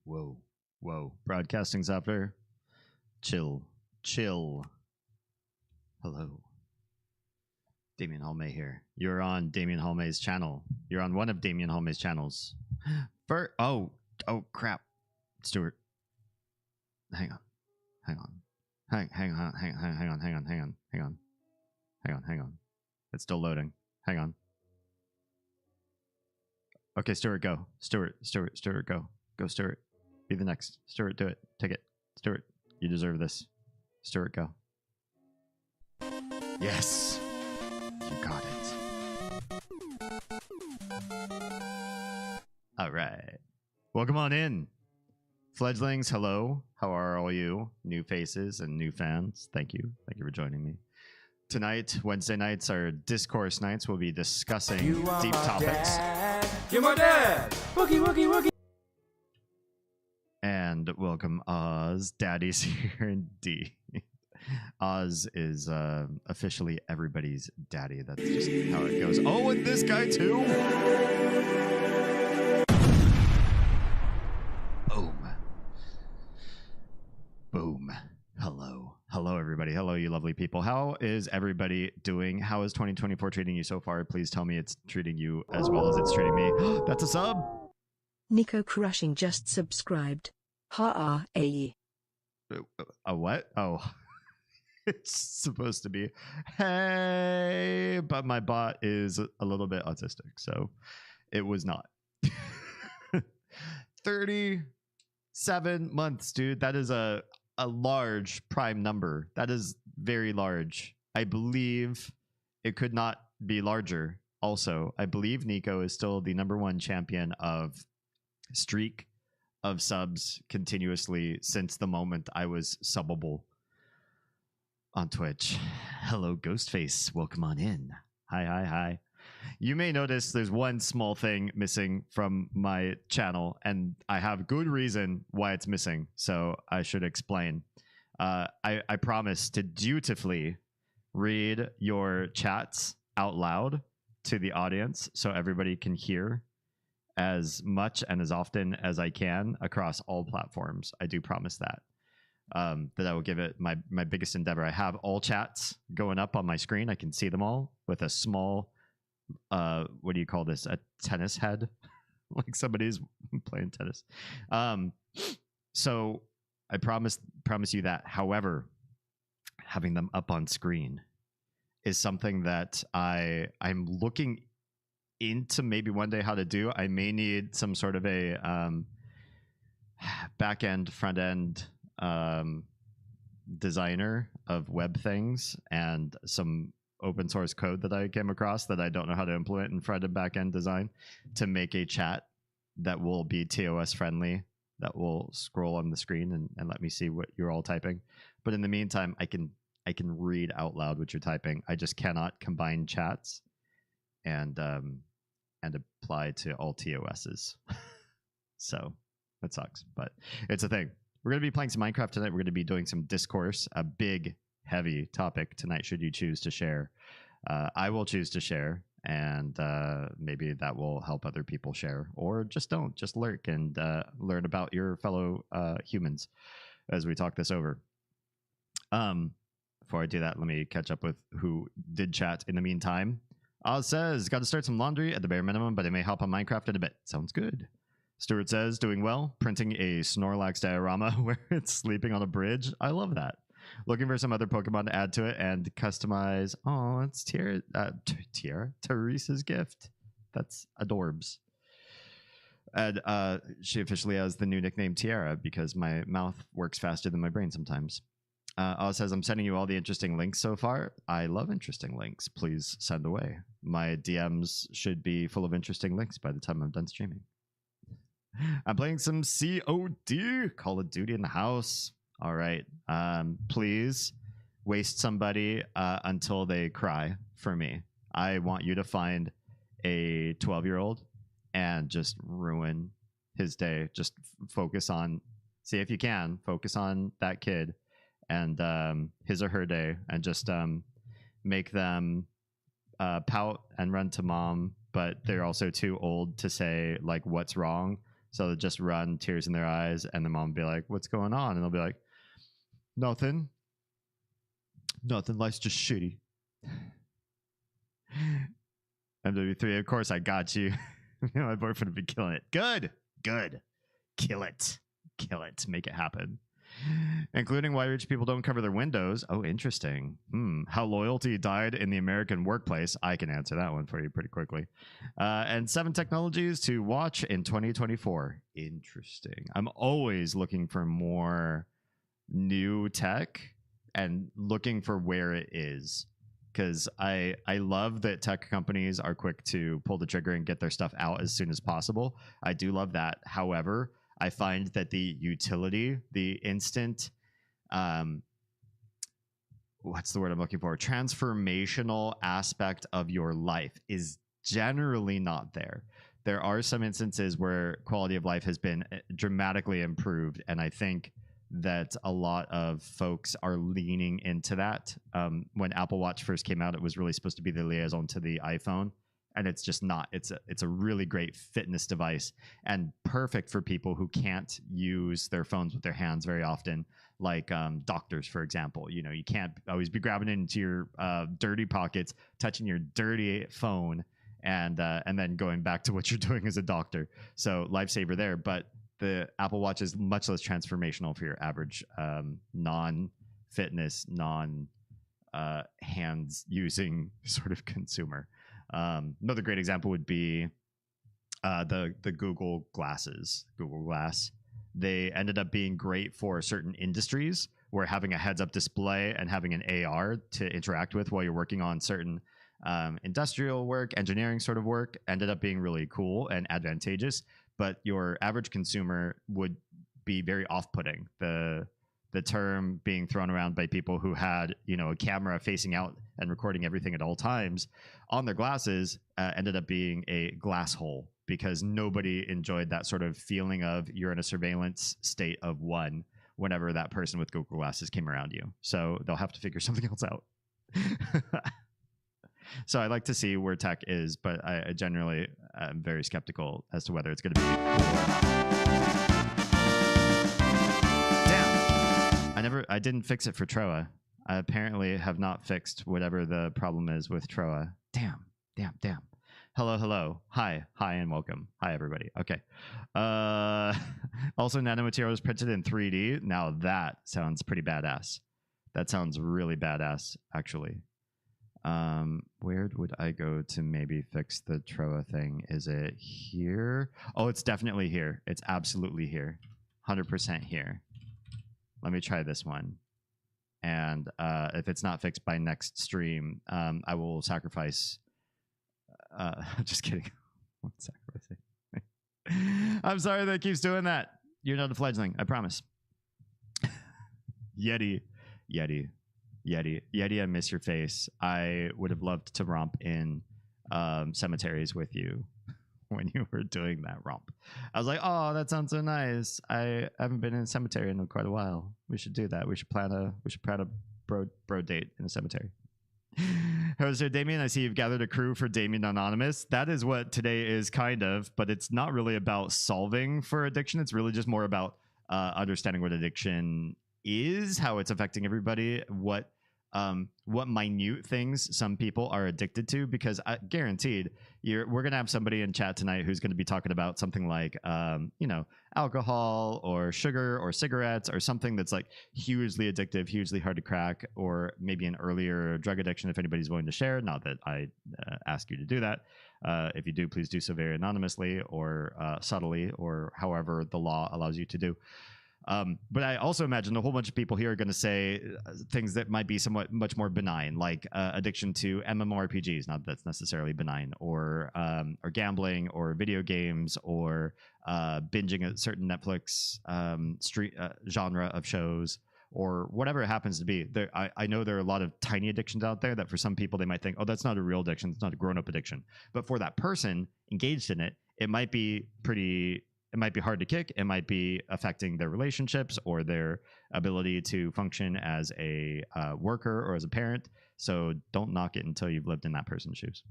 Whoa. Whoa. Broadcasting software. Chill. Chill. Hello. Damien Halmay here. You're on Damien Halmay's channel. You're on one of Damien Halmay's channels. Oh crap. Stuart. Hang on. Hang on. Hang on. It's still loading. Hang on. Okay, Stuart, go. Stuart, go. Go, Stuart. Be the next. Stuart, do it. Take it. Stuart, you deserve this. Stuart, go. Yes. You got it. All right. Welcome on in. Fledglings, hello. How are all you? New faces and new fans. Thank you. Thank you for joining me. Tonight, Wednesday nights, are discourse nights. We'll be discussing deep topics. Dad. You're my dad. Wookie, wookie, wookie. And welcome Oz. Daddy's here indeed. Oz is officially everybody's daddy. That's just how it goes. Oh, and this guy too. Boom. Boom. Hello. Hello, everybody. Hello, you lovely people. How is everybody doing? How is 2024 treating you so far? Please tell me it's treating you as well as it's treating me. That's a sub. Nico Crushing just subscribed. Ha-ah-a-ye. A what? Oh. It's supposed to be, hey, but my bot is a little bit autistic, so it was not. 37 months, dude. That is a large prime number. That is very large. I believe it could not be larger. Also, I believe Nico is still the #1 champion of streak of subs continuously since the moment I was subbable on Twitch. Hello, Ghostface. Welcome on in. Hi. You may notice there's one small thing missing from my channel, and I have good reason why it's missing, so I should explain. I promise to dutifully read your chats out loud to the audience so everybody can hear as much and as often as I can across all platforms. I do promise that. That I will give it my biggest endeavor. I have all chats going up on my screen. I can see them all with a small, what do you call this? A tennis head, like somebody's playing tennis. So I promise you that. However, having them up on screen is something that I'm looking into maybe one day how to do. I may need some sort of a back end, front end designer of web things and some open source code that I came across that I don't know how to implement in front and back end design to make a chat that will be TOS friendly, that will scroll on the screen and let me see what you're all typing. But in the meantime, I can read out loud what you're typing. I just cannot combine chats and apply to all TOSs. So that sucks, but it's a thing. We're going to be playing some Minecraft tonight. We're going to be doing some discourse, a big, heavy topic tonight, should you choose to share. I will choose to share, and maybe that will help other people share, or just don't. Just lurk and learn about your fellow humans as we talk this over. Before I do that, let me catch up with who did chat in the meantime. Oz says, got to start some laundry at the bare minimum, but I may hop on Minecraft in a bit. Sounds good. Stuart says, doing well, printing a Snorlax diorama where it's sleeping on a bridge. I love that. Looking for some other Pokemon to add to it and customize. Oh, it's Teresa's gift. That's adorbs. And she officially has the new nickname Tiara because my mouth works faster than my brain sometimes. Oz says, I'm sending you all the interesting links so far. I love interesting links. Please send away. My DMs should be full of interesting links by the time I'm done streaming. I'm playing some COD, Call of Duty in the house. All right. Please waste somebody until they cry for me. I want you to find a 12-year-old and just ruin his day. Just focus on, see if you can, focus on that kid and his or her day and just make them pout and run to mom, but they're also too old to say like what's wrong. So they'll just run, tears in their eyes, and the mom will be like, "What's going on?" And they'll be like, "Nothing. Nothing. Life's just shitty." MW3, of course, I got you. My boyfriend would be killing it. Good. Good. Kill it. Kill it. Make it happen. Including why rich people don't cover their windows. Oh, interesting. How loyalty died in the American workplace. I can answer that one for you pretty quickly. And 7 technologies to watch in 2024. Interesting. I'm always looking for more new tech and looking for where it is. Because I love that tech companies are quick to pull the trigger and get their stuff out as soon as possible. I do love that. However, I find that the utility, the instant, what's the word I'm looking for? Transformational aspect of your life is generally not there. There are some instances where quality of life has been dramatically improved, and I think that a lot of folks are leaning into that. When Apple Watch first came out, it was really supposed to be the liaison to the iPhone. And it's just not. It's a really great fitness device and perfect for people who can't use their phones with their hands very often, like doctors, for example. You know, you can't always be grabbing it into your dirty pockets, touching your dirty phone, and then going back to what you're doing as a doctor. So lifesaver there. But the Apple Watch is much less transformational for your average non-fitness, hands using sort of consumer. Another great example would be the Google glasses. Google Glass. They ended up being great for certain industries where having a heads-up display and having an AR to interact with while you're working on certain industrial work, engineering sort of work ended up being really cool and advantageous. But your average consumer would be very off-putting. The term being thrown around by people who had, a camera facing out and recording everything at all times on their glasses ended up being a glass hole, because nobody enjoyed that sort of feeling of you're in a surveillance state of one whenever that person with Google glasses came around you. So they'll have to figure something else out. So I like to see where tech is, but I generally am very skeptical as to whether it's going to be cool or not. I didn't fix it for Troa. I apparently have not fixed whatever the problem is with Troa. Damn. Hello. Hi, and welcome. Hi, everybody. Okay. Also, nanomaterials printed in 3D. Now that sounds pretty badass. That sounds really badass, actually. Where would I go to maybe fix the Troa thing? Is it here? Oh, it's definitely here. It's absolutely here. 100% here. Let me try this one. And if it's not fixed by next stream, I will sacrifice. Just kidding. I'm sacrificing. I'm sorry that it keeps doing that. You're not a fledgling, I promise. Yeti, I miss your face. I would have loved to romp in cemeteries with you when you were doing that romp. I was like, oh, that sounds so nice. I haven't been in a cemetery in quite a while. We should do that. We should plan a bro date in a cemetery. Hello, Sir Damien. I see you've gathered a crew for Damien Anonymous. That is what today is, kind of, but it's not really about solving for addiction. It's really just more about understanding what addiction is, how it's affecting everybody, what minute things some people are addicted to, because guaranteed we're gonna have somebody in chat tonight who's going to be talking about something like alcohol or sugar or cigarettes or something that's like hugely addictive, hugely hard to crack, or maybe an earlier drug addiction if anybody's willing to share. Not that I ask you to do that. If you do, please do so very anonymously or subtly, or however the law allows you to do. But I also imagine a whole bunch of people here are going to say things that might be somewhat much more benign, like addiction to MMORPGs. Not that that's necessarily benign, or gambling, or video games, or binging a certain Netflix genre of shows, or whatever it happens to be. I know there are a lot of tiny addictions out there that for some people they might think, oh, that's not a real addiction, it's not a grown-up addiction. But for that person engaged in it, it might be hard to kick. It might be affecting their relationships or their ability to function as a worker or as a parent. So don't knock it until you've lived in that person's shoes.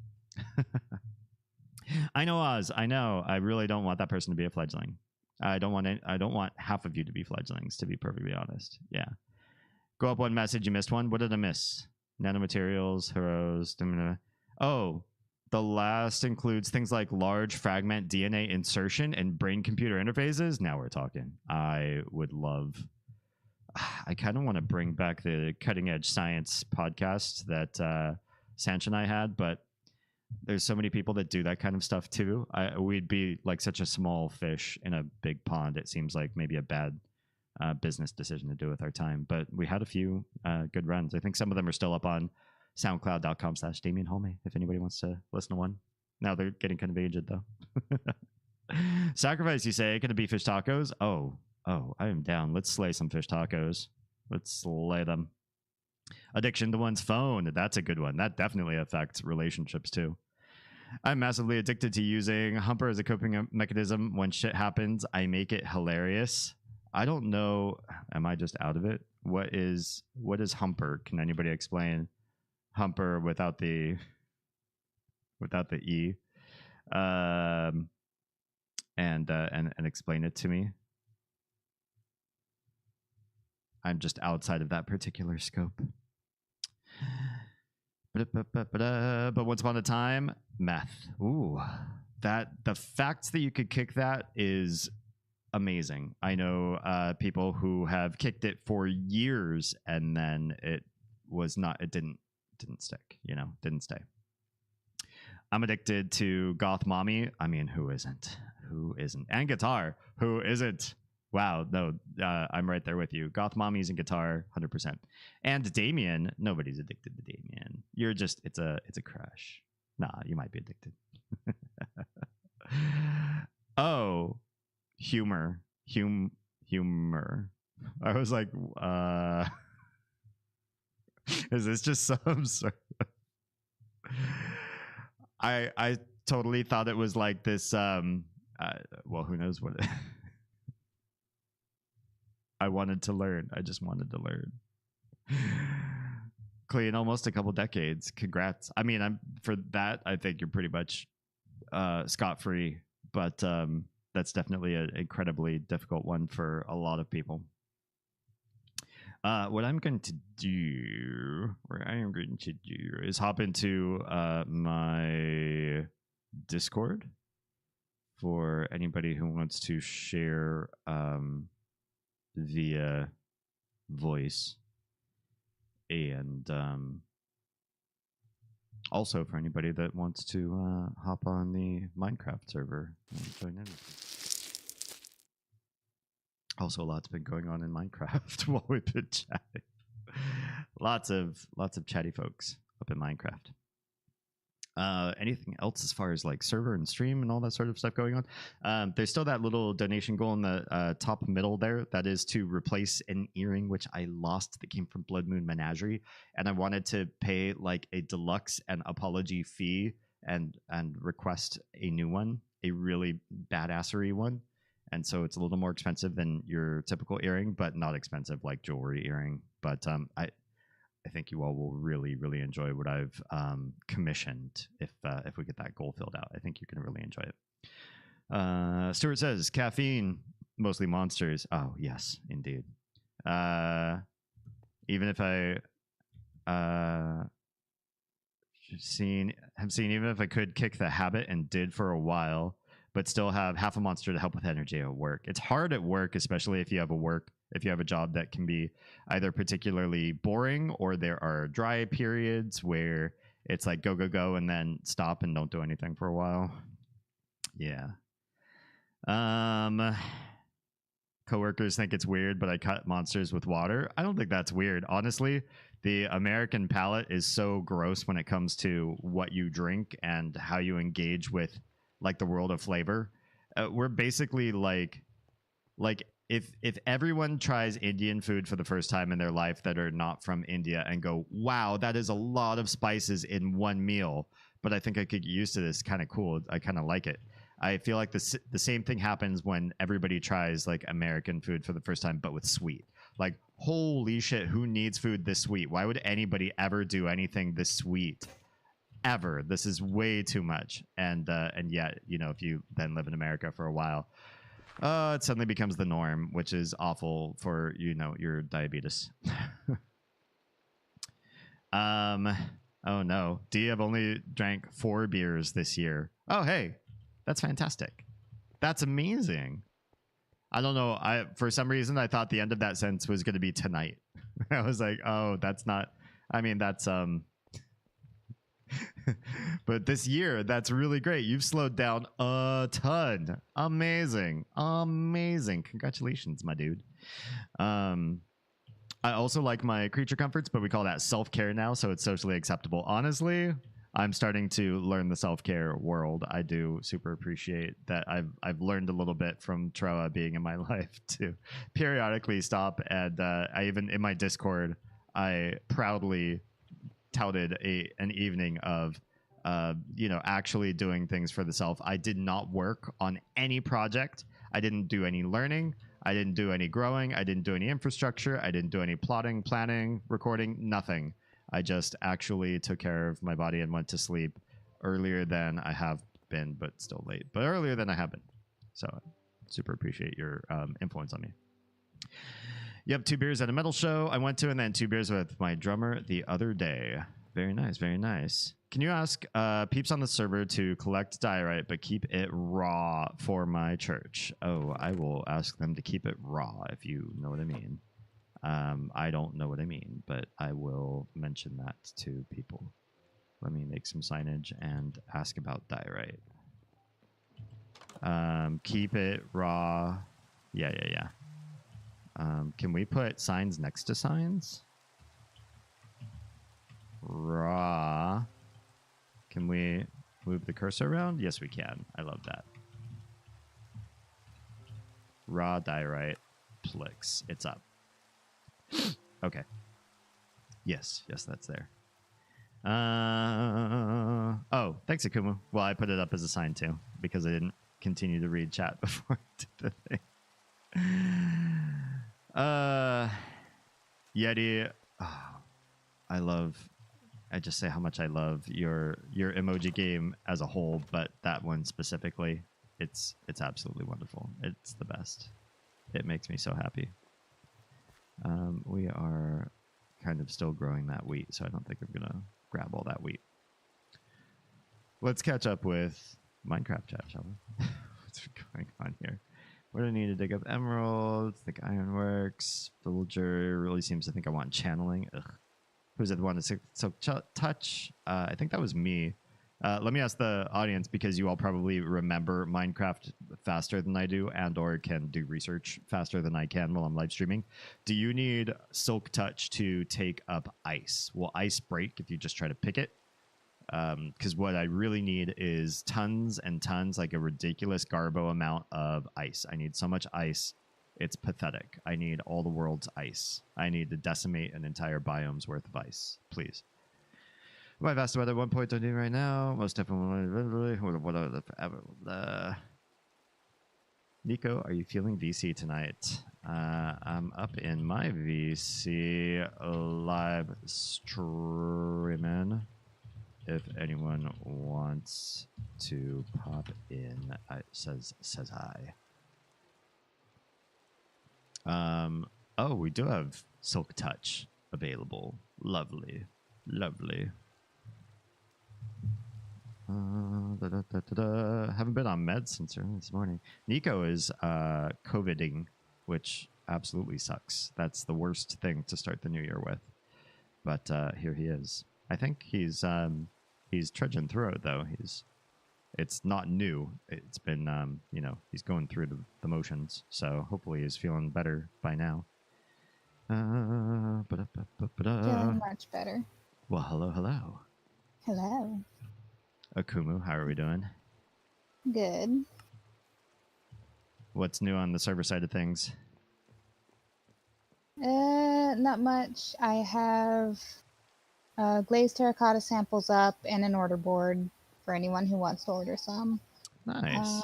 I know, Oz. I know. I really don't want that person to be a fledgling. I don't want half of you to be fledglings, to be perfectly honest. Yeah. Go up one message, you missed one. What did I miss? Nanomaterials, heroes. Oh, the last includes things like large fragment DNA insertion and brain computer interfaces. Now we're talking. I would love. I kind of want to bring back the cutting edge science podcast that Sanch and I had, but there's so many people that do that kind of stuff too. We'd be like such a small fish in a big pond. It seems like maybe a bad business decision to do with our time, but we had a few good runs. I think some of them are still up on soundcloud.com/Damien Holme if anybody wants to listen to one. Now they're getting kind of aged though. Sacrifice, you say? Can it be fish tacos? Oh, I am down. Let's slay some fish tacos. Let's slay them. Addiction to one's phone. That's a good one. That definitely affects relationships too. I'm massively addicted to using Humper as a coping mechanism. When shit happens, I make it hilarious. I don't know. Am I just out of it? What is Humper? Can anybody explain Humper without the E? And explain it to me. I'm just outside of that particular scope. But once upon a time, meth. Ooh, that the fact that you could kick that is amazing. I know people who have kicked it for years and then it didn't stick, didn't stay. I'm addicted to goth mommy. I mean, who isn't? And guitar. Who isn't? Wow, no, I'm right there with you. Goth mommies and guitar, 100%. And Damien, nobody's addicted to Damien. You're just, it's a crush. Nah, you might be addicted. Oh, humor. I was like, is this just some sort of... I totally thought it was like this, well, who knows what it... I wanted to learn. I just wanted to learn. Clean almost a couple decades. Congrats. I mean, for that, I think you're pretty much scot-free, but that's definitely an incredibly difficult one for a lot of people. What I'm going to do is hop into my Discord for anybody who wants to share via voice, and also for anybody that wants to hop on the Minecraft server and join in. Also, a lot's been going on in Minecraft while we've been chatting. Lots of chatty folks up in Minecraft. Anything else as far as like server and stream and all that sort of stuff going on? There's still that little donation goal in the top middle there. That is to replace an earring which I lost that came from Blood Moon Menagerie, and I wanted to pay like a deluxe and apology fee and request a new one, a really badassery one. And so it's a little more expensive than your typical earring, but not expensive like jewelry earring. But I think you all will really, really enjoy what I've commissioned if we get that goal filled out. I think you're going to really enjoy it. Stuart says, caffeine, mostly monsters. Oh, yes, indeed. Even if I have seen, even if I could kick the habit and did for a while, but still have half a monster to help with energy at work. It's hard at work, especially if you have a job that can be either particularly boring or there are dry periods where it's like go and then stop and don't do anything for a while. Yeah. Coworkers think it's weird, but I cut monsters with water. I don't think that's weird. Honestly, the American palate is so gross when it comes to what you drink and how you engage with like the world of flavor. We're basically like if everyone tries Indian food for the first time in their life that are not from India and go, wow, that is a lot of spices in one meal, but I think I could get used to this. Kind of cool. I kind of like it. I feel like the same thing happens when everybody tries like American food for the first time, but with sweet. Like, holy shit, who needs food this sweet? Why would anybody ever do anything this sweet? Ever. This is way too much. And yet, if you then live in America for a while, It suddenly becomes the norm, which is awful for, you know, your diabetes. Oh no. D, I've only drank 4 beers this year. Oh, hey, that's fantastic. That's amazing. I don't know. For some reason, I thought the end of that sentence was going to be tonight. I was like, oh, that's not, I mean, that's, but this year, that's really great. You've slowed down a ton. Amazing. Amazing. Congratulations, my dude. I also like my creature comforts, but we call that self-care now, so it's socially acceptable. Honestly, I'm starting to learn the self-care world. I do super appreciate that I've learned a little bit from Troa being in my life to periodically stop. And I even in my Discord, I proudly touted an evening of you know, actually doing things for the self. I did not work on any project. I didn't do any learning. I didn't do any growing. I didn't do any infrastructure. I didn't do any plotting, planning, recording, nothing. I just actually took care of my body and went to sleep earlier than I have been, but still late, but earlier than I have been. So super appreciate your influence on me. Yep, 2 beers at a metal show I went to, and then 2 beers with my drummer the other day. Very nice, very nice. Can you ask peeps on the server to collect diorite, but keep it raw for my church? Oh, I will ask them to keep it raw, if you know what I mean. I don't know what I mean, but I will mention that to people. Let me make some signage and ask about diorite. Keep it raw. Yeah. Can we put signs next to signs? Raw. Can we move the cursor around? Yes, we can. I love that. Raw diorite Plix. It's up. Okay. Yes, that's there. Oh, thanks, Akumu. Well, I put it up as a sign too because I didn't continue to read chat before I did the thing. Yeti. Oh, I just say how much I love your emoji game as a whole, but that one specifically, it's absolutely wonderful. It's the best. It makes me so happy. We are kind of still growing that wheat, so I don't think I'm gonna grab all that wheat. Let's catch up with Minecraft chat, shall we? What's going on here? What do I need to dig up? Emeralds. Think ironworks. Villager really seems to think I want channeling. Ugh. Who's it? The one to silk touch? I think that was me. Let me ask the audience, because you all probably remember Minecraft faster than I do, and or can do research faster than I can while I'm live streaming. Do you need silk touch to take up ice? Will ice break if you just try to pick it? Because what I really need is tons and tons, like a ridiculous garbo amount of ice. I need so much ice. It's pathetic. I need all the world's ice. I need to decimate an entire biome's worth of ice. Please. What I've asked about at one point I'm doing right now. Most definitely. What are the Nico, are you feeling VC tonight? I'm up in my VC live streaming. If anyone wants to pop in, says hi. Oh, we do have Silk Touch available. Lovely. Haven't been on meds since early this morning. Nico is COVIDing, which absolutely sucks. That's the worst thing to start the new year with. But here he is. I think he's trudging through it though. It's not new. It's been he's going through the motions. So hopefully he's feeling better by now. Feeling much better. Well, hello. Hello. Akumu, how are we doing? Good. What's new on the server side of things? Not much. I have glazed terracotta samples up and an order board for anyone who wants to order some. Nice.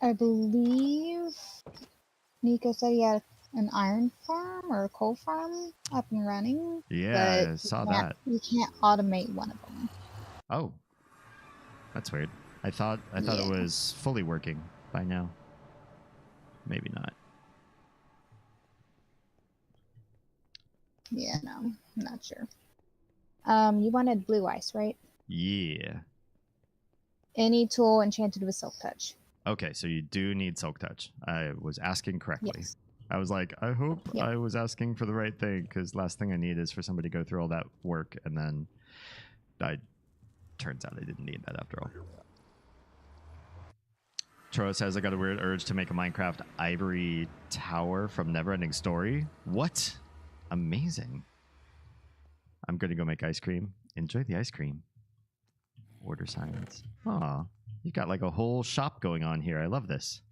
I believe Nico said he had an iron farm or a coal farm up and running. Yeah, but I saw that. You can't automate one of them. Oh, that's weird. I thought it was fully working by now. maybe not. Yeah, no, I'm not sure. You wanted blue ice, right? Yeah. Any tool enchanted with silk touch. Okay, so you do need silk touch. I was asking correctly. Yes. I was like, I hope Yep. I was asking for the right thing, because last thing I need is for somebody to go through all that work and then turns out I didn't need that after all. Troa says, I got a weird urge to make a Minecraft ivory tower from Neverending Story. What? Amazing. I'm going to go make ice cream. Enjoy the ice cream. Order signs. Aw, you've got like a whole shop going on here. I love this.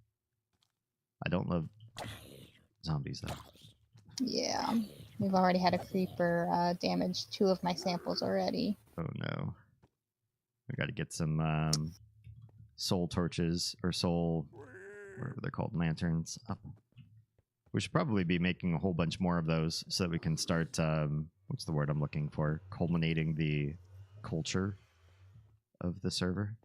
I don't love zombies, though. Yeah, we've already had a creeper damage 2 of my samples already. Oh, no. We got to get some soul torches or soul, whatever they're called, lanterns up. We should probably be making a whole bunch more of those so that we can start, what's the word I'm looking for? Culminating the culture of the server.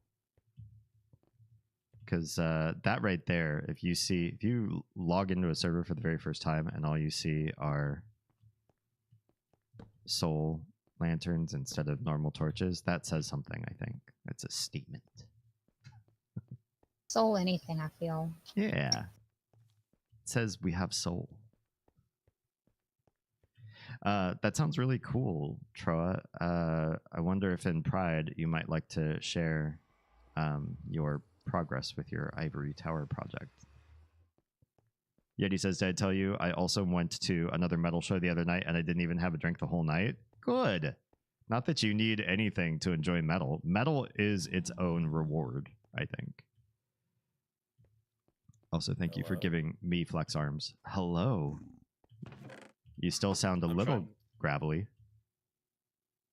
Because that right there, if you log into a server for the very first time and all you see are soul lanterns instead of normal torches, that says something, I think. That's a statement. Soul anything, I feel. Yeah. It says we have soul. That sounds really cool, Troa. I wonder if in Pride you might like to share your progress with your Ivory Tower project. Yeti says, did I tell you I also went to another metal show the other night and I didn't even have a drink the whole night? Good. Not that you need anything to enjoy metal. Metal is its own reward, I think. Also, thank you for giving me flex arms. Hello. You still sound a little gravelly.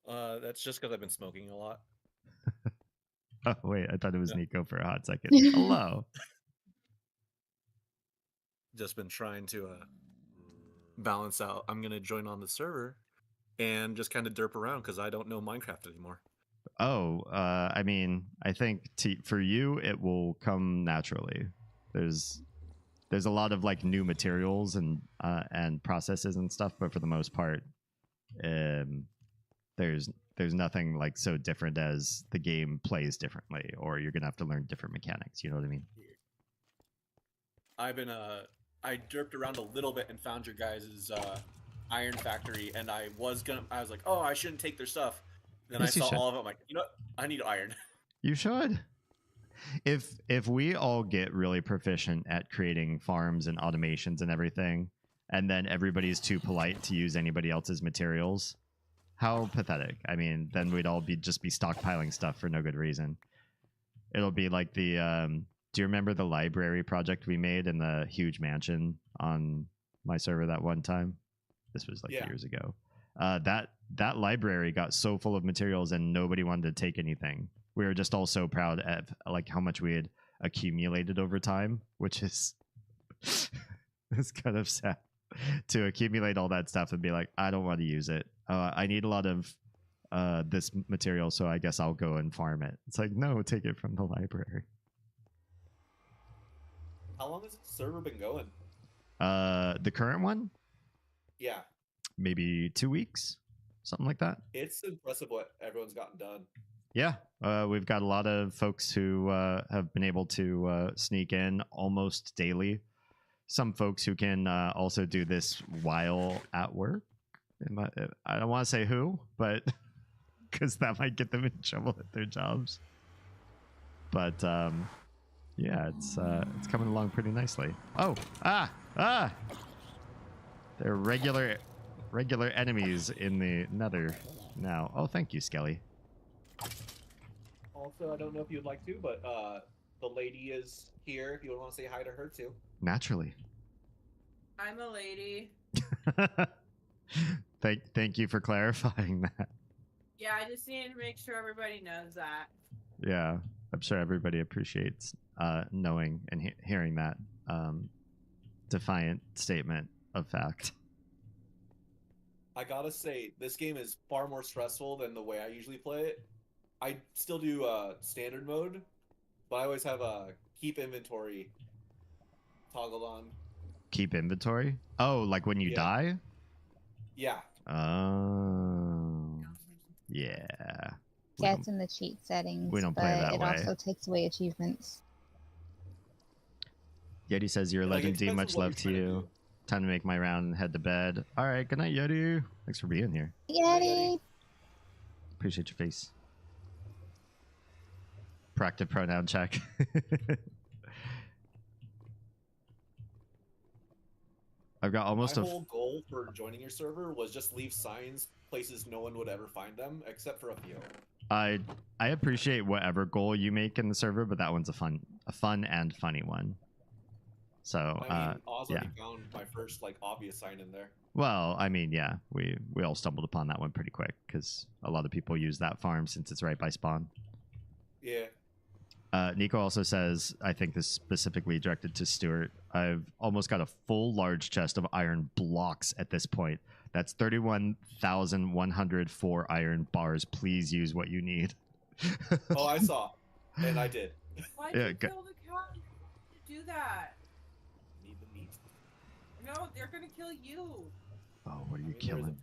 That's just because I've been smoking a lot. Oh, wait. I thought it was Nico for a hot second. Hello. Just been trying to balance out. I'm going to join on the server and just kind of derp around because I don't know Minecraft anymore. Oh, I mean, I think for you, it will come naturally. There's a lot of like new materials and processes and stuff, but for the most part, there's nothing like so different as the game plays differently, or you're gonna have to learn different mechanics. You know what I mean? I've been I derped around a little bit and found your guys' iron factory, and I was like, oh, I shouldn't take their stuff. Then Yes, I saw all of it. I'm like, you know what? I need iron. You should. If we all get really proficient at creating farms and automations and everything, and then everybody's too polite to use anybody else's materials, how pathetic. I mean, then we'd all just be stockpiling stuff for no good reason. It'll be like the do you remember the library project we made in the huge mansion on my server that one time? This was like years ago. That library got so full of materials and nobody wanted to take anything. We were just all so proud of like how much we had accumulated over time, which is it's kind of sad to accumulate all that stuff and be like, I don't want to use it. I need a lot of this material, so I guess I'll go and farm it. It's like, no, take it from the library. How long has the server been going? The current one? Yeah. Maybe 2 weeks, something like that. It's impressive what everyone's gotten done. Yeah, we've got a lot of folks who have been able to sneak in almost daily. Some folks who can also do this while at work. I don't want to say who, but because that might get them in trouble at their jobs. But yeah, it's coming along pretty nicely. Oh, they're regular enemies in the Nether now. Oh, thank you, Skelly. Also, I don't know if you'd like to, but the lady is here if you want to say hi to her too. Naturally. I'm a lady. Thank you for clarifying that. Yeah, I just needed to make sure everybody knows that. Yeah, I'm sure everybody appreciates knowing and hearing that defiant statement of fact. I gotta say, this game is far more stressful than the way I usually play it. I still do standard mode, but I always have a keep inventory toggled on. Keep inventory? Oh, like when you Yeah. die? Yeah. Oh. Yeah. We Yeah, don't, it's in the cheat settings, we don't play but that it way. also takes away achievements. Yeti says, you're a Like, it legend, D. depends on Much what love you're to trying to you. do. Time to make my round and head to bed. All right. Good night, Yeti. Thanks for being here. Yeti! Appreciate your face. Proactive pronoun check. I've got almost My a. whole goal for joining your server was just leave signs places no one would ever find them, except for a few. I appreciate whatever goal you make in the server, but that one's a fun and funny one. So I mean, Oz yeah. already found my first like obvious sign in there. Well, I mean, yeah, we all stumbled upon that one pretty quick because a lot of people use that farm since it's right by spawn. Yeah. Nico also says, I think this is specifically directed to Stuart. I've almost got a full large chest of iron blocks at this point. That's 31,104 iron bars. Please use what you need. Oh, I saw, and I did. Why'd Yeah, you go- kill the cow? You do that. Need the meat. No, they're gonna kill you. Oh, what are you I mean, there killing? isn't.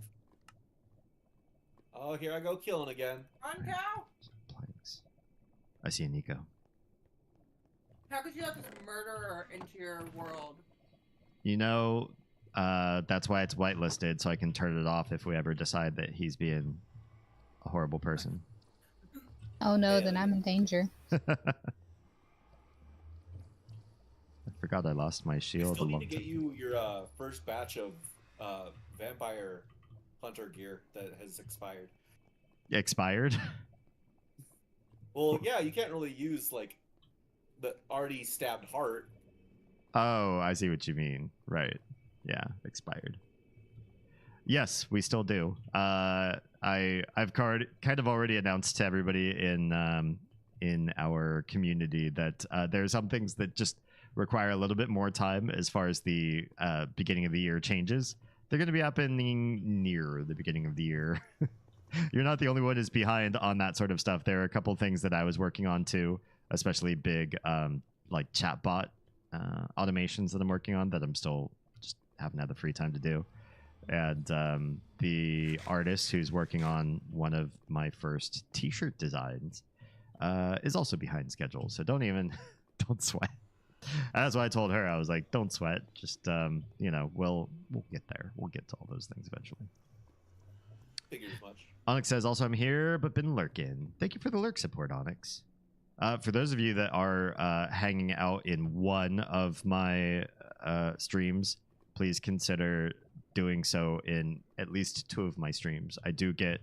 Oh, here I go killing again. Run, cow. Planks. I see a Nico. How could you let this murderer into your world? You know, that's why it's whitelisted, so I can turn it off if we ever decide that he's being a horrible person. Oh no, Yeah. then I'm in danger. I forgot I lost my I shield a still need long to get time. you your first batch of vampire hunter gear that has expired. Expired? Well, yeah, you can't really use like the already stabbed heart. Oh, I see what you mean. Right. Yeah, expired. Yes, we still do. I've kind of already announced to everybody in our community that there are some things that just require a little bit more time as far as the beginning of the year changes. They're going to be happening near the beginning of the year. You're not the only one who's behind on that sort of stuff. There are a couple things that I was working on too, especially big like chatbot automations that I'm working on that I'm still just haven't had the free time to do. And the artist who's working on one of my first t-shirt designs is also behind schedule. So don't sweat. That's why I told her, I was like, don't sweat. Just, we'll get there. We'll get to all those things eventually. Figures much. Onyx says, also, I'm here, but been lurking. Thank you for the lurk support, Onyx. For those of you that are hanging out in one of my streams, please consider doing so in at least 2 of my streams. I do get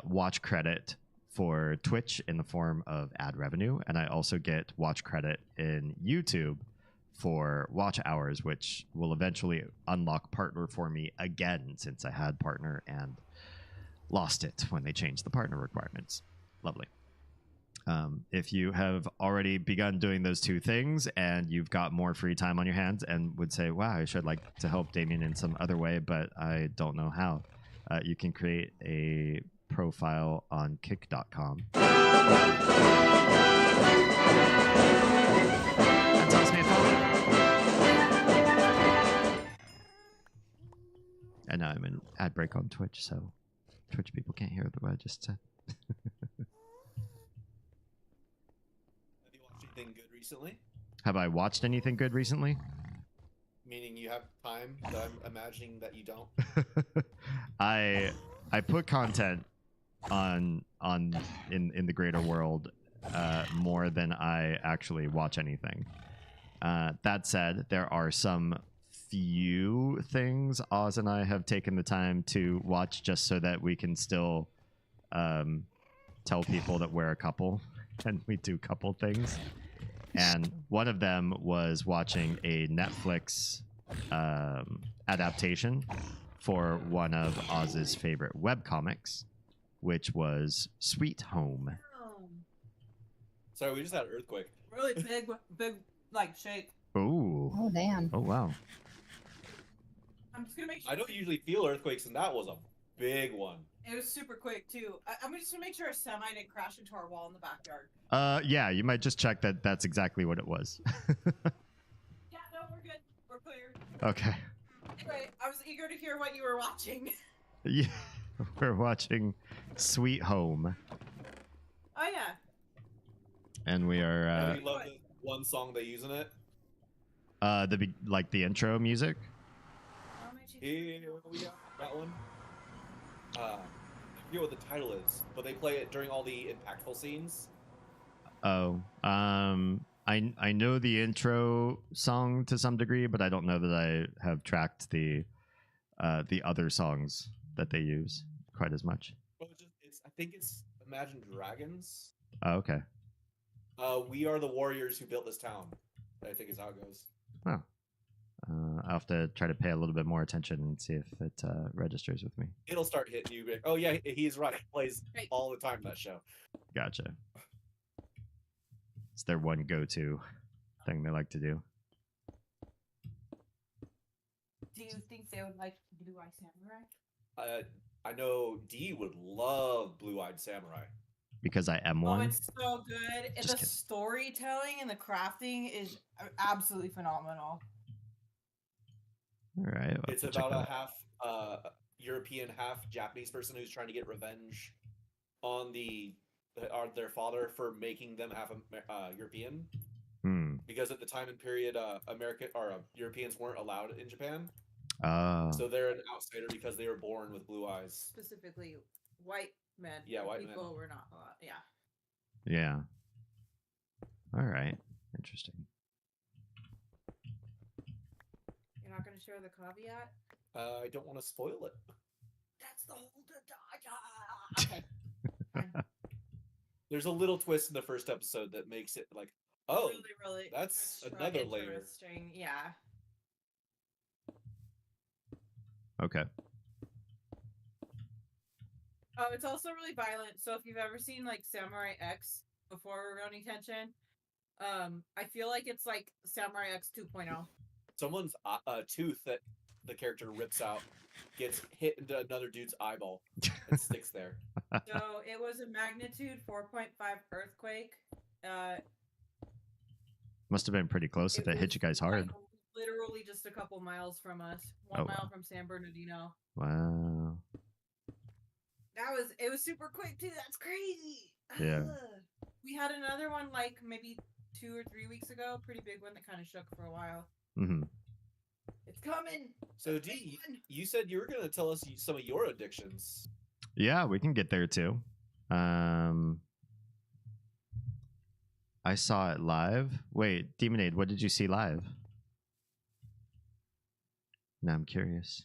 watch credit for Twitch in the form of ad revenue, and I also get watch credit in YouTube for watch hours, which will eventually unlock partner for me again, since I had partner and lost it when they changed the partner requirements. Lovely. If you have already begun doing those 2 things and you've got more free time on your hands and would say, wow, I should like to help Damien in some other way, but I don't know how, you can create a profile on kick.com. That tells me and now I'm in ad break on Twitch, so Twitch people can't hear what I just said. Have you watched anything good recently? Have I watched anything good recently? Meaning you have time that I'm imagining that you don't. I put content on in the greater world more than I actually watch anything. That said, there are some few things Oz and I have taken the time to watch just so that we can still tell people that we're a couple and we do couple things. And one of them was watching a Netflix adaptation for one of Oz's favorite webcomics, which was Sweet Home. Sorry, we just had an earthquake. Really big, like shake. Ooh. Oh damn. Oh, wow. I'm just gonna make sure. I don't usually feel earthquakes, and that was a big one. It was super quick too. I'm just gonna make sure a semi didn't crash into our wall in the backyard. Yeah, you might just check that that's exactly what it was. Yeah, no, Okay. Anyway, I was eager to hear what you were watching. Yeah, we're watching Sweet Home, Oh yeah. and we are Do you love the one song they use in it? like the intro music. How many chickens? Here we are. That one. I forget what the title is, but they play it during all the impactful scenes. Oh, I know the intro song to some degree, but I don't know that I have tracked the other songs that they use quite as much. Well, I think it's Imagine Dragons. Oh, okay. We are the warriors who built this town. I think is how it goes. Oh. I'll have to try to pay a little bit more attention and see if it registers with me. It'll start hitting you. Oh yeah, he's right. He plays Right. all the time that show. Gotcha. It's their one go-to thing they like to do. Do you think they would like Blue Eye Samurai? I know Dee would love Blue Eyed Samurai. Because I am Oh, one. it's so good. Just The kidding. storytelling and the crafting is absolutely phenomenal. All right. I'll It's have to check about that out. a half European, half Japanese person who's trying to get revenge on their father for making them half European. Hmm. Because at the time and period, Europeans weren't allowed in Japan, Oh. so they're an outsider because they were born with blue eyes. Specifically, white men. Yeah, white men. people were not allowed. Yeah. Yeah. All right. Interesting. You're not going to share the caveat? I don't want to spoil it. That's the whole. Okay. Fine. There's a little twist in the first episode that makes it like, oh, really, that's extra another layer. interesting. Yeah. Okay. Oh, it's also really violent. So if you've ever seen like Samurai X before Rurouni Kenshin, I feel like it's like Samurai X 2.0. Someone's tooth that the character rips out gets hit into another dude's eyeball and sticks there. So it was a magnitude 4.5 earthquake. Must have been pretty close if it hit was, you guys hard. like, literally just a couple miles from us. Oh, 1 mile wow. from San Bernardino. Wow. It was super quick too. That's crazy. Yeah. Ugh. We had another one like maybe 2 or 3 weeks ago. Pretty big one that kind of shook for a while. Mm-hmm. It's coming. So, It's a big Dee, one. you said you were going to tell us some of your addictions. Yeah, we can get there too. I saw it live. Wait, Demonade, what did you see live? Now I'm curious.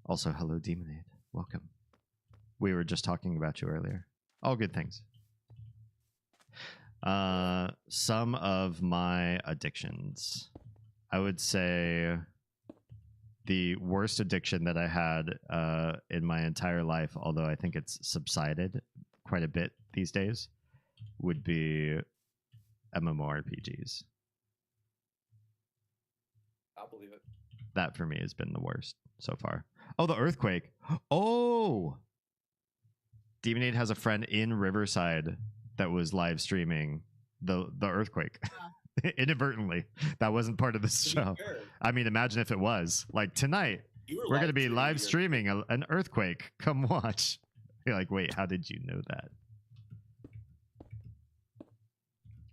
Also, hello, Demonade. Welcome. We were just talking about you earlier. All good things. Some of my addictions. I would say the worst addiction that I had in my entire life, although I think it's subsided quite a bit these days, would be MMORPGs. I'll believe it. That for me has been the worst so far. Oh, the earthquake. Oh, Demonade has a friend in Riverside that was live streaming the earthquake. Inadvertently. That wasn't part of this To be show. fair, I mean, imagine if it was. Like tonight, you were we're going to be live your- streaming an earthquake. Come watch. You're like, wait, how did you know that?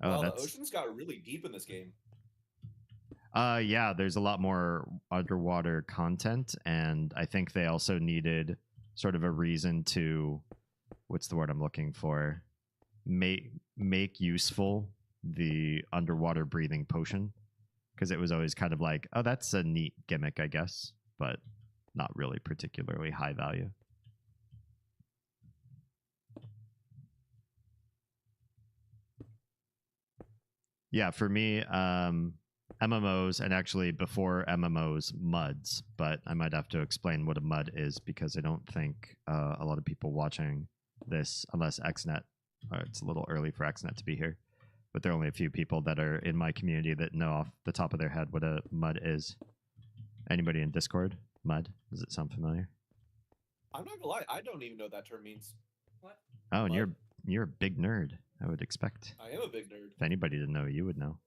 Oh, Wow, the that's oceans got really deep in this game. yeah, there's a lot more underwater content, and I think they also needed sort of a reason to, what's the word I'm looking for? Make useful the underwater breathing potion, because it was always kind of like, oh, that's a neat gimmick, I guess, but not really particularly high value. Yeah, for me, MMOs, and actually before MMOs, MUDs, but I might have to explain what a MUD is because I don't think a lot of people watching this, unless XNet, it's a little early for XNet to be here, but there are only a few people that are in my community that know off the top of their head what a MUD is. Anybody in Discord? MUD? Does it sound familiar? I'm not gonna lie, I don't even know what that term means. What? Oh, and MUD? you're a big nerd, I would expect. I am a big nerd. If anybody didn't know, you would know.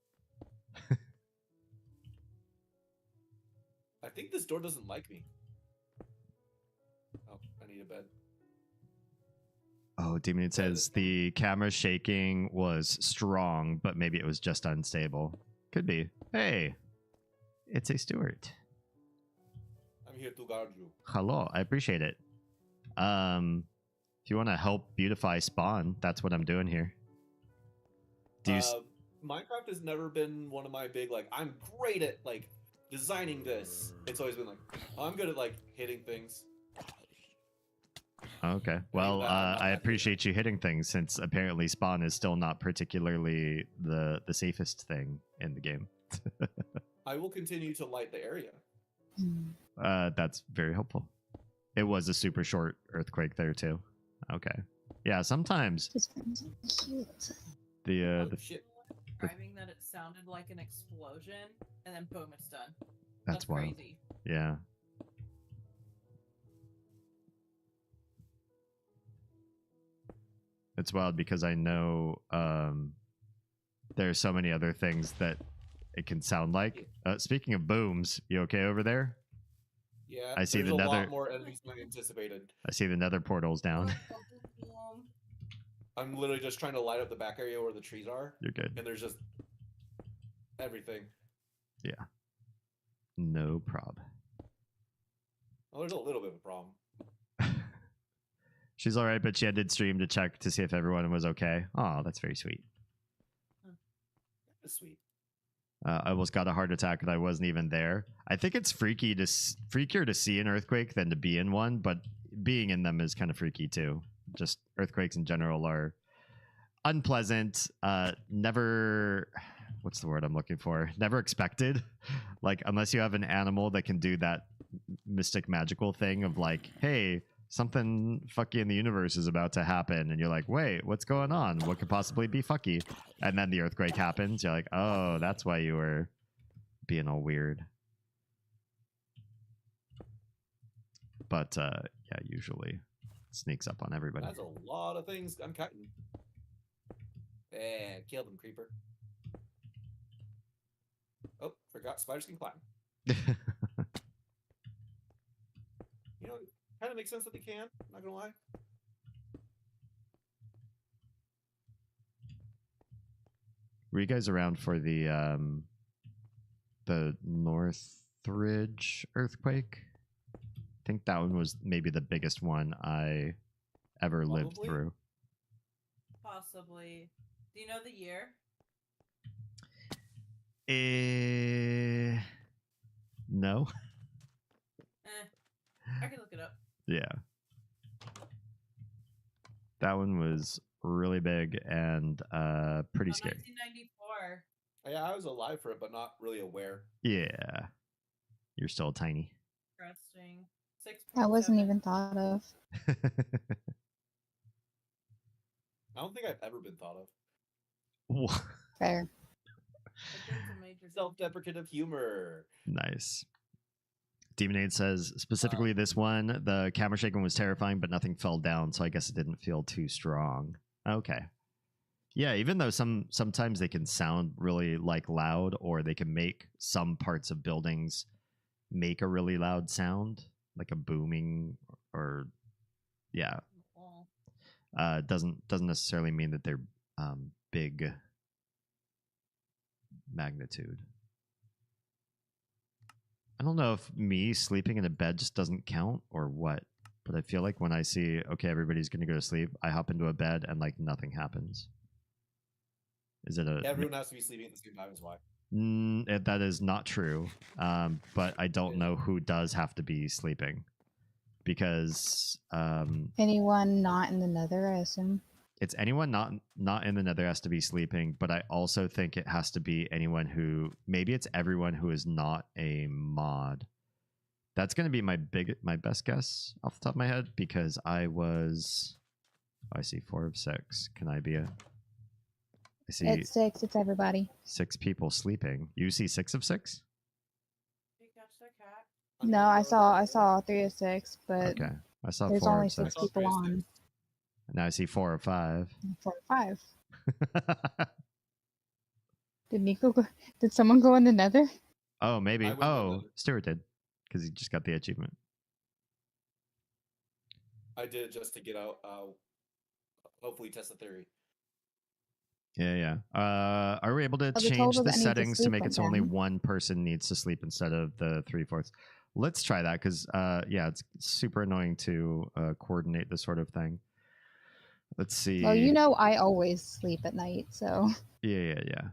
think this door doesn't like me. Oh, I need a bed. Oh, Demon says the camera shaking was strong, but maybe it was just unstable. Could be. Hey, it's a Stuart. I'm here to guard you. Hello, I appreciate it. If you want to help beautify Spawn, that's what I'm doing here. Do you? Minecraft has never been one of my big like. I'm great at like designing this. It's always been like, oh, I'm good at like hitting things. Okay. Well, I appreciate you hitting things, since apparently Spawn is still not particularly the safest thing in the game. I will continue to light the area. That's very helpful. It was a super short earthquake there too. Okay. Yeah, sometimes This one's cute. the Shit. Describing that it sounded like an explosion, and then boom, it's done. that's wild. Crazy. Yeah. It's wild because I know there's so many other things that it can sound like. Speaking of booms, you okay over there? Yeah, I see there's the a nether. lot more enemies than I anticipated. I see the nether portal's down. I'm literally just trying to light up the back area where the trees are, You're good. and there's just everything. Yeah. No prob. Well, there's a little bit of a problem. She's all right, but she did stream to check to see if everyone was okay. Oh, that's very sweet. That's sweet. I almost got a heart attack and I wasn't even there. I think it's freakier to see an earthquake than to be in one, but being in them is kind of freaky too. Just earthquakes in general are unpleasant. Never, what's the word I'm looking for? Never expected. Like, unless you have an animal that can do that mystic magical thing of like, hey, something fucky in the universe is about to happen, and you're like, wait, what's going on? What could possibly be fucky? And then the earthquake happens. You're like, oh, that's why you were being all weird. But yeah, usually it sneaks up on everybody. That's a lot of things I'm cutting. Yeah, kill them, creeper. Oh, forgot spiders can climb. You know, kind of makes sense that they can. Not gonna lie. Were you guys around for the Northridge earthquake? I think that one was maybe the biggest one I ever lived Probably. through. Possibly. Do you know the year? No. I can look it up. Yeah. That one was really big and pretty scary. 1994. Yeah, I was alive for it, but not really aware. Yeah. You're still tiny. Interesting. 6. That wasn't even thought of. I don't think I've ever been thought of. Wha- Fair. Self-deprecative humor. Nice. Demonade says, specifically this one, the camera shaking was terrifying, but nothing fell down, so I guess it didn't feel too strong. Okay. Yeah, even though sometimes they can sound really like loud, or they can make some parts of buildings make a really loud sound, like a booming, or yeah. Doesn't necessarily mean that they're big magnitude. I don't know if me sleeping in a bed just doesn't count or what, but I feel like when I see, okay, everybody's going to go to sleep, I hop into a bed and like nothing happens. Is it a... Everyone has to be sleeping at the same time is why. That is not true. But I don't know who does have to be sleeping, because Anyone not in the nether, I assume. it's anyone not in the nether has to be sleeping, but I also think it has to be anyone who, maybe it's everyone who is not a mod. That's going to be my best guess off the top of my head, because I see 4 of 6. Can I be I see It's 6. It's everybody. 6 people sleeping. You see 6 of 6? Did you catch that cat? No, I saw 3 of 6, but Okay. I saw there's 4 only of 6. 6 people on. Now I see 4 of 5. 4 or 5. Did Nico go? Did someone go in the nether? Oh, maybe. I went in the Oh, nether. Stuart did. because you just got the achievement. I did it just to get out. Hopefully, test the theory. Yeah. Are we able to Well, they change told the us I need to settings to sleep make it so only again. one person needs to sleep instead of the 3/4? Let's try that because, yeah, it's super annoying to coordinate this sort of thing. Let's see. Well, you know I always sleep at night, so Yeah.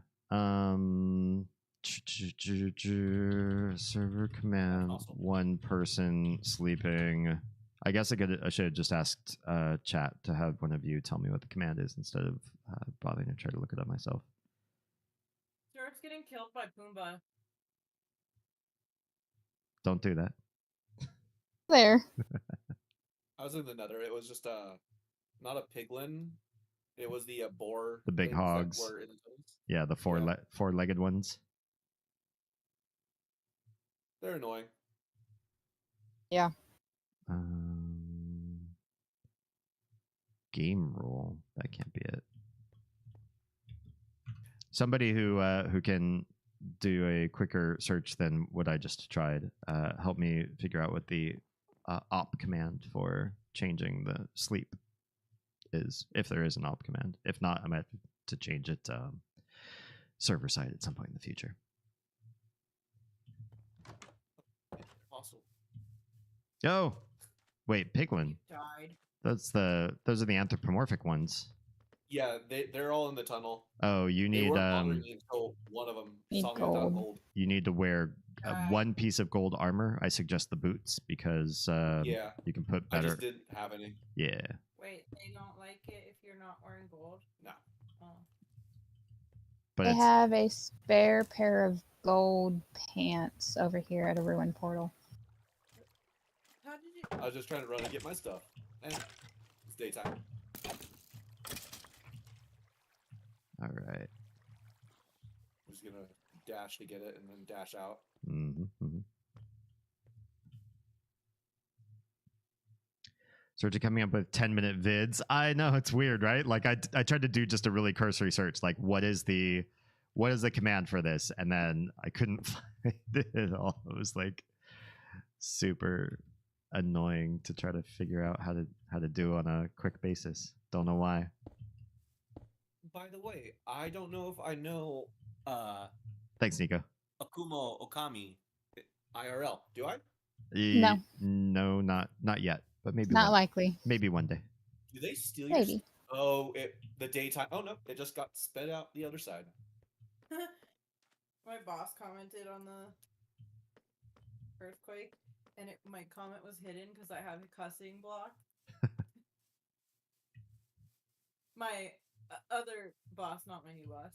Server command, awesome. one person sleeping. I guess I should have just asked chat to have one of you tell me what the command is instead of bothering to try to look it up myself. Syrup's getting killed by Pumbaa. Don't do that. there. I was in the Nether. It was just not a piglin. It was the boar. The big things that hogs. were in the tunnels. Yeah, the four-legged ones. They're annoying. Yeah. Game rule. That can't be it. Somebody who can do a quicker search than what I just tried. Help me figure out what the op command for changing the sleep is, if there is an op command. If not, I might have to change it server side at some point in the future. Awesome. Oh, wait, Piglin. He died. Those are the anthropomorphic ones. Yeah, they're all in the tunnel. Oh, you They need weren't bothering me until one of them Need saw me without gold. gold. you need to wear Right. one piece of gold armor. I suggest the boots because Yeah, you can put I better. just didn't have any. Yeah. Wait, they don't like it if you're not wearing gold? No. Oh. But They it's have a spare pair of gold pants over here at a ruin portal. How did you... I was just trying to run and get my stuff. And it's daytime. all right. I'm just gonna dash to get it and then dash out. Search coming up with 10-minute vids. I know it's weird, right? Like I tried to do just a really cursory search, like what is the command for this, and then I couldn't find it at all. It was like super annoying to try to figure out how to do on a quick basis. Don't know why. By the way, I don't know if I know Thanks, Nico. Akumo Okami IRL. Do I? No. No, not yet. But maybe Not likely. maybe one day. Do they steal your Maybe. Oh, the daytime. Oh no, it just got sped out the other side. My boss commented on the earthquake, and my comment was hidden because I have a cussing block. My other boss, not my new boss.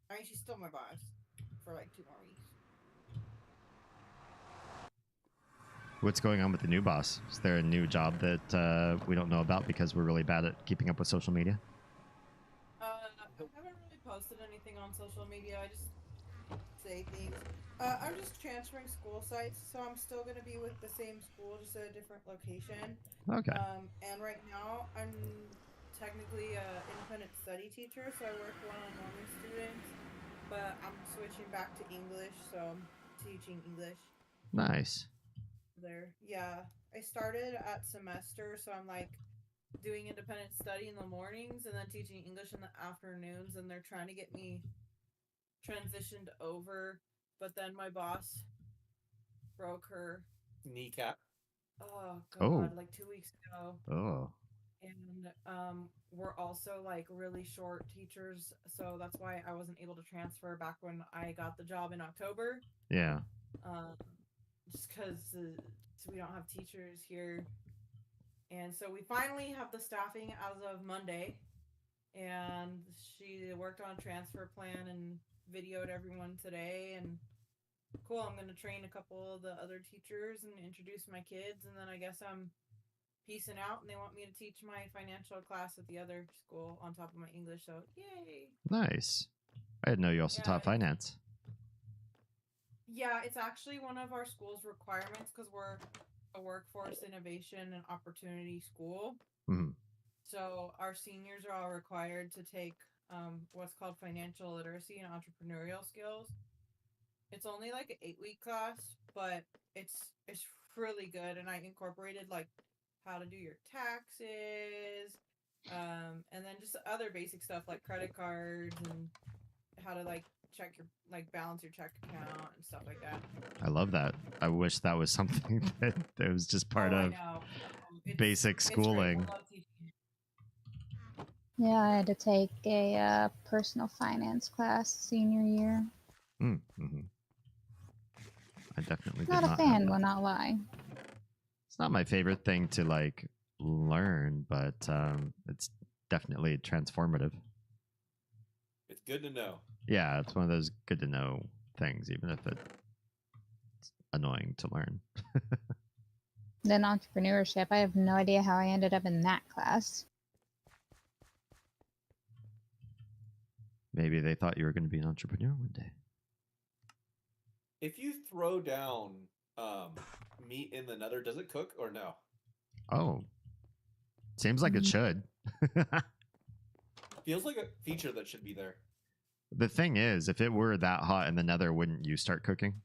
I mean, she's still my boss for like 2 more weeks. What's going on with the new boss? Is there a new job that we don't know about because we're really bad at keeping up with social media? I haven't really posted anything on social media. I just say things. I'm just transferring school sites, so I'm still going to be with the same school, just at a different location. Okay. And right now, I'm technically an independent study teacher, so I work one-on-one with students. But I'm switching back to English, so I'm teaching English. Nice. There, yeah. I started at semester, so I'm like doing independent study in the mornings and then teaching English in the afternoons, and they're trying to get me transitioned over, but then my boss broke her Kneecap. oh god, Oh. like 2 weeks ago. Oh. And we're also like really short teachers, so that's why I wasn't able to transfer back when I got the job in October. Yeah. Just because we don't have teachers here, and so we finally have the staffing as of Monday. And she worked on a transfer plan and videoed everyone today. And cool, I'm gonna train a couple of the other teachers and introduce my kids, and then I guess I'm peacing out. And they want me to teach my financial class at the other school on top of my English. So yay! Nice. I didn't know you also taught finance. Yeah, it's actually one of our school's requirements because we're a workforce innovation and opportunity school. Mm-hmm. So our seniors are all required to take what's called financial literacy and entrepreneurial skills. It's only like an 8-week class, but it's really good, and I incorporated like how to do your taxes, and then just other basic stuff like credit cards and how to like check your like balance your check account and stuff like that. I love that. I wish that was something that was just part I of know. basic It's great. schooling. I love teaching it. Yeah, I had to take a personal finance class senior year. Mm-hmm. I definitely Not did a not fan, have will that. not lie. It's not my favorite thing to like learn, but it's definitely transformative. It's good to know. Yeah, it's one of those good to know things, even if it's annoying to learn. Then entrepreneurship, I have no idea how I ended up in that class. Maybe they thought you were going to be an entrepreneur one day. If you throw down meat in the nether, does it cook or no? Oh, seems like it should. Feels like a feature that should be there. The thing is, if it were that hot in the nether, wouldn't you start cooking?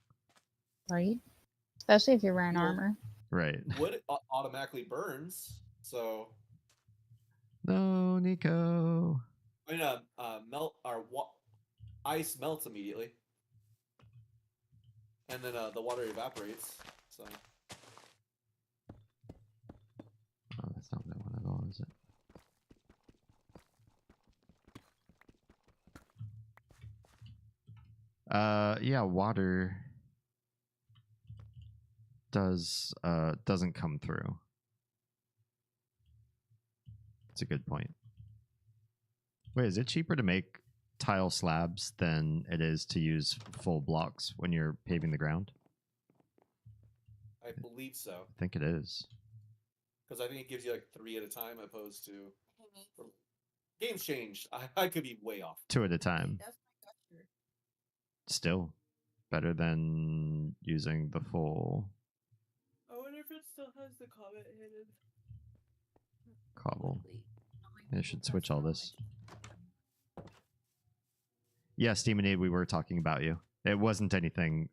Right? Especially if you're wearing Well, armor. Right. Wood automatically burns, so No, Nico. I mean, ice melts immediately, and then the water evaporates. So Oh, that's not what I want at all, is it? Yeah, water doesn't come through. It's a good point. Wait, is it cheaper to make tile slabs than it is to use full blocks when you're paving the ground? I believe so, I think it is. because I think it gives you like 3 at a time, opposed to games changed. I could be way off. 2 at a time. That's my gesture. Still better than using the full I wonder if it still has the comment hidden. cobble. Wait. I should switch all this. Yeah, Steam and Aid, we were talking about you. It wasn't anything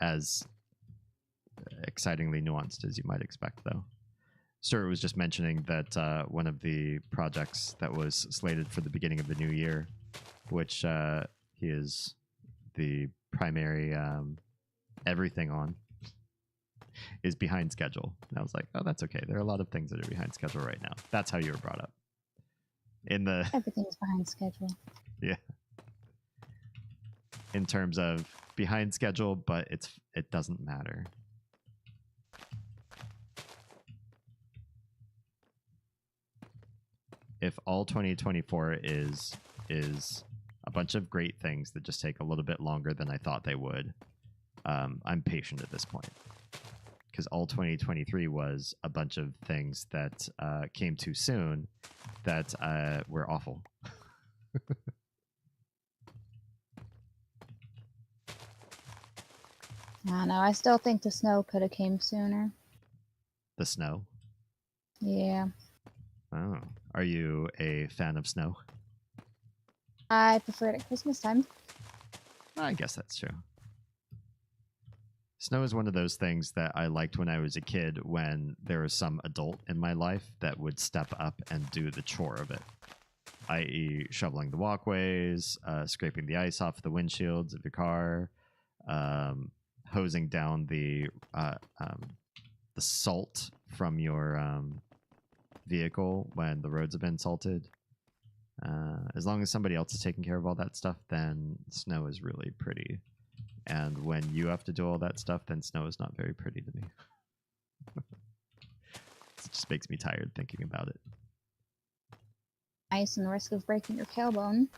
as excitingly nuanced as you might expect, though. Stuart was just mentioning that one of the projects that was slated for the beginning of the new year, which he is the primary everything on, is behind schedule. And I was like, oh, that's okay. There are a lot of things that are behind schedule right now. That's how you were brought up. In the Everything's behind schedule. yeah. In terms of behind schedule, but it doesn't matter. If all 2024 is a bunch of great things that just take a little bit longer than I thought they would, I'm patient at this point. Because all 2023 was a bunch of things that came too soon that were awful. I don't know. I still think the snow could have came sooner. The snow. Yeah. Oh, are you a fan of snow? I prefer it at Christmas time. I guess that's true. Snow is one of those things that I liked when I was a kid, when there was some adult in my life that would step up and do the chore of it, i.e. shoveling the walkways, scraping the ice off the windshields of your car, hosing down the salt from your vehicle when the roads have been salted. As long as somebody else is taking care of all that stuff, then snow is really pretty. And when you have to do all that stuff, then snow is not very pretty to me. It just makes me tired thinking about it. Ice and the risk of breaking your tailbone.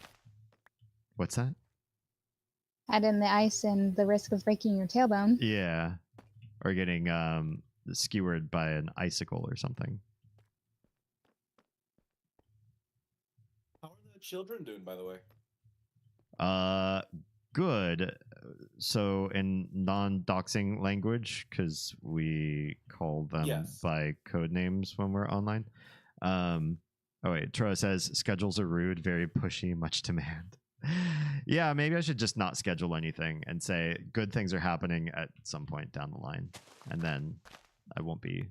What's that? Add in the ice and the risk of breaking your tailbone. Yeah. Or getting skewered by an icicle or something. How are the children doing, by the way? Good. So in non-doxing language, because we call them Yes. by code names when we're online. Oh wait, Troa says schedules are rude, very pushy, much demand. Yeah, maybe I should just not schedule anything and say good things are happening at some point down the line, and then I won't be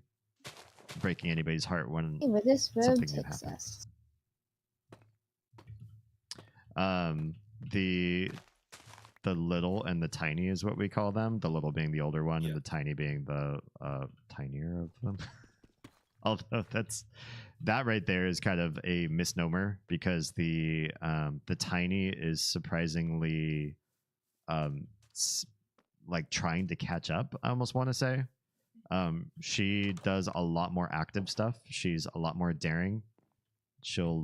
breaking anybody's heart when Hey, where this road something new takes happens. us. The little and the tiny is what we call them. The little being the older one, Yeah. and the tiny being the tinier of them. Although that right there is kind of a misnomer, because the tiny is surprisingly like trying to catch up. I almost want to say. She does a lot more active stuff. She's a lot more daring. She'll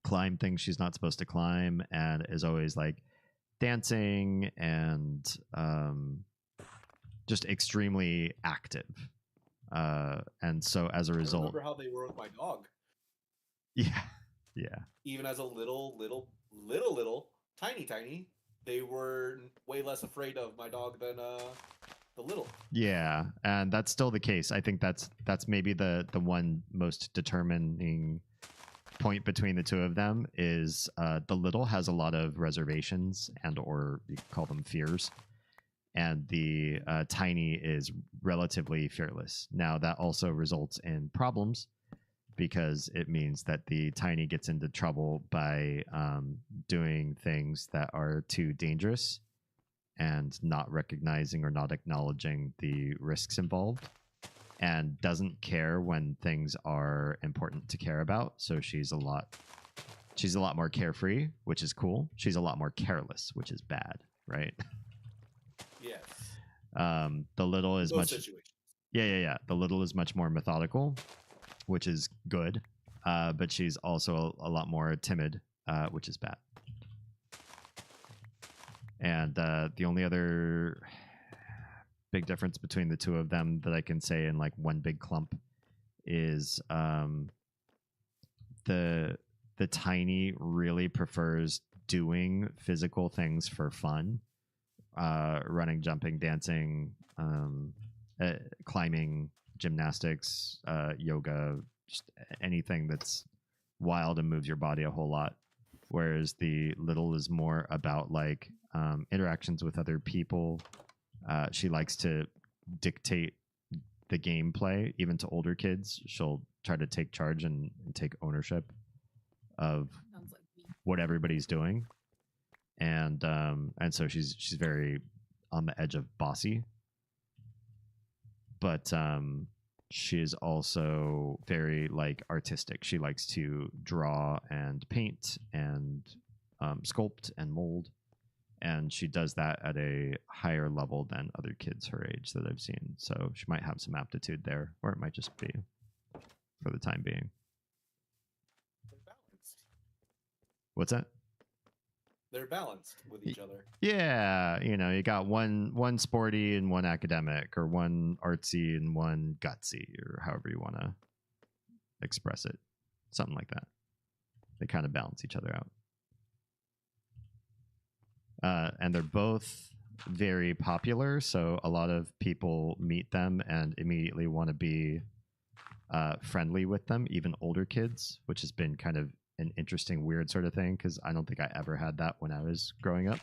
climb things she's not supposed to climb, and is always like dancing and just extremely active. And so as a I result, remember how they were with my dog. yeah, Even as a little, tiny, they were way less afraid of my dog than the little. yeah, and that's still the case. I think that's maybe the one most determining point between the two of them is the little has a lot of reservations and or you could call them fears, and the tiny is relatively fearless. Now that also results in problems, because it means that the tiny gets into trouble by doing things that are too dangerous and not recognizing or not acknowledging the risks involved, and doesn't care when things are important to care about. So she's a lot more carefree, which is cool. She's a lot more careless, which is bad, right? Yes. The little is Both much situations. yeah. The little is much more methodical, which is good. But she's also a lot more timid, which is bad. And the only other big difference between the two of them that I can say in like one big clump is the tiny really prefers doing physical things for fun, running, jumping, dancing, climbing, gymnastics, yoga, just anything that's wild and moves your body a whole lot. Whereas the little is more about like interactions with other people. She likes to dictate the gameplay, even to older kids. She'll try to take charge and take ownership of Sounds like me. what everybody's doing, and so she's very on the edge of bossy, but she is also very like artistic. She likes to draw and paint and sculpt and mold, and she does that at a higher level than other kids her age that I've seen. So she might have some aptitude there, or it might just be for the time being. They're balanced. What's that? They're balanced with each other. Yeah, you got one sporty and one academic, or one artsy and one gutsy, or however you want to express it. Something like that. They kind of balance each other out. And they're both very popular, so a lot of people meet them and immediately want to be friendly with them, even older kids, which has been kind of an interesting, weird sort of thing, because I don't think I ever had that when I was growing up.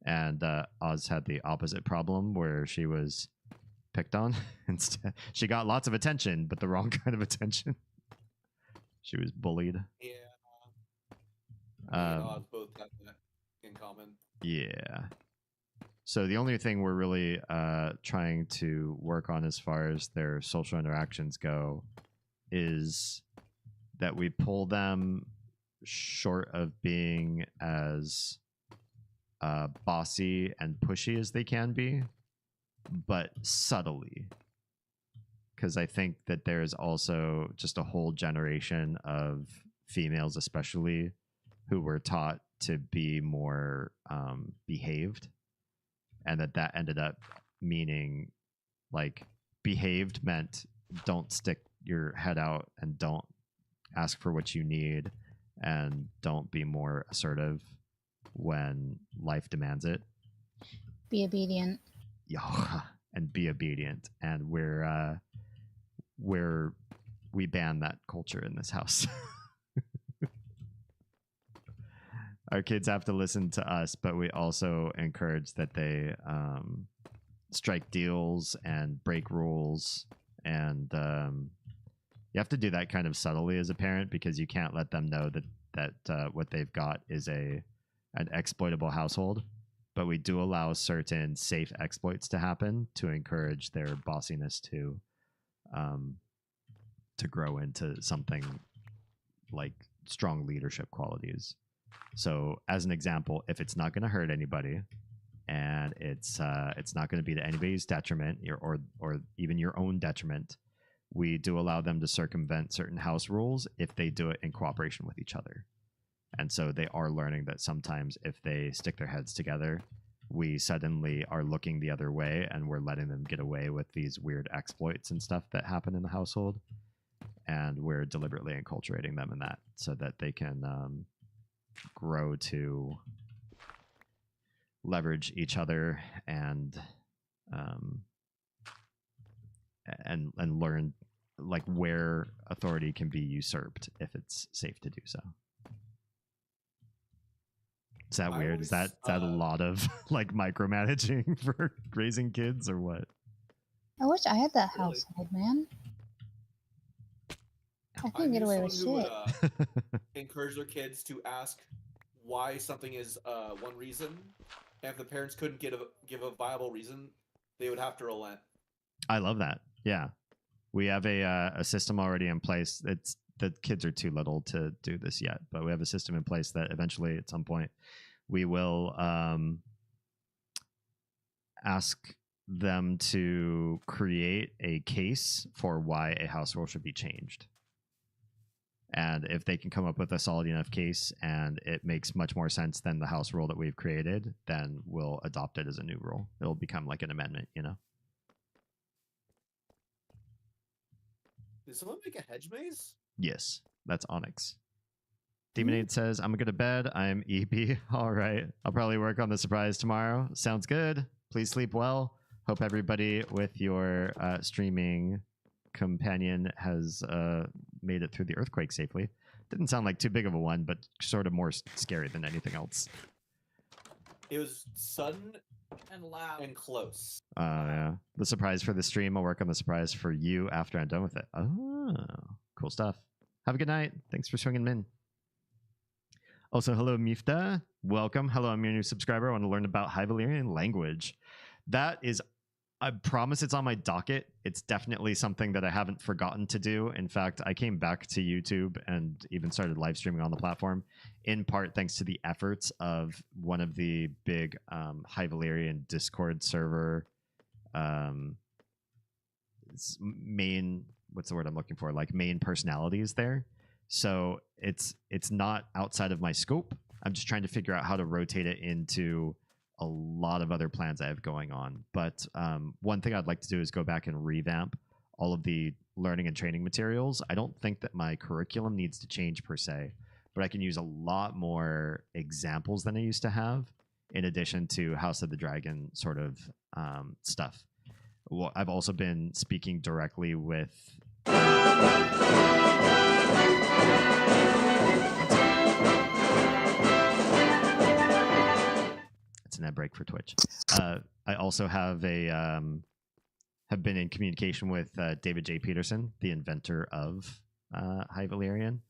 And Oz had the opposite problem, where she was picked on. Instead, she got lots of attention, but the wrong kind of attention. She was bullied. Yeah. Me and Oz both have that in common. Yeah. So the only thing we're really trying to work on as far as their social interactions go is that we pull them short of being as bossy and pushy as they can be, but subtly. Because I think that there's also just a whole generation of females, especially, who were taught to be more behaved, and that ended up meaning like behaved meant don't stick your head out and don't ask for what you need and don't be more assertive when life demands it. Be obedient. Yeah, and be obedient. And we ban that culture in this house. our kids have to listen to us, but we also encourage that they strike deals and break rules. And you have to do that kind of subtly as a parent, because you can't let them know that what they've got is an exploitable household. But we do allow certain safe exploits to happen to encourage their bossiness to grow into something like strong leadership qualities. So, as an example, if it's not going to hurt anybody, and it's not going to be to anybody's detriment, or even your own detriment, we do allow them to circumvent certain house rules if they do it in cooperation with each other. And so they are learning that sometimes if they stick their heads together, we suddenly are looking the other way and we're letting them get away with these weird exploits and stuff that happen in the household. And we're deliberately enculturating them in that so that they can grow to leverage each other and learn like where authority can be usurped if it's safe to do so. Is that weird? Is that a lot of like micromanaging for raising kids or what? I wish I had that household, man. I couldn't get away with shit. Would, encourage their kids to ask why something is one reason, and if the parents couldn't give a viable reason, they would have to relent. I love that. Yeah, we have a system already in place. The kids are too little to do this yet, but we have a system in place that eventually, at some point, we will ask them to create a case for why a house rule should be changed. And if they can come up with a solid enough case and it makes much more sense than the house rule that we've created, then we'll adopt it as a new rule. It'll become like an amendment, you know? Did someone make a hedge maze? Yes, that's Onyx. Demonade says, I'm going to bed. I'm EB. All right. I'll probably work on the surprise tomorrow. Sounds good. Please sleep well. Hope everybody with your streaming companion has made it through the earthquake safely. Didn't sound like too big of a one, but sort of more scary than anything else. It was sudden and loud and close. Yeah. The surprise for the stream. I'll work on the surprise for you after I'm done with it. Oh, cool stuff. Have a good night. Thanks for swinging in. Also, hello, Mifta. Welcome. Hello, I'm your new subscriber. I want to learn about High Valyrian language. That is, I promise it's on my docket. It's definitely something that I haven't forgotten to do. In fact, I came back to YouTube and even started live streaming on the platform, in part thanks to the efforts of one of the big High Valyrian Discord server main, what's the word I'm looking for? Like main personalities there. So it's not outside of my scope. I'm just trying to figure out how to rotate it into a lot of other plans I have going on. But one thing I'd like to do is go back and revamp all of the learning and training materials. I don't think that my curriculum needs to change per se, but I can use a lot more examples than I used to have, in addition to House of the Dragon sort of stuff. Well, I've also been speaking directly with... It's an ad break for Twitch. I also have been in communication with David J. Peterson, the inventor of High Valyrian,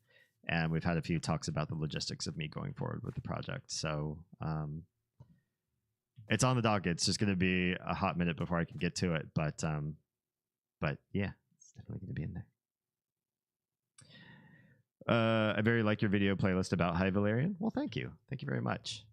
and we've had a few talks about the logistics of me going forward with the project. So it's on the docket. It's just going to be a hot minute before I can get to it, but yeah, it's definitely going to be in there. I very like your video playlist about High Valyrian. Well, thank you. Thank you very much.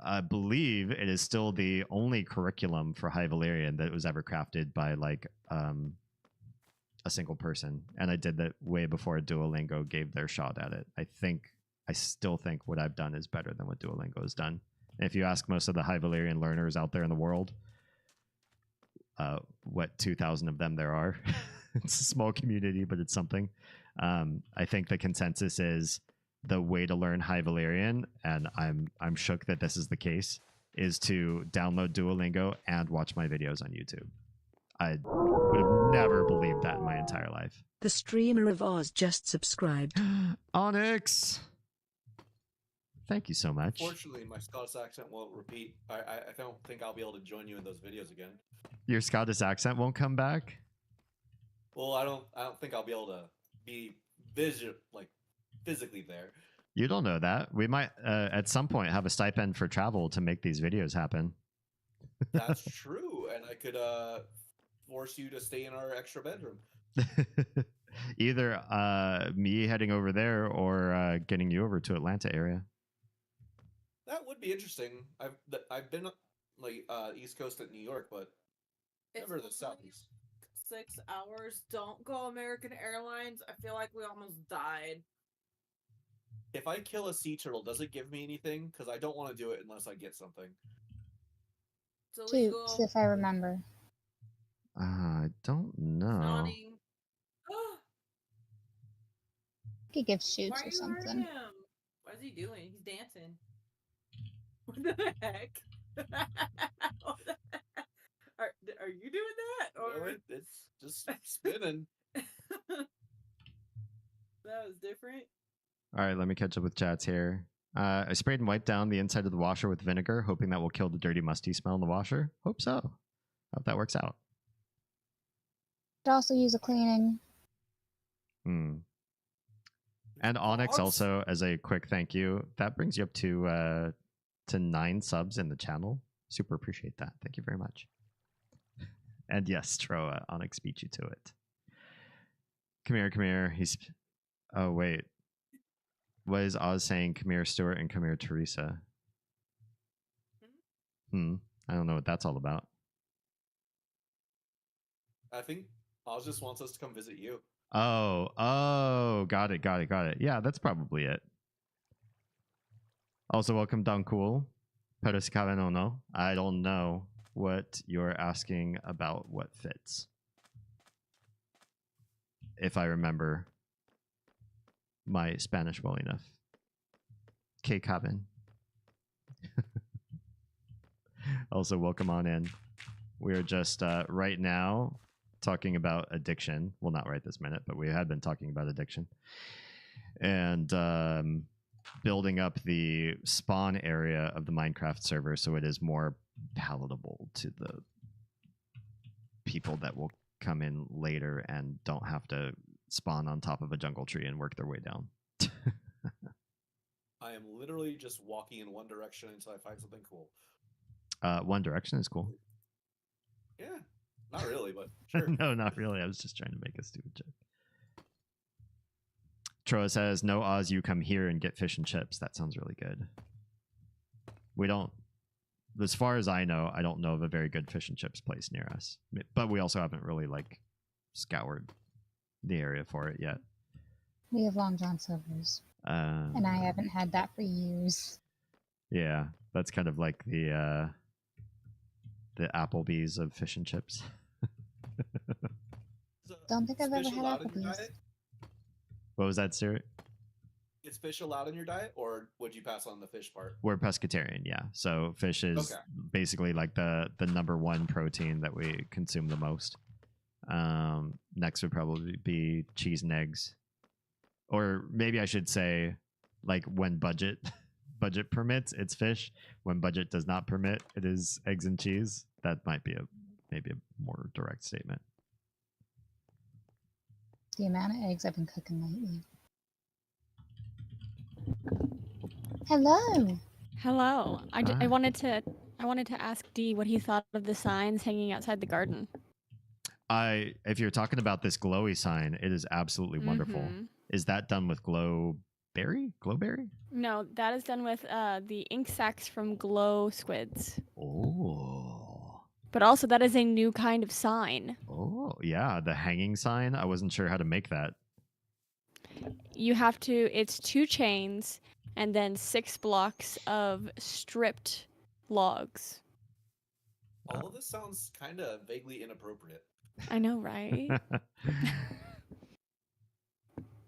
I believe it is still the only curriculum for High Valyrian that was ever crafted by like a single person. And I did that way before Duolingo gave their shot at it. I still think what I've done is better than what Duolingo has done. And if you ask most of the High Valyrian learners out there in the world, what 2,000 of them there are, it's a small community, but it's something. I think the consensus is the way to learn High Valyrian, and I'm shook that this is the case, is to download Duolingo and watch my videos on YouTube. I would have never believed that in my entire life. The streamer of ours just subscribed. Onyx! Thank you so much. Unfortunately, my Scottish accent won't repeat. I don't think I'll be able to join you in those videos again. Your Scottish accent won't come back? Well, I don't think I'll be able to be physically there. You don't know that. We might at some point have a stipend for travel to make these videos happen. That's true, and I could force you to stay in our extra bedroom. Either me heading over there or getting you over to Atlanta area. That would be interesting. I've been like East Coast at New York, but never the only Southeast. 6 hours. Don't go American Airlines. I feel like we almost died. If I kill a sea turtle, does it give me anything? Because I don't want to do it unless I get something. It's Toots, illegal. if I remember. I don't know. Nodding. I could give Why shoots are or you hurting something. him? What is he doing? He's dancing. What the heck? Are you doing that? Or No, it's just spinning. that was different. All right, let me catch up with chats here. I sprayed and wiped down the inside of the washer with vinegar, hoping that will kill the dirty, musty smell in the washer. Hope so. Hope that works out. Could also use a cleaning. Hmm. And Onyx Dogs? also, as a quick thank you, that brings you up to 9 subs in the channel. Super appreciate that. Thank you very much. And yes, Troa, Onyx beat you to it. Come here, come here. He's. Oh wait. What is Oz saying? Come here, Stuart, and come here, Teresa. I don't know what that's all about. I think Oz just wants us to come visit you. Oh, got it. Yeah, that's probably it. Also, welcome Don Cool. Pero si cabe no no. I don't know what you're asking about what fits. If I remember my Spanish well enough. Que caben. Also, welcome on in. We are just right now talking about addiction. Well, not right this minute, but we had been talking about addiction. And building up the spawn area of the Minecraft server so it is more palatable to the people that will come in later and don't have to spawn on top of a jungle tree and work their way down. I am literally just walking in one direction until I find something cool. One Direction is cool. Yeah, not really, but sure. No, not really. I was just trying to make a stupid joke. Troa says, no, Oz, you come here and get fish and chips. That sounds really good. We don't, as far as I know, I don't know of a very good fish and chips place near us. But we also haven't really, like, scoured the area for it yet. We have Long John Silver's. And I haven't had that for years. Yeah, that's kind of like the Applebee's of fish and chips. Don't think I've ever Fish had allowed in your Applebee's. diet? What was that, Stuart? Is fish allowed in your diet, or would you pass on the fish part? We're pescatarian, yeah. So fish is Okay. basically like the number one protein that we consume the most. Next would probably be cheese and eggs. Or maybe I should say, like, when budget permits, it's fish. When budget does not permit, it is eggs and cheese. That might be maybe a more direct statement. The amount of eggs I've been cooking lately. Hello. Hello. I Hi. wanted to ask Dee what he thought of the signs hanging outside the garden. If you're talking about this glowy sign, it is absolutely wonderful. Mhm. Is that done with glowberry? No, that is done with the ink sacs from glow squids. Oh. But also, that is a new kind of sign. Oh, yeah, the hanging sign. I wasn't sure how to make that. You have to, it's 2 chains and then 6 blocks of stripped logs. All of this sounds kind of vaguely inappropriate. I know, right?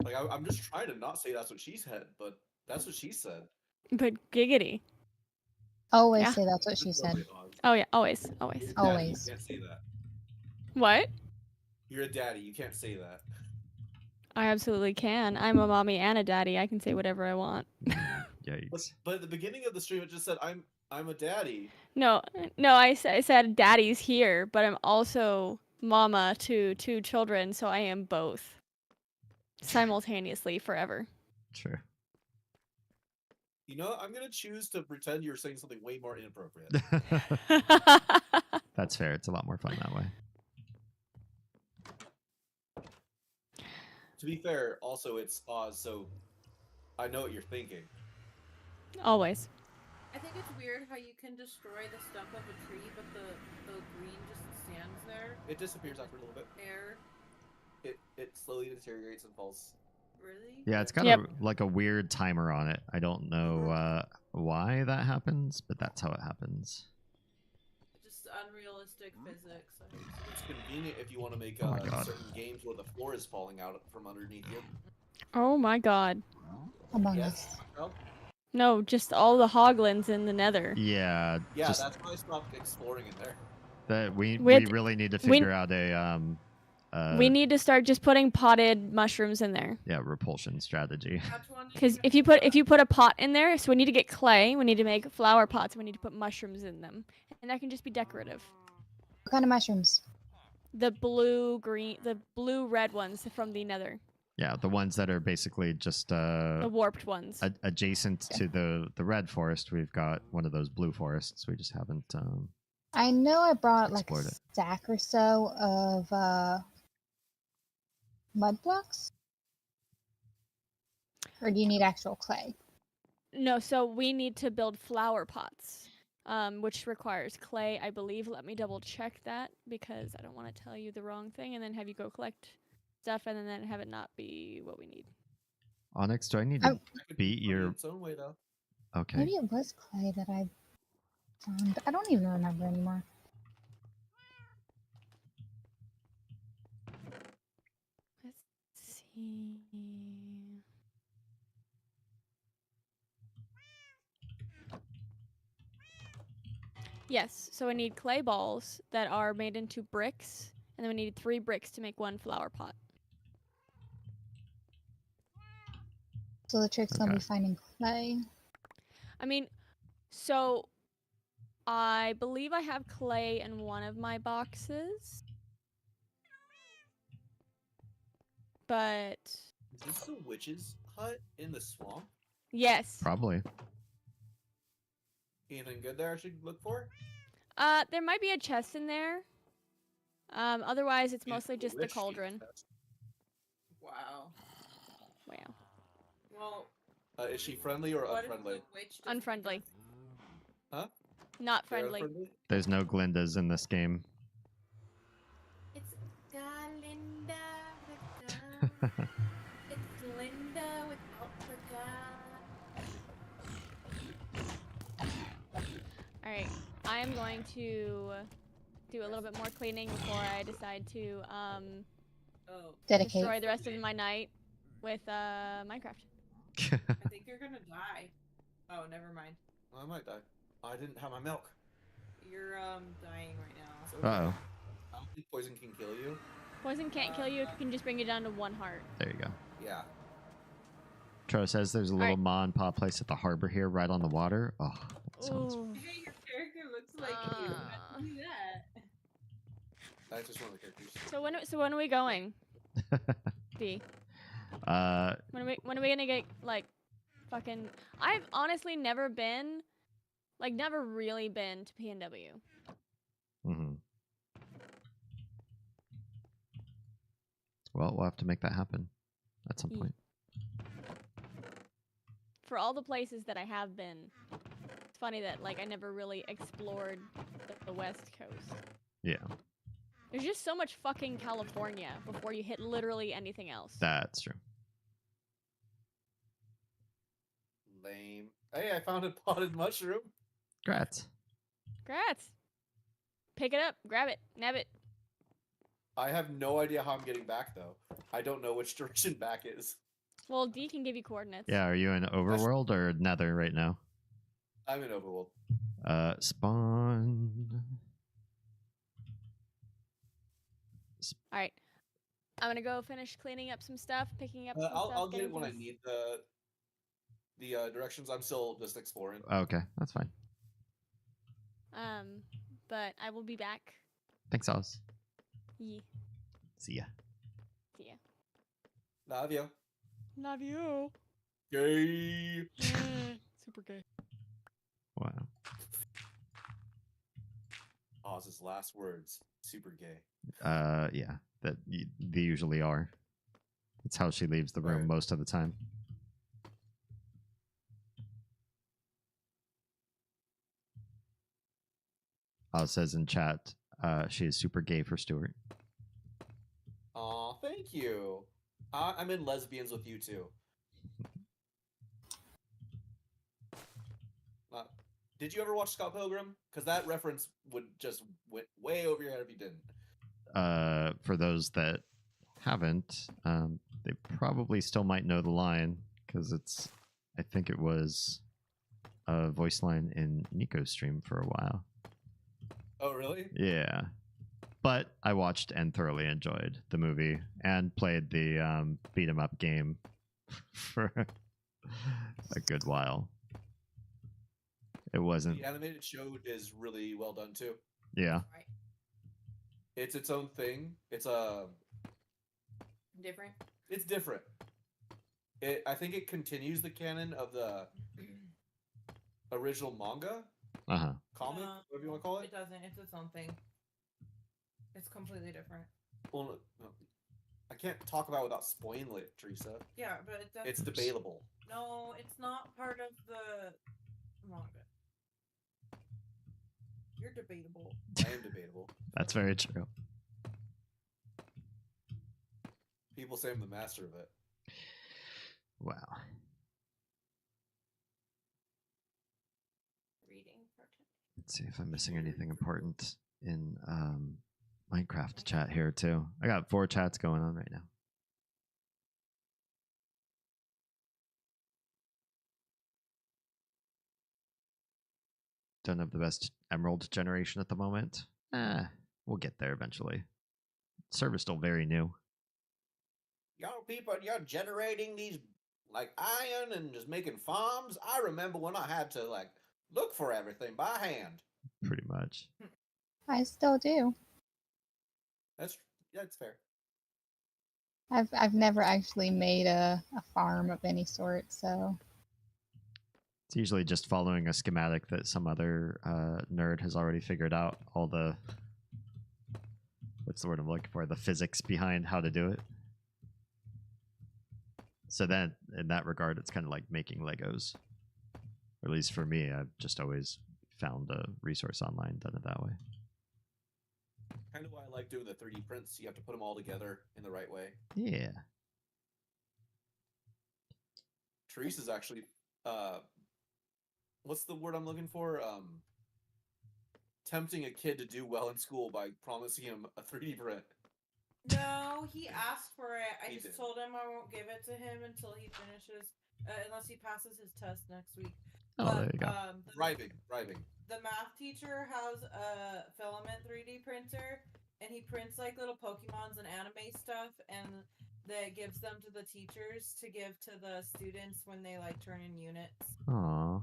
Like, I'm just trying to not say that's what she said, but that's what she said. But giggity. Always Yeah. say that's what she said. Appropriate, Oz. Oh, yeah, always. You're a daddy, Always. You can't say that. What? You're a daddy. You can't say that. I absolutely can. I'm a mommy and a daddy. I can say whatever I want. Yikes. But at the beginning of the stream, it just said, I'm a daddy. No, I said daddy's here, but I'm also mama to 2 children, so I am both simultaneously forever. True. You know, I'm going to choose to pretend you're saying something way more inappropriate. That's fair. It's a lot more fun that way. To be fair, also, it's Oz, so I know what you're thinking. Always. I think it's weird how you can destroy the stump of a tree, but the green just stands there. It disappears after a little bit. Air. It slowly deteriorates and falls. Really? Yeah, it's got Yep. like a weird timer on it. I don't know why that happens, but that's how it happens. Just unrealistic physics. It's convenient if you want to make Oh my God. certain games where the floor is falling out from underneath you. Oh my god. Among Yes? Us. No? No, just all the hoglins in the nether. Yeah, Yeah, just that's why I stopped exploring in there. that we With- really need to we- figure out a We need to start just putting potted mushrooms in there. repulsion strategy. Because if you put a pot in there, so we need to get clay, we need to make flower pots, and we need to put mushrooms in them, and that can just be decorative. What kind of mushrooms? The blue red ones from the nether, Yeah, the ones that are basically just the warped ones. adjacent to the red forest. We've got one of those blue forests. We just haven't. I know I brought like a Explored it. stack or so of mud blocks. Or do you need actual clay? No, so we need to build flower pots, which requires clay, I believe. Let me double check that because I don't want to tell you the wrong thing and then have you go collect stuff and then have it not be what we need. Onyx, do I need to Oh. That could beat be fun in your? its own way, though. Okay. Maybe it was clay that I found. I don't even remember anymore. Let's see. Yes, so I need clay balls that are made into bricks, and then we need 3 bricks to make 1 flower pot. So the trick's gonna Okay. be finding clay. I mean, so I believe I have clay in one of my boxes. But Is this the witch's hut in the swamp? yes. Probably. Anything good there I should look for? There might be a chest in there. Otherwise it's Yeah, mostly just the witch cauldron. test. Wow. Wow. Well, Is she friendly or what if the unfriendly? witch doesn't Unfriendly. Huh? Not They're friendly. unfriendly? There's no Glindas in this game. It's Galinda with a gun. It's Linda without the gun. Alright. I am going to do a little bit more cleaning before I decide to Oh, Dedicate. destroy the rest of my night with Minecraft. I think you're gonna die. Oh, never mind. Well, I might die. I didn't have my milk. You're dying right now. It's okay. Uh-oh. I don't think poison can kill you. Poison can't kill you, it can just bring you down to 1 heart. There you go. Yeah. Tro says there's a little Alright. ma and pa place at the harbor here, right on the water. Oh, that sounds. Ooh. Hey, your character looks like you. How do you do that? That's just one of the characters. So when are we going? D. Mm-hmm. When are we gonna get like fucking I've honestly never really been to PNW. Mm-hmm. Well, we'll have to make that happen at some Ye- point. For all the places that I have been, it's funny that like I never really explored the West Coast. Yeah, There's just so much fucking California before you hit literally anything else. that's true. Lame. Hey, I found a potted mushroom. Congrats. Congrats. Pick it up, grab it, nab it. I have no idea how I'm getting back, though. I don't know which direction back is. Well, D can give you coordinates. Yeah, are you in Overworld or Nether right now? I'm in Overworld. Spawn. All right. I'm gonna go finish cleaning up some stuff, picking up some I'll stuff. get it getting when I things- need the directions. I'm still just exploring. Okay, that's fine. But I will be back. Thanks, Oz. Yeah. See ya. See ya. Love you. Love you. Gay. Super gay. Wow. Oz's last words. Super gay. Yeah, they usually are. That's how she leaves the room Right. most of the time. Oz says in chat, she is super gay for Stuart. Aw, thank you. I'm in lesbians with you too. Did you ever watch Scott Pilgrim? Because that reference would just went way over your head if you didn't. For those that haven't, they probably still might know the line because I think it was a voice line in Nico's stream for a while. Oh, really? Yeah. But I watched and thoroughly enjoyed the movie and played the beat 'em up game for a good while. It wasn't. The animated show is really well done too. Yeah. Right. It's its own thing. It's Different. It's different. I think it continues the canon of the original manga, Uh-huh. comic, whatever you want to call it. It doesn't. It's its own thing. It's completely different. Well, no, I can't talk about it without spoiling it, Teresa. Yeah, but it doesn't. It's debatable. No, it's not part of the manga. You're debatable. I am debatable. That's very true. People say I'm the master of it. Wow. Reading part. Let's see if I'm missing anything important in Minecraft chat here too. I got 4 chats going on right now. Don't have the best emerald generation at the moment. We'll get there eventually. Server's still very new. Y'all people, you're generating these like iron and just making farms. I remember when I had to like look for everything by hand. Pretty much. I still do. That's fair. I've never actually made a farm of any sort, so It's usually just following a schematic that some other nerd has already figured out all the, what's the word I'm looking for? The physics behind how to do it. So then, in that regard, it's kind of like making Legos. Or at least for me, I've just always found a resource online, done it that way. Kind of why I like doing the 3D prints. You have to put them all together in the right way. Yeah. Teresa's actually, what's the word I'm looking for? Tempting a kid to do well in school by promising him a 3D print. No, he asked for it. I He just did. told him I won't give it to him until he finishes, unless he passes his test next week. Oh, there you go. Bribing. The math teacher has a filament 3D printer, and he prints like little Pokemons and anime stuff, and that gives them to the teachers to give to the students when they like turn in units. Aw,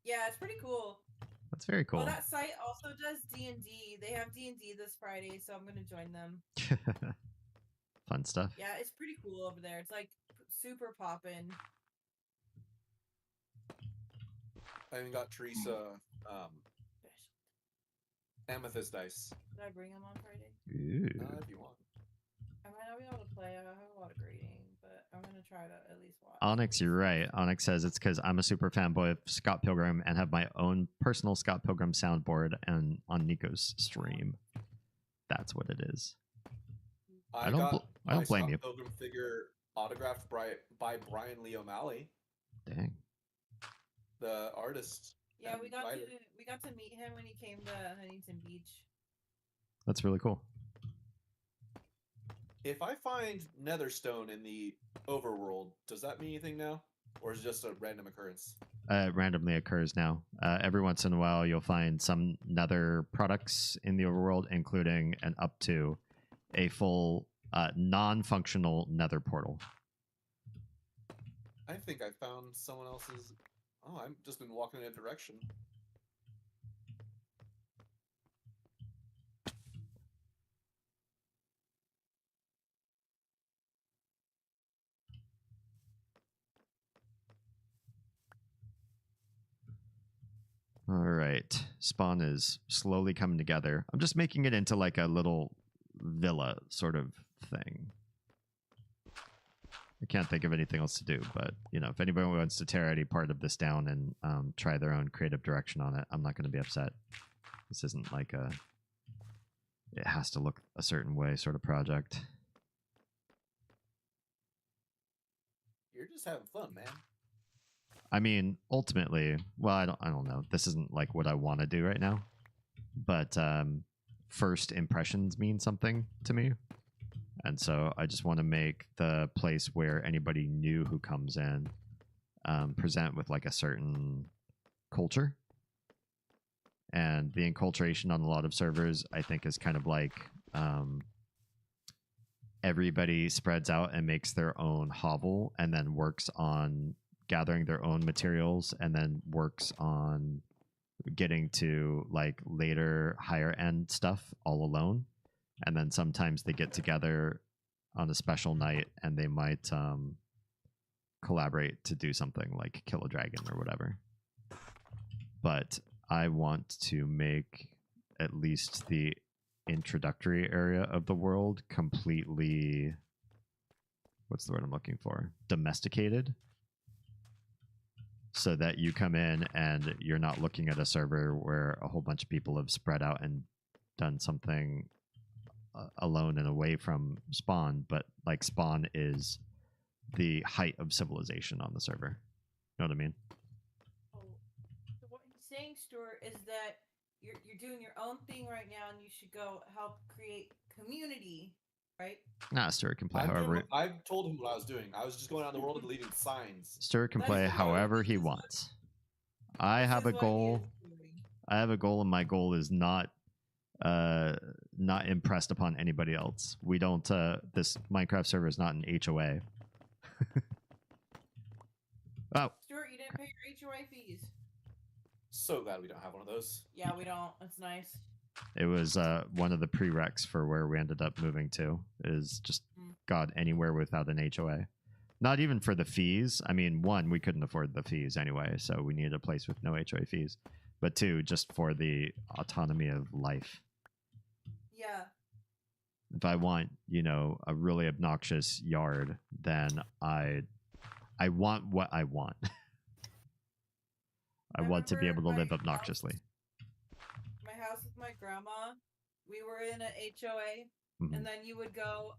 Yeah, it's pretty cool. that's very cool. Well, that site also does D&D. They have D&D this Friday, so I'm gonna join them. Fun stuff. Yeah, it's pretty cool over there. It's like super poppin'. I even got Teresa amethyst dice. Did I bring them on Friday? Ooh. If you want. I might not be able to play. I have a lot of grading, but I'm gonna try to at least watch. Onyx, you're right. Onyx says it's because I'm a super fanboy of Scott Pilgrim and have my own personal Scott Pilgrim soundboard and on Nico's stream. That's what it is. I don't blame Scott you. Pilgrim figure autographed by Brian Lee O'Malley, Dang. the artist. Yeah, and we got writer. to meet him when he came to Huntington Beach. That's really cool. If I find Netherstone in the overworld, does that mean anything now? Or is it just a random occurrence? Randomly occurs now. Every once in a while, you'll find some nether products in the overworld, including and up to a full non-functional nether portal. I think I found someone else's. Oh, I've just been walking in a direction. All right. Spawn is slowly coming together. I'm just making it into like a little villa sort of thing. I can't think of anything else to do, but you know, if anybody wants to tear any part of this down and try their own creative direction on it, I'm not going to be upset. This isn't like a it has to look a certain way sort of project. You're just having fun, man. I mean, ultimately, well, I don't know. This isn't like what I want to do right now, but first impressions mean something to me, and so I just want to make the place where anybody new who comes in present with like a certain culture. And the enculturation on a lot of servers, I think, is kind of like everybody spreads out and makes their own hovel and then works on gathering their own materials and then works on getting to like later higher end stuff all alone. And then sometimes they get together on a special night and they might collaborate to do something like kill a dragon or whatever. But I want to make at least the introductory area of the world completely, what's the word I'm looking for? Domesticated. So that you come in and you're not looking at a server where a whole bunch of people have spread out and done something alone and away from spawn, but like spawn is the height of civilization on the server. You know what I mean? Oh, so what he's saying, Stuart, is that you're doing your own thing right now, and you should go help create community, right? Nah, Stuart can play however. I told him what I was doing. I was just going around the world and leaving signs. Stuart can That play is what however this he is what- wants. I This have is a what he goal. is doing. I have a goal, and my goal is not impressed upon anybody else. We don't. This Minecraft server is not an HOA. Oh, Stuart, you didn't pay your HOA fees. So glad we don't have one of those. Yeah, we don't. That's nice. it was one of the prereqs for where we ended up moving to. Is just God anywhere without an HOA. Not even for the fees. I mean, one, we couldn't afford the fees anyway, so we needed a place with no HOA fees. But two, just for the autonomy of life. Yeah. If I want, you know, a really obnoxious yard, then I want what I want. I want to be able to live obnoxiously. My house with my grandma, we were in an HOA, Mhm. and then you would go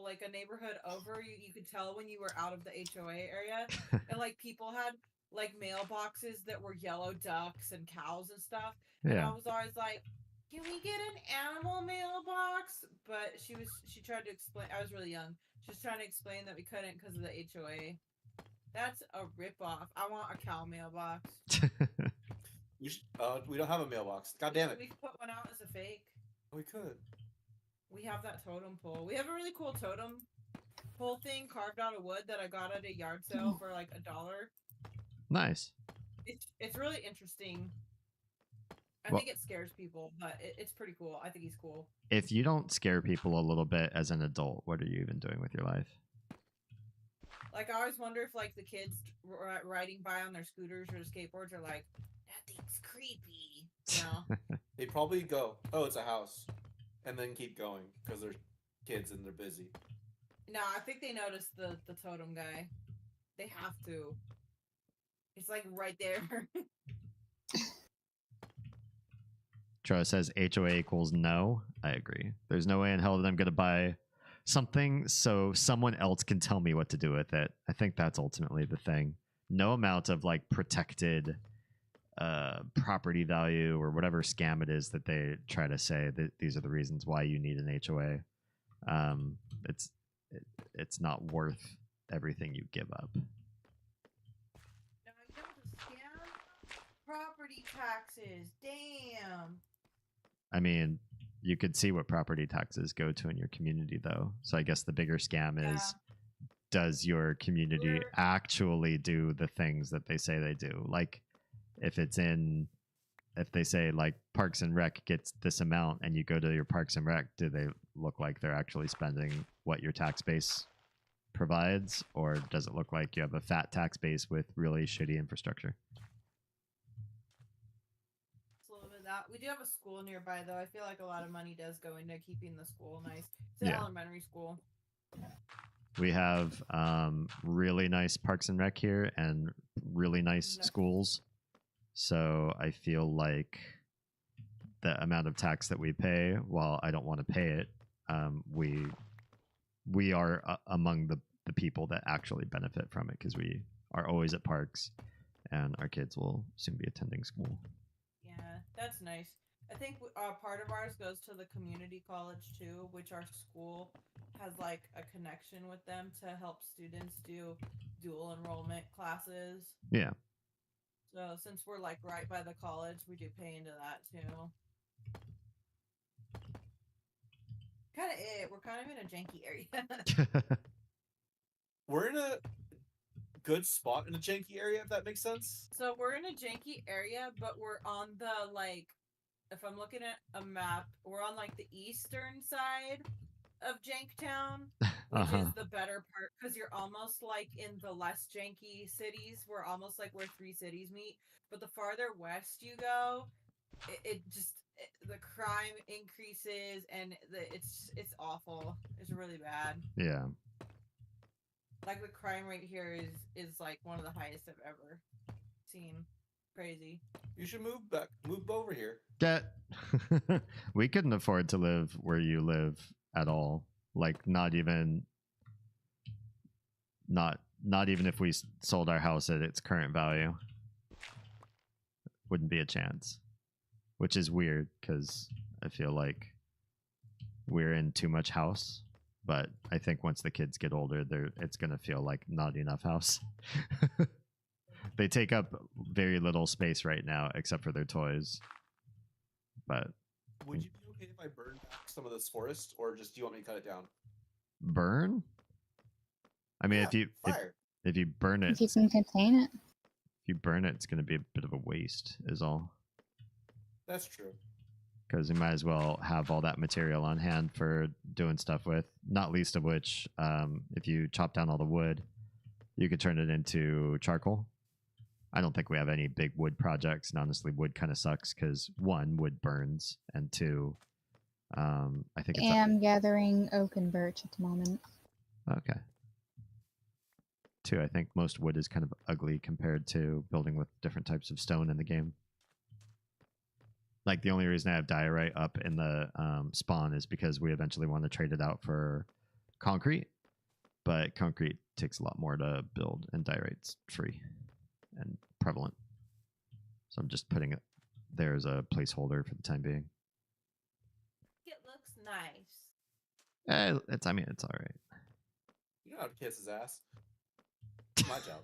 like a neighborhood over. You could tell when you were out of the HOA area, and like people had like mailboxes that were yellow ducks and cows and stuff. And Yeah. I was always like, can we get an animal mailbox? But she tried to explain. I was really young. She was trying to explain that we couldn't because of the HOA. That's a ripoff. I want a cow mailbox. We don't have a mailbox. God damn it. We could put one out as a fake. We could. We have that totem pole. We have a really cool totem pole thing carved out of wood that I got at a yard sale for like $1. Nice. It's really interesting. I Well, think it scares people, but it's pretty cool. I think he's cool. if you don't scare people a little bit as an adult, what are you even doing with your life? Like, I always wonder if, like, the kids riding by on their scooters or skateboards are like, that thing's creepy. You know? They probably go, oh, it's a house, and then keep going because they're kids and they're busy. No, I think they noticed the totem guy. They have to. It's like right there. Troy says HOA equals no. I agree. There's no way in hell that I'm going to buy something so someone else can tell me what to do with it. I think that's ultimately the thing. No amount of like protected property value or whatever scam it is that they try to say that these are the reasons why you need an HOA. It's not worth everything you give up. No, you know the scam? Property taxes. Damn. I mean, you could see what property taxes go to in your community, though. So I guess the bigger scam is does your community We're- actually do the things that they say they do? Like, if they say like Parks and Rec gets this amount, and you go to your Parks and Rec, do they look like they're actually spending what your tax base provides, or does it look like you have a fat tax base with really shitty infrastructure? It's a little bit of that. We do have a school nearby, though. I feel like a lot of money does go into keeping the school nice. It's an Yeah. elementary school. We have really nice Parks and Rec here and really nice No. schools. So I feel like the amount of tax that we pay, while I don't want to pay it, we are among the people that actually benefit from it, because we are always at parks, and our kids will soon be attending school. Yeah, that's nice. I think part of ours goes to the community college too, which our school has like a connection with them to help students do dual enrollment classes. Yeah. So since we're like right by the college, we do pay into that too. Kind of it. We're kind of in a janky area. We're in a good spot in a janky area, if that makes sense. So we're in a janky area, but we're on the like, if I'm looking at a map, we're on like the eastern side of Janktown, which is the better part, because you're almost like in the less janky cities. We're almost like where 3 cities meet. But the farther west you go, the crime increases, and it's awful. It's really bad. Yeah. Like the crime rate here is like one of the highest I've ever seen. Crazy. You should move over here. We couldn't afford to live where you live at all. Like, not even if we sold our house at its current value. Wouldn't be a chance. Which is weird, because I feel like we're in too much house. But I think once the kids get older, it's going to feel like not enough house. They take up very little space right now, except for their toys. But Would you be okay if I burned back some of this forest, or just do you want me to cut it down? burn? I mean, Yeah, if you burn it, If you can contain it. it's going to be a bit of a waste, is all. That's true. Because you might as well have all that material on hand for doing stuff with. Not least of which, if you chop down all the wood, you could turn it into charcoal. I don't think we have any big wood projects, and honestly, wood kind of sucks because 1, wood burns, and 2, I think it's I'm gathering oak and birch at the moment. okay. 2, I think most wood is kind of ugly compared to building with different types of stone in the game. Like, the only reason I have diorite up in the spawn is because we eventually want to trade it out for concrete, but concrete takes a lot more to build, and diorite's free and prevalent. So I'm just putting it there as a placeholder for the time being. It looks nice. It's all right. You know how to kiss his ass. My job.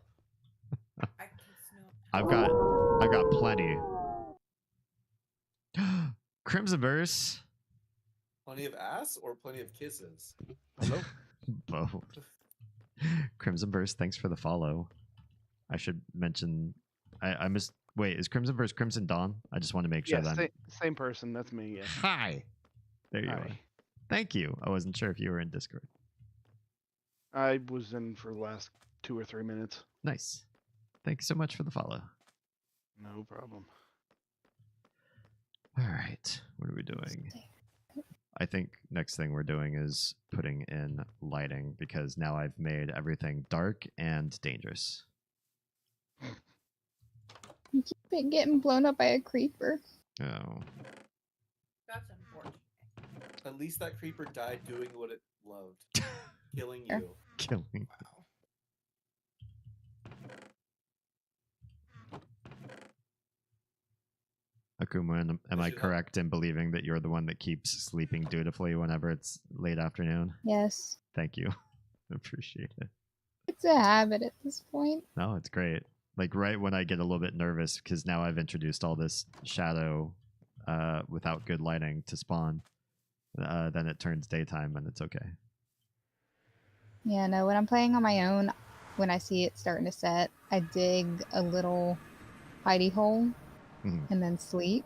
I can smell. I got plenty. Crimson Verse. Plenty of ass or plenty of kisses? Hello? Both. Crimson Verse, thanks for the follow. I should mention I missed. Wait, is Crimson Verse Crimson Dawn? I just want to make sure Yeah, that same person. That's me. Yeah. Hi. There you Hi. are. Thank you. I wasn't sure if you were in Discord. I was in for the last 2 or 3 minutes. Nice. Thank you so much for the follow. No problem. All right. What are we doing? I think next thing we're doing is putting in lighting, because now I've made everything dark and dangerous. You keep it getting blown up by a creeper. Oh. That's unfortunate. At least that creeper died doing what it loved. Killing you. Killing. Wow. Akuma, am I correct in believing that you're the one that keeps sleeping dutifully whenever it's late afternoon? Yes. Thank you. Appreciate it. It's a habit at this point. No, it's great. Like, right when I get a little bit nervous, because now I've introduced all this shadow without good lighting to spawn, then it turns daytime and it's okay. Yeah, no, when I'm playing on my own, when I see it starting to set, I dig a little hidey hole Mhm. and then sleep.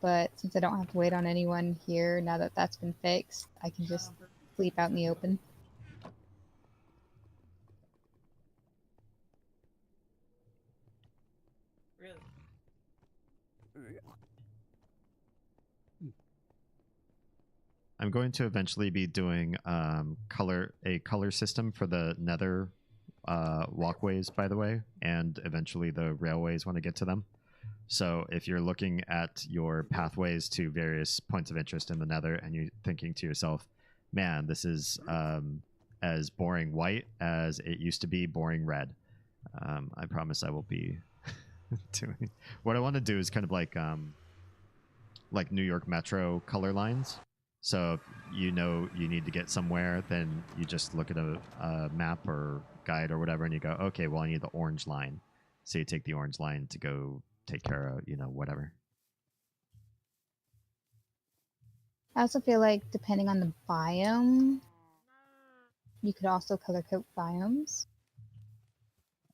But since I don't have to wait on anyone here, now that that's been fixed, I can just sleep out in the open. Really? I'm going to eventually be doing a color system for the nether walkways, by the way, and eventually the railways when I get to them. So if you're looking at your pathways to various points of interest in the nether and you're thinking to yourself, man, this is as boring white as it used to be boring red. I promise I will be doing what I want to do is kind of like New York Metro color lines. So if you know you need to get somewhere, then you just look at a map or guide or whatever, and you go, okay, well, I need the orange line. So you take the orange line to go take care of, whatever. I also feel like depending on the biome, you could also color code biomes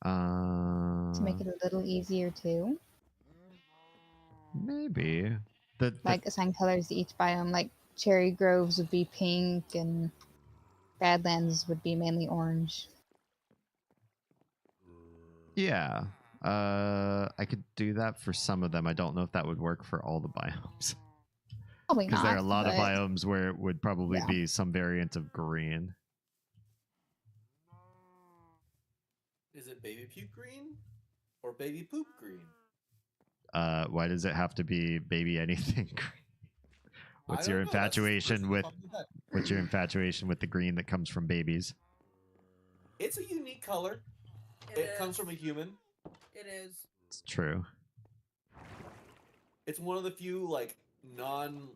to make it a little easier too. Maybe. Like assign colors to each biome. Like cherry groves would be pink and badlands would be mainly orange. Yeah. I could do that for some of them. I don't know if that would work for all the biomes. Probably Because not. there are a lot of but biomes where it would probably yeah. be some variant of green. Is it baby puke green or baby poop green? Why does it have to be baby anything green? What's I your don't know, that's just the first infatuation thing with that popped in my head. what's your infatuation with the green that comes from babies? It's a unique color. It comes from a human. It is. It's true. It's one of the few like non-warm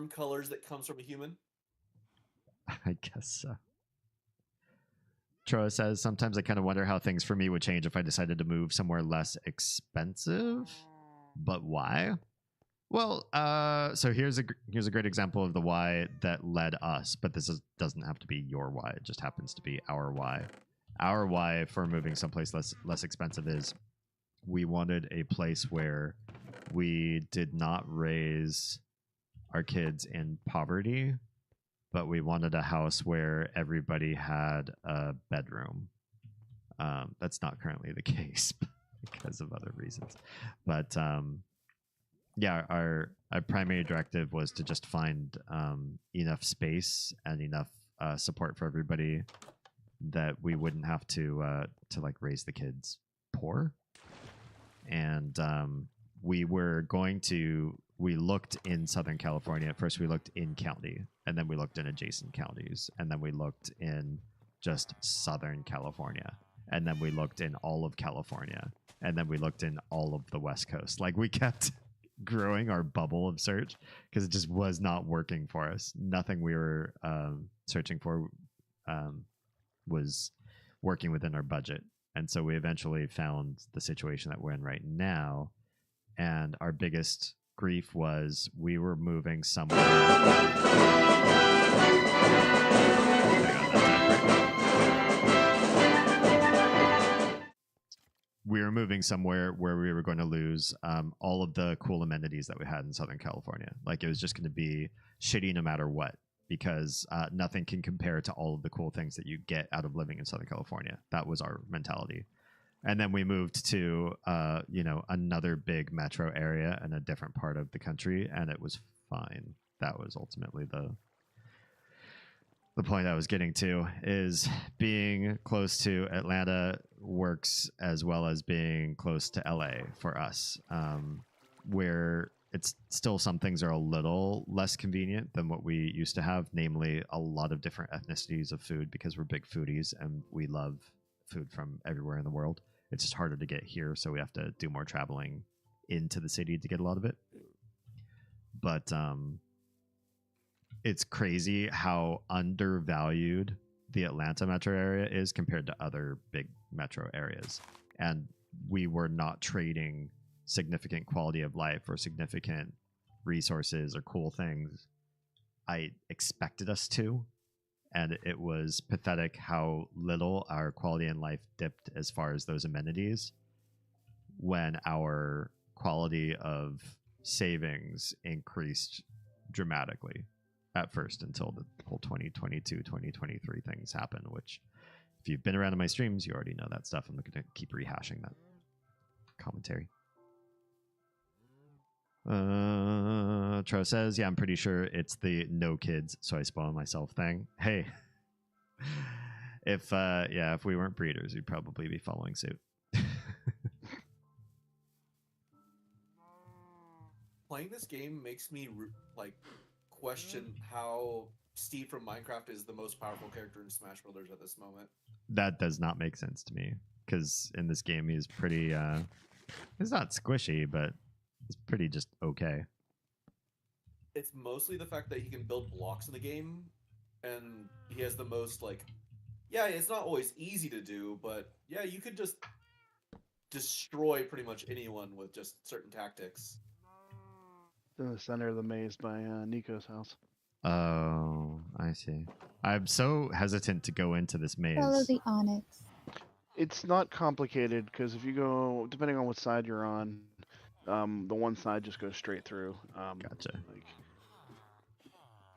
colors that comes from a human. I guess so. Troa says, sometimes I kind of wonder how things for me would change if I decided to move somewhere less expensive. But why? Well, so here's a great example of the why that led us, but doesn't have to be your why. It just happens to be our why. Our why for moving someplace less expensive is we wanted a place where we did not raise our kids in poverty, but we wanted a house where everybody had a bedroom. That's not currently the case because of other reasons, but yeah, our primary directive was to just find enough space and enough support for everybody that we wouldn't have to like raise the kids poor. And we looked in Southern California. At first we looked in county, and then we looked in adjacent counties, and then we looked in just Southern California, and then we looked in all of California, and then we looked in all of the West Coast. Like, we kept growing our bubble of search because it just was not working for us. Nothing we were searching for was working within our budget. And so we eventually found the situation that we're in right now. And our biggest grief was we were moving somewhere. We were moving somewhere where we were going to lose all of the cool amenities that we had in Southern California. Like, it was just going to be shitty no matter what, because nothing can compare to all of the cool things that you get out of living in Southern California. That was our mentality. And then we moved to, another big metro area in a different part of the country, and it was fine. That was ultimately the point I was getting to, is being close to Atlanta works as well as being close to LA for us, where it's still, some things are a little less convenient than what we used to have, namely a lot of different ethnicities of food, because we're big foodies and we love food from everywhere in the world. It's just harder to get here, so we have to do more traveling into the city to get a lot of it. But it's crazy how undervalued the Atlanta metro area is compared to other big metro areas. And we were not trading significant quality of life or significant resources or cool things I expected us to, and it was pathetic how little our quality in life dipped as far as those amenities when our quality of savings increased dramatically at first until the whole 2022 2023 things happen, which if you've been around in my streams you already know that stuff. I'm not going to keep rehashing that commentary. Tro says, yeah, I'm pretty sure it's the no kids so I spoil myself thing. Hey, if we weren't breeders we'd probably be following suit. Playing this game makes me like question how Steve from Minecraft is the most powerful character in Smash Brothers at this moment. That does not make sense to me because in this game he's pretty he's not squishy, but it's pretty just okay. It's mostly the fact that he can build blocks in the game, and he has the most like, yeah, it's not always easy to do, but yeah, you could just destroy pretty much anyone with just certain tactics. In the center of the maze by Nico's house. Oh, I see. I'm so hesitant to go into this maze. Follow the onyx. It's not complicated because if you go, depending on what side you're on, the one side just goes straight through. Gotcha. Like,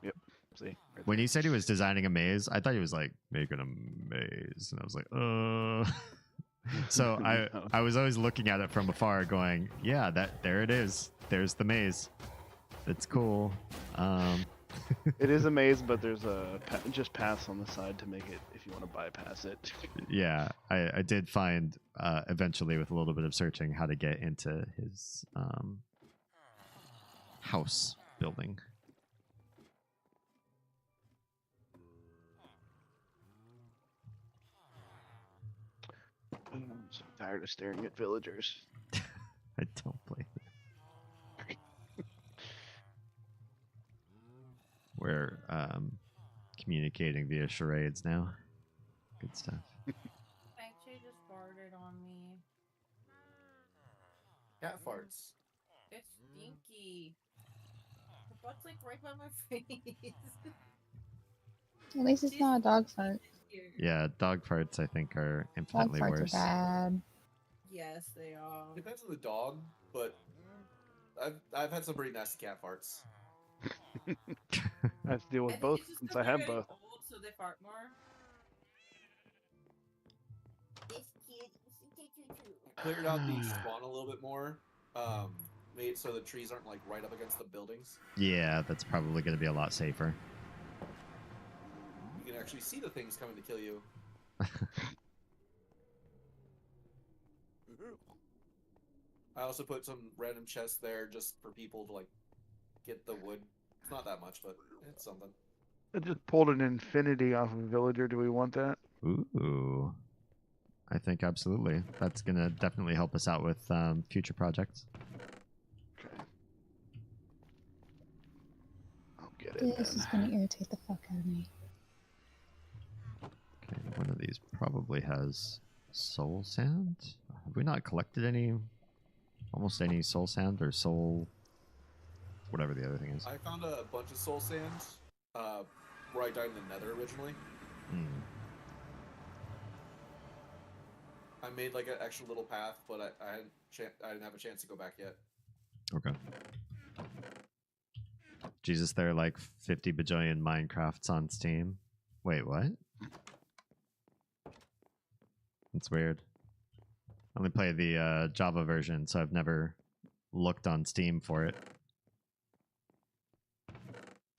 yep. See. Right when there. he said he was designing a maze, I thought he was like making a maze, and I was like, So I was always looking at it from afar, going, yeah, there it is. There's the maze. It's cool. It is a maze, but there's a just paths on the side to make it if you want to bypass it. Yeah, I did find eventually with a little bit of searching how to get into his house building. I'm so tired of staring at villagers. I don't blame you. We're communicating via charades now. Good stuff. Actually, just farted on me. Cat farts. It's stinky. The butt's like right by my face. At least it's not a dog fart. Yeah, dog farts I think are Dog infinitely farts worse. are bad. Yes, they are. Depends on the dog, but I've had some pretty nasty cat farts. I have to deal with think both it's just since 'cause I they're have getting both. Old, so they fart more. I cleared out the spawn a little bit more. Made it so the trees aren't like right up against the buildings. Yeah, that's probably going to be a lot safer. You can actually see the things coming to kill you. I also put some random chests there just for people to like get the wood. It's not that much, but it's something. I just pulled an infinity off of a villager. Do we want that? Ooh. I think absolutely. That's going to definitely help us out with future projects. Okay. I'll get it. This is gonna irritate the fuck out of me. Okay, one of these probably has soul sand. Have we not collected almost any soul sand or soul, whatever the other thing is? I found a bunch of soul sand where I died in the nether originally. Hmm. I made like an extra little path, but I didn't have a chance to go back yet. Okay. Jesus, there are like 50 bajillion Minecrafts on Steam. Wait, what? That's weird. I only play the Java version, so I've never looked on Steam for it.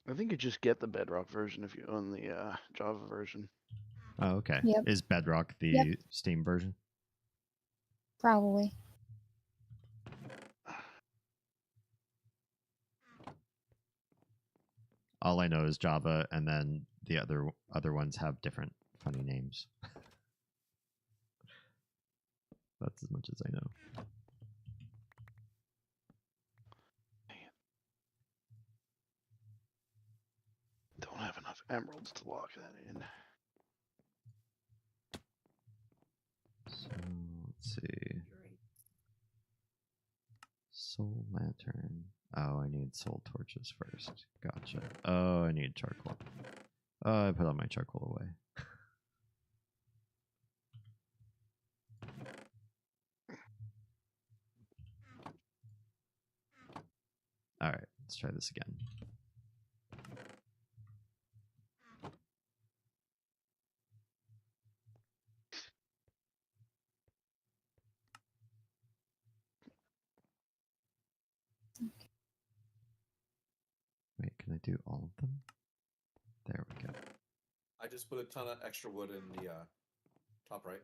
I think you just get the Bedrock version if you own the Java version. Oh, okay. Yep. Is Bedrock the Yep. Steam version? Probably. All I know is Java, and then the other ones have different funny names. That's as much as I know. Don't have enough emeralds to lock that in. So let's see. Soul Lantern. Oh, I need soul torches first. Gotcha. Oh, I need charcoal. Oh, I put all my charcoal away. All right, let's try this again. Wait, can I do all of them? There we go. I just put a ton of extra wood in the top right.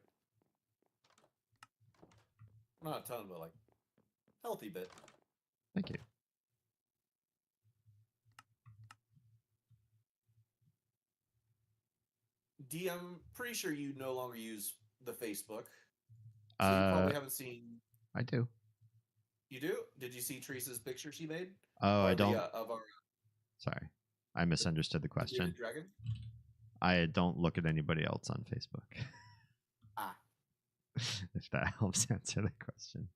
Not a ton, but like healthy bit. Thank you. D, I'm pretty sure you no longer use the Facebook, so you probably haven't seen. I do. You do? Did you see Teresa's picture she made? Oh, I don't. Of our Sorry, I misunderstood the the bearded question. dragon. I don't look at anybody else on Facebook. Ah. If that helps answer the question.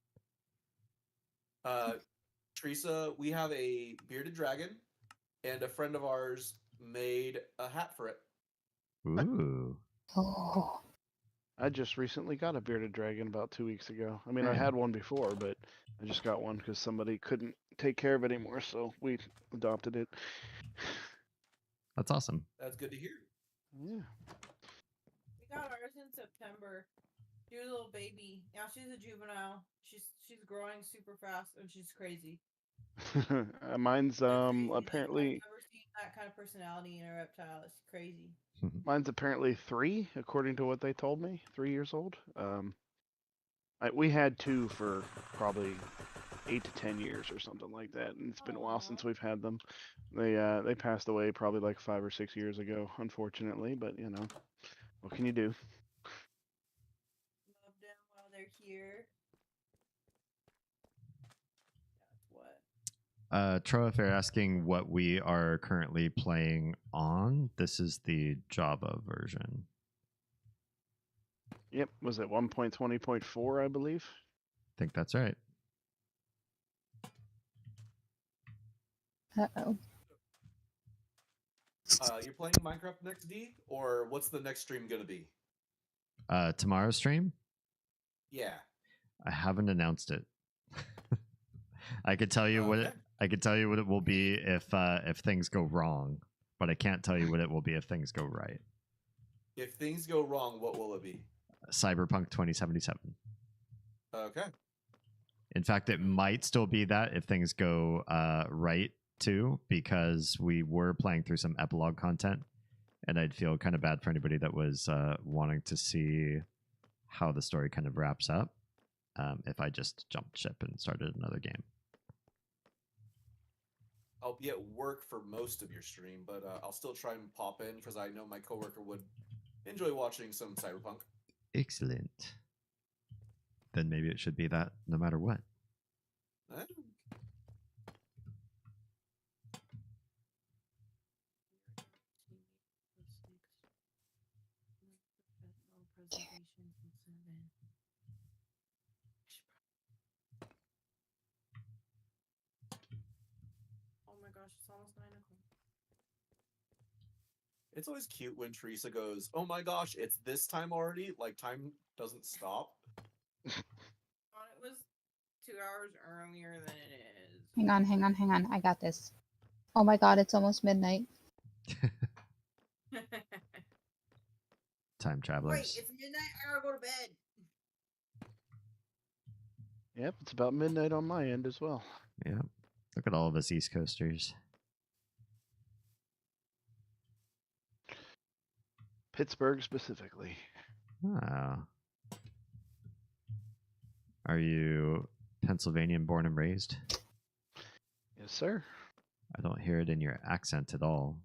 Teresa, we have a bearded dragon, and a friend of ours made a hat for it. Ooh. Oh, I just recently got a bearded dragon about 2 weeks ago. I mean, I Hey. had one before, but I just got one because somebody couldn't take care of it anymore, so we adopted it. That's awesome. That's good to hear. Yeah. We got ours in September. She was a little baby. Now she's a juvenile. She's growing super fast and she's crazy. Mine's They're crazy. apparently I've never seen that kind of personality in a reptile. It's crazy. mine's apparently 3, according to what they told me. 3 years old. We had 2 for probably 8 to 10 years or something like that, and it's been a while since we've had them. They passed away probably like 5 or 6 years ago, unfortunately. But you know, what can you do? Love them while they're here. That's what. Troa, if you're asking what we are currently playing on, this is the Java version. Yep, was it 1.20.4, I believe? I think that's right. uh-oh. You're playing Minecraft next, D, or what's the next stream gonna be? Tomorrow's stream? Yeah. I haven't announced it. I could tell you what Okay. I could tell you what it will be if things go wrong, but I can't tell you what it will be if things go right. If things go wrong, what will it be? Cyberpunk 2077. Okay. In fact, it might still be that if things go right too, because we were playing through some epilogue content, and I'd feel kind of bad for anybody that was wanting to see how the story kind of wraps up if I just jumped ship and started another game. I'll be at work for most of your stream, but I'll still try and pop in because I know my coworker would enjoy watching some Cyberpunk. Excellent. Then maybe it should be that no matter what. Eh? Oh my gosh, it's almost 9 o'clock. It's always cute when Teresa goes, "Oh my gosh, it's this time already!" Like time doesn't stop. Thought it was 2 hours earlier than it is. Hang on. I got this. Oh my god, it's almost midnight. Time Wait, travelers. it's midnight. I gotta go to bed. Yep, it's about midnight on my end as well. Yeah. Look at all of us East Coasters. Pittsburgh specifically. Wow. Are you Pennsylvanian born and raised? Yes, sir. I don't hear it in your accent at all.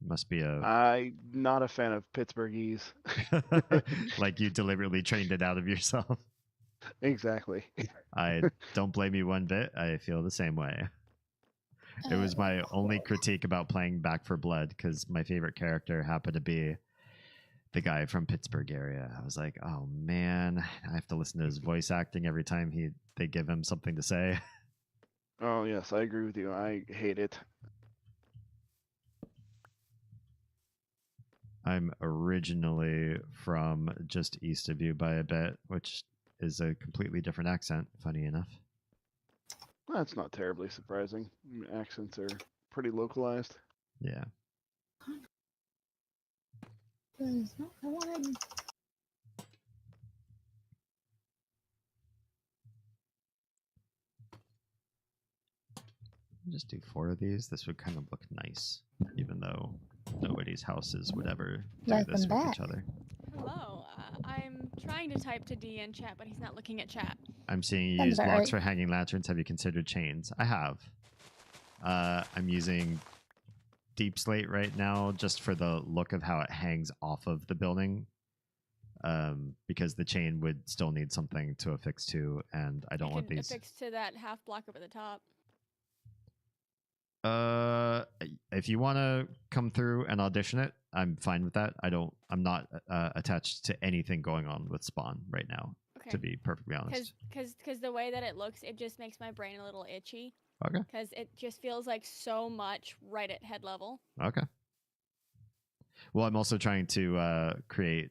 Must be a I'm not a fan of Pittsburghese. like you deliberately trained it out of yourself. Exactly. I don't blame you one bit. I feel the same way. It was my only critique about playing Back for Blood because my favorite character happened to be the guy from Pittsburgh area. I was like, oh man, I have to listen to his voice acting every time they give him something to say. Oh yes, I agree with you. I hate it. I'm originally from just east of you by a bit, which is a completely different accent, funny enough. That's not terribly surprising. Accents are pretty localized. Yeah. That is not what I wanted. Just do 4 of these. This would kind of look nice, even though nobody's houses would ever do Welcome this with back. each other. Hello. I'm trying to type to D in chat, but he's not looking at chat. I'm seeing you Sounds use about blocks right. for hanging lanterns. Have you considered chains? I have. I'm using deep slate right now just for the look of how it hangs off of the building. Because the chain would still need something to affix to, and I don't want these. Affix to that half block up at the top. If you want to come through and audition it, I'm fine with that. I'm not attached to anything going on with Spawn right now, Okay. to be perfectly honest. Because the way that it looks, it just makes my brain a little itchy. Okay. Because it just feels like so much right at head level. Okay. Well, I'm also trying to create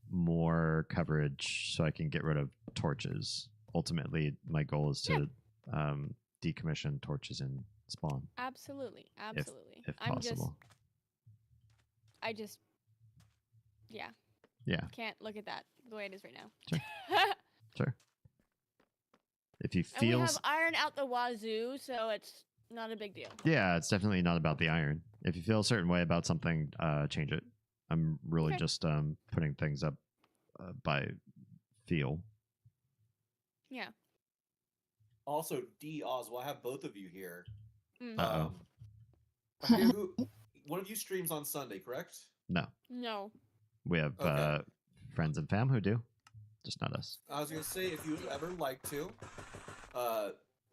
more coverage so I can get rid of torches. Ultimately, my goal is to decommission torches in Spawn. Absolutely. Absolutely. If possible. Yeah. Yeah. Can't look at that the way it is right now. Sure. Sure. If you And we feel have iron out the wazoo, so it's not a big deal. Yeah, it's definitely not about the iron. If you feel a certain way about something, change it. I'm really Okay. just putting things up by feel. Yeah. Also, D Oz, while I have both of you here. Uh-oh. I forget one of you streams on Sunday, correct? No. No. We have Okay. friends and fam who do. Just not us. I was gonna say, if you would ever like to,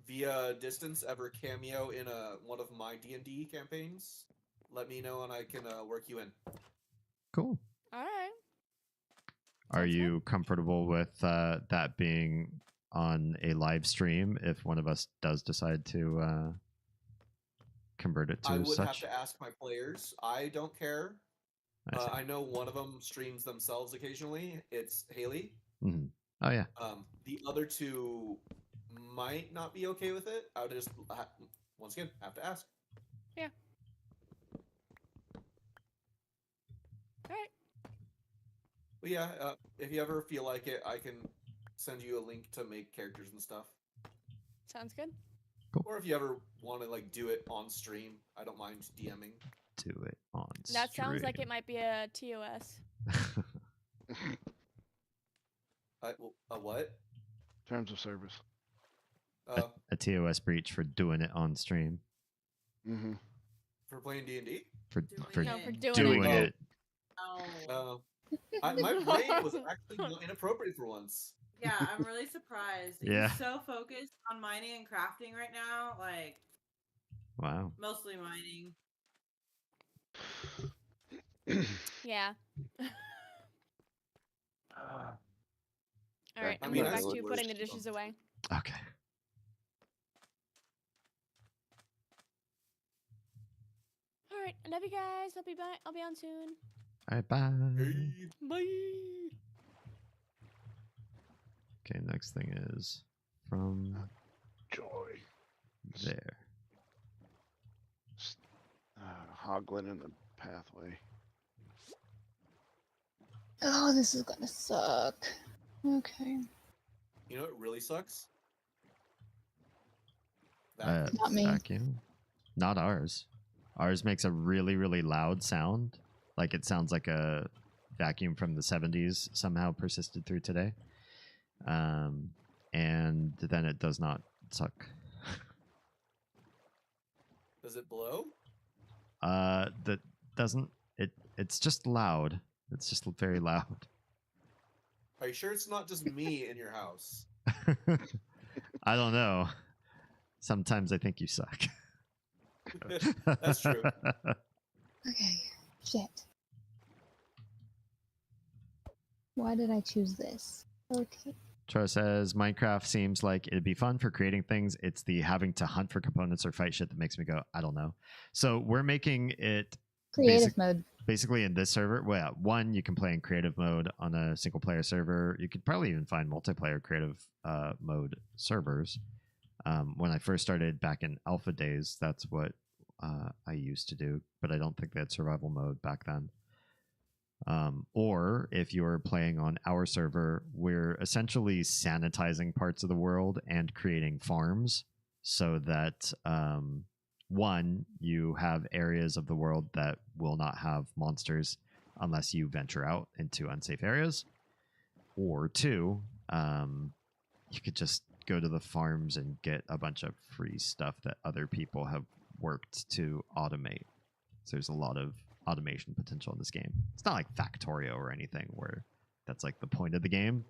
via distance, ever cameo in one of my D&D campaigns, let me know and I can work you in. Cool. All right. Are Sounds you comfortable with that being on a live stream if one of us does decide to convert it to I would have such? to ask my players. I don't care. I see. I know one of them streams themselves occasionally. It's Haley. Mm-hmm. Oh, yeah. The other two might not be okay with it. I would just, once again, have to ask. Yeah. All right. But yeah, if you ever feel like it, I can send you a link to make characters and stuff. Sounds good. Or if you ever want to like do it on stream, I don't mind DMing. Do it on That sounds like stream. it might be a TOS. A what? Terms of service. A TOS breach for doing it on stream. Mm-hmm. For playing D&D? For doing doing it. it. Oh. My brain was actually not inappropriate for once. Yeah, I'm really surprised. Yeah. He's so focused on mining and crafting right now. Like, Wow. mostly mining. Yeah. All right. I I'm mean, going back that's to the putting the worst. dishes away. Okay. All right. I love you guys. I'll be back. I'll be on soon. All right, bye. Bye. Okay, next thing is from Joy. there. Hoglin in the pathway. Oh, this is gonna suck. Okay. You know what really sucks? Not me. Vacuum. Not ours. Ours makes a really, really loud sound. Like it sounds like a vacuum from the 70s somehow persisted through today. And then it does not suck. Does it blow? That doesn't. It's just loud. It's just very loud. Are you sure it's not just me in your house? I don't know. Sometimes I think you suck. That's true. Okay. Shit. Why did I choose this? Okay. Tara says Minecraft seems like it'd be fun for creating things. It's the having to hunt for components or fight shit that makes me go, I don't know. So we're making it Creative mode. basically in this server. Well, one, you can play in creative mode on a single player server. You could probably even find multiplayer creative mode servers. When I first started back in alpha days, that's what I used to do, but I don't think they had survival mode back then. Or if you're playing on our server, we're essentially sanitizing parts of the world and creating farms so that one, you have areas of the world that will not have monsters unless you venture out into unsafe areas, or two, you could just go to the farms and get a bunch of free stuff that other people have worked to automate. So there's a lot of automation potential in this game. It's not like Factorio or anything where that's like the point of the game,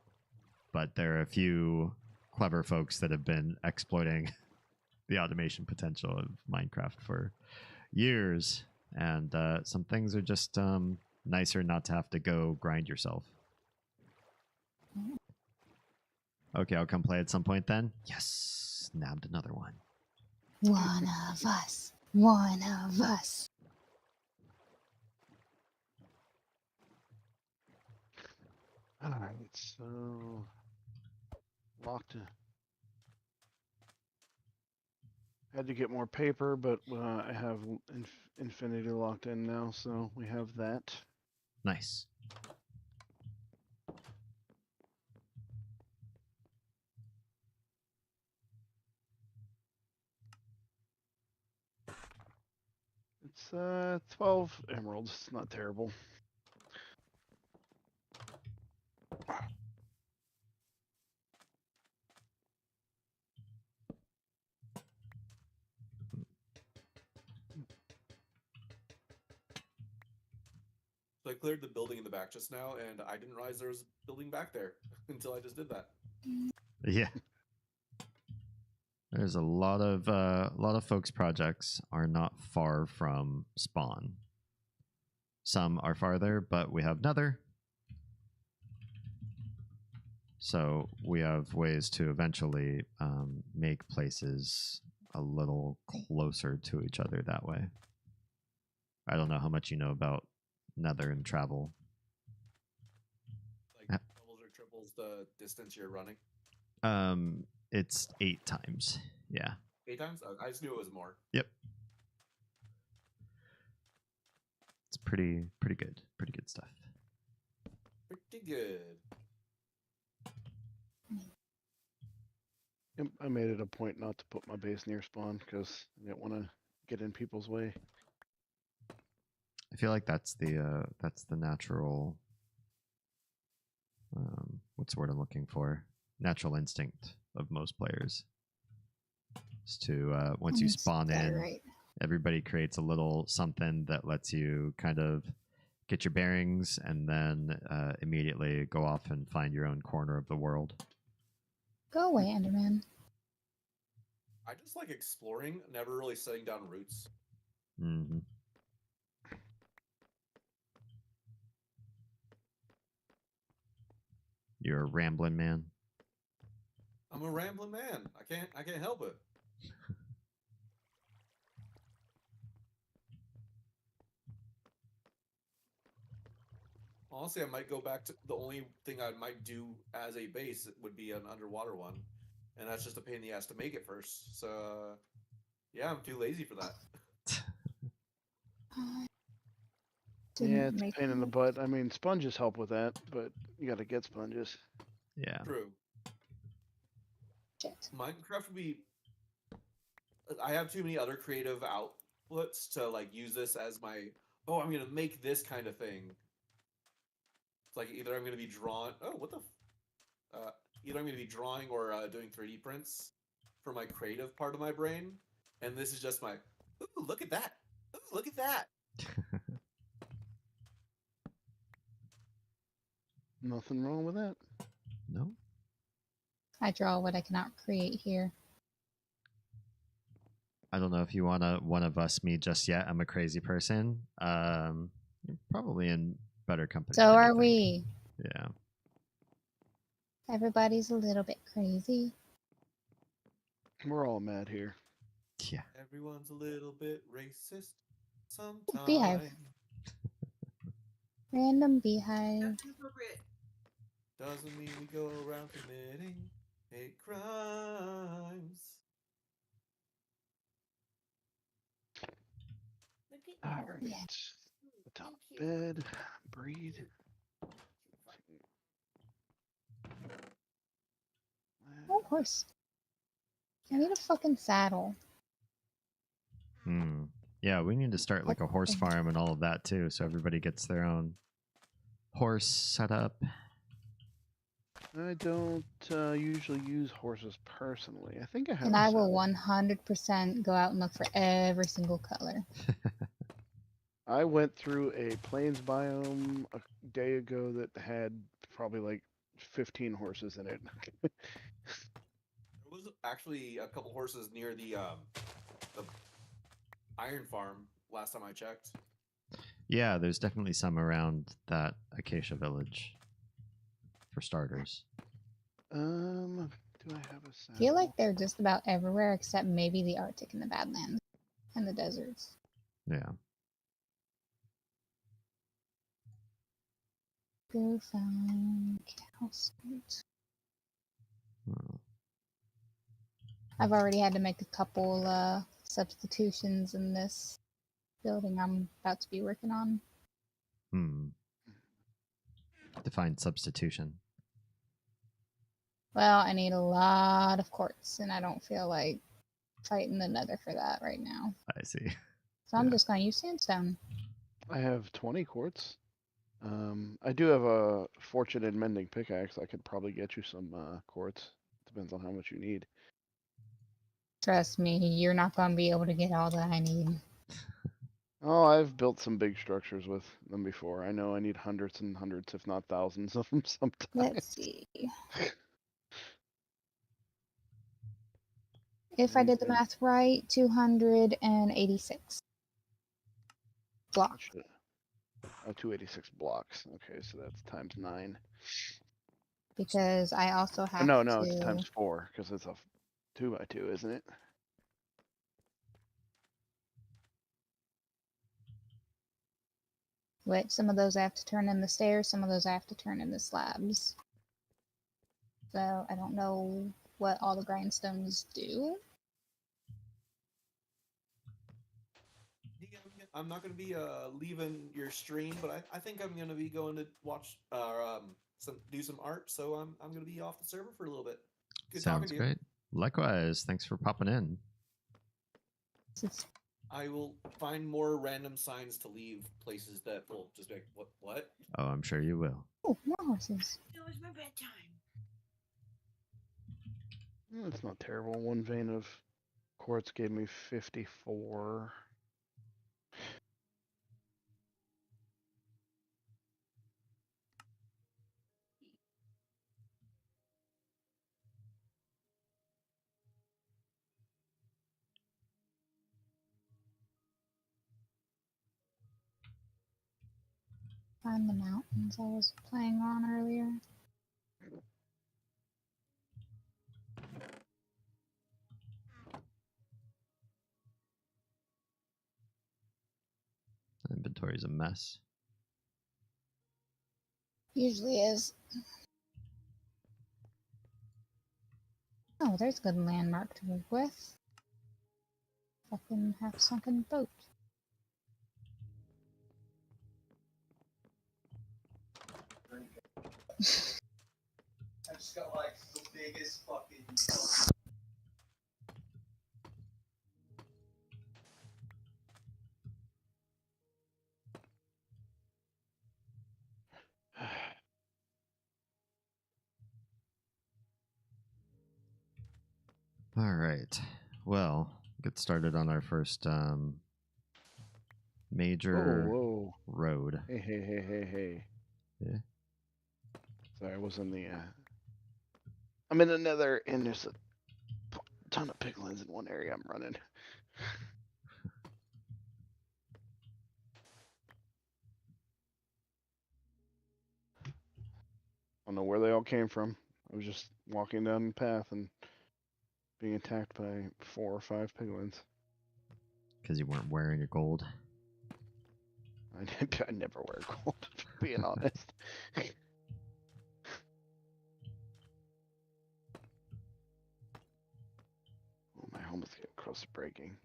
but there are a few clever folks that have been exploiting the automation potential of Minecraft for years, and some things are just nicer not to have to go grind yourself. Okay, I'll come play at some point then. Yes, nabbed another one. One of us. One of us. All right, so locked in. Had to get more paper, but I have Infinity locked in now, so we have that. Nice. It's 12 emeralds. It's not terrible. So I cleared the building in the back just now, and I didn't realize there was a building back there until I just did that. Yeah. There's a lot of folks' projects are not far from spawn. Some are farther, but we have Nether. So we have ways to eventually make places a little closer to each other that way. I don't know how much you know about Nether and travel. Like doubles or triples the distance you're running. It's 8 times. Yeah. 8 times? I just knew it was more. Yep. It's pretty good. Pretty good stuff. Pretty good. Yep, I made it a point not to put my base near spawn because I didn't want to get in people's way. I feel like that's the natural what's the word I'm looking for? Natural instinct of most players. Is to once you spawn in, right. everybody creates a little something that lets you kind of get your bearings and then immediately go off and find your own corner of the world. Go away, Enderman. I just like exploring, never really setting down roots. Mm-hmm. You're a rambling man. I'm a rambling man. I can't help it. Honestly, I might go back to the only thing I might do as a base would be an underwater one, and that's just a pain in the ass to make it first. So, yeah, I'm too lazy for that. Yeah, it's a pain in the butt. I mean, sponges help with that, but you got to get sponges. Yeah. True. Shit. Minecraft would be. I have too many other creative outlets to like use this as my. Oh, I'm gonna make this kind of thing. It's like either I'm gonna be drawing. Oh, what the. Either I'm gonna be drawing or doing 3D prints for my creative part of my brain, and this is just my. Ooh, look at that! Ooh, look at that! Nothing wrong with that. No. I draw what I cannot create here. I don't know if you want to one of us me just yet. I'm a crazy person. You're probably in better company. So than you are think. we. Yeah. Everybody's a little bit crazy. We're all mad here. Yeah. Everyone's a little bit racist Beehive. sometimes. Random beehive. That's inappropriate. Doesn't mean we go around committing hate crimes. Look at All you. right. Yeah. The top Thank you. bed. Breed. Oh, horse. I need a fucking saddle. Hmm. Yeah, we need to start like a horse farm and all of that too, so everybody gets their own horse set up. I don't usually use horses personally. I think I have. And a I will saddle. 100% go out and look for every single color. I went through a plains biome a day ago that had probably like 15 horses in it. There was actually a couple horses near the iron farm last time I checked. Yeah, there's definitely some around that acacia village. For starters. Do I have a saddle? I feel like they're just about everywhere except maybe the Arctic and the Badlands and the deserts. Yeah. Go find cow scoot. Hmm. I've already had to make a couple substitutions in this building I'm about to be working on. Define substitution. Well, I need a lot of quartz, and I don't feel like fighting the nether for that right now. I see. So I'm Yeah. just going to use sandstone. I have 20 quartz. I do have a fortune in mending pickaxe. I could probably get you some quartz. Depends on how much you need. Trust me, you're not going to be able to get all that I need. Oh, I've built some big structures with them before. I know I need hundreds and hundreds, if not thousands of them sometimes. Let's see. If I did the math right, 286 blocks. Oh, 286 blocks. Okay, so that's times 9. Because I also Oh, have no, to... it's times 4 because it's a 2x2, isn't it? Wait, some of those I have to turn in the stairs, some of those I have to turn in the slabs. So I don't know what all the grindstones do. I'm not going to be leaving your stream, but I think I'm going to be going to watch do some art. So I'm going to be off the server for a little bit. Good talking Sounds to you. great. Likewise, thanks for popping in. I will find more random signs to leave places that will just be like, what? Oh, I'm sure you will. Oh, more horses. It was my bedtime. That's not terrible. One vein of quartz gave me 54. Find the mountains I was playing on earlier. Inventory's a mess. Usually is. Oh, there's a good landmark to work with. Fucking half-sunken boat. I just got like the biggest fucking. All right. Well, get started on our first major Whoa. road. Hey. Yeah. Sorry, I was in the. I'm in another, and there's a ton of piglins in one area I'm running. I don't know where they all came from. I was just walking down the path and being attacked by 4 or 5 piglins. Because you weren't wearing your gold. I never wear gold, being honest. Oh, my helmet's getting close to breaking.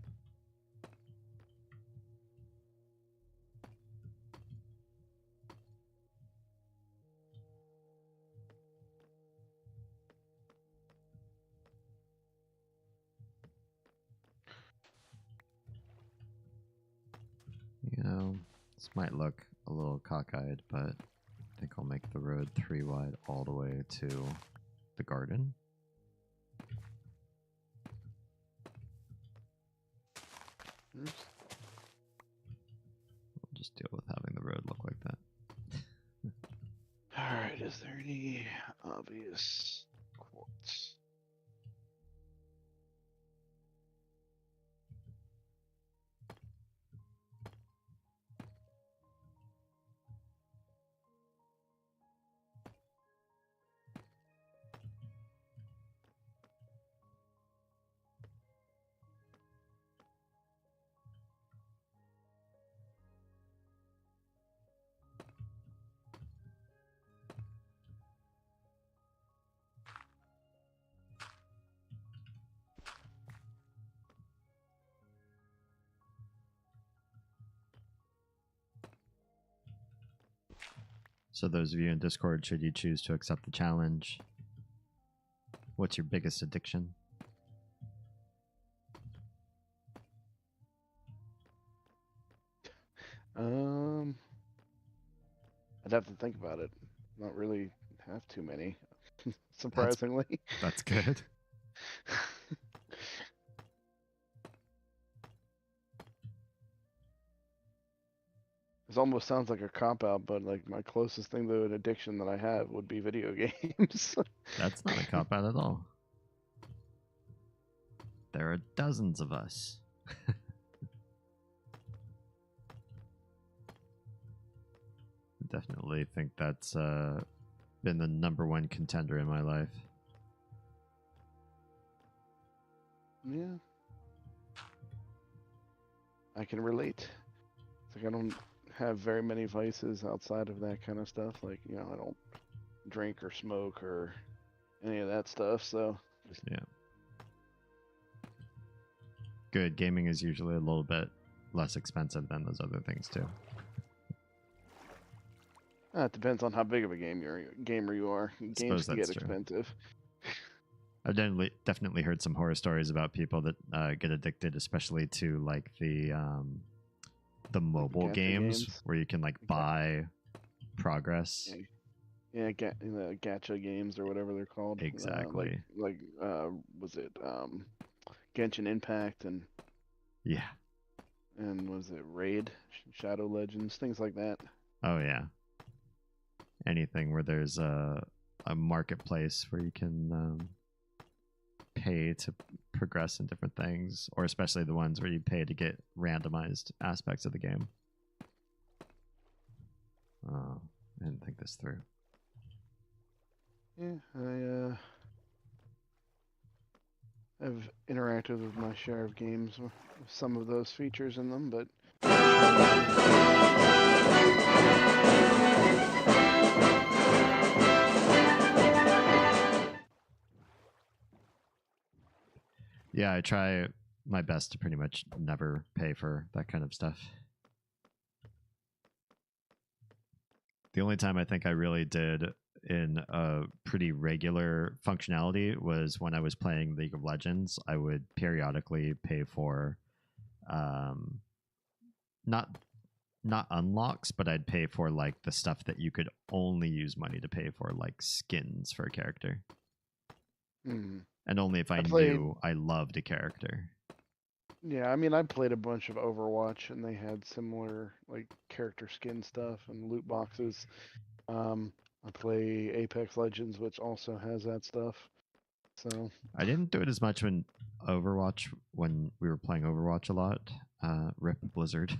You know, this might look a little cockeyed, but I think I'll make the road 3 wide all the way to the garden. Oops. We'll just deal with having the road look like that. Alright, is there any obvious quartz? So those of you in Discord, should you choose to accept the challenge, what's your biggest addiction? I'd have to think about it. Not really have too many, surprisingly. That's good. This almost sounds like a cop out, but like my closest thing to an addiction that I have would be video games. That's not a cop out at all. There are dozens of us. Definitely think that's been the #1 contender in my life. Yeah. I can relate. It's like I don't have very many vices outside of that kind of stuff. Like, you know, I don't drink or smoke or any of that stuff, so Yeah. Good. Gaming is usually a little bit less expensive than those other things too. it depends on how big of a gamer you are. Games Suppose can get that's true. expensive. I've definitely heard some horror stories about people that get addicted, especially to like the mobile gacha games games. where you can like buy progress. Yeah, gacha games or whatever they're called. Exactly. Was it Genshin Impact and Yeah. was it Raid, Shadow Legends, things like that. Oh yeah. Anything where there's a marketplace where you can pay to progress in different things, or especially the ones where you pay to get randomized aspects of the game. Oh, I didn't think this through. Yeah, I have interacted with my share of games with some of those features in them, but Yeah, I try my best to pretty much never pay for that kind of stuff. The only time I think I really did in a pretty regular functionality was when I was playing League of Legends. I would periodically pay for not unlocks, but I'd pay for like the stuff that you could only use money to pay for, like skins for a character. And only if I knew I loved a character. Yeah, I mean, I played a bunch of Overwatch, and they had similar like character skin stuff and loot boxes. I play Apex Legends, which also has that stuff. So I didn't do it as much when we were playing Overwatch a lot. Rip Blizzard.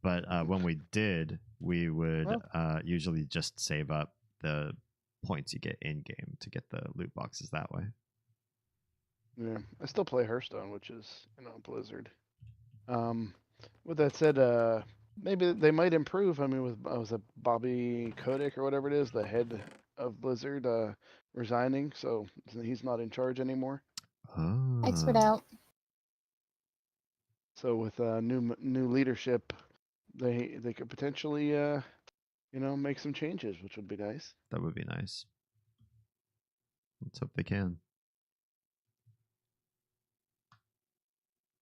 But when we did, we would usually just save up the points you get in game to get the loot boxes that way. Yeah, I still play Hearthstone, which is Blizzard. With that said, maybe they might improve. I mean, with was it Bobby Kotick or whatever it is, the head of Blizzard, resigning, so he's not in charge anymore. Expert Ah, out. So with new leadership, they could potentially make some changes, which would be nice. that would be nice. Let's hope they can.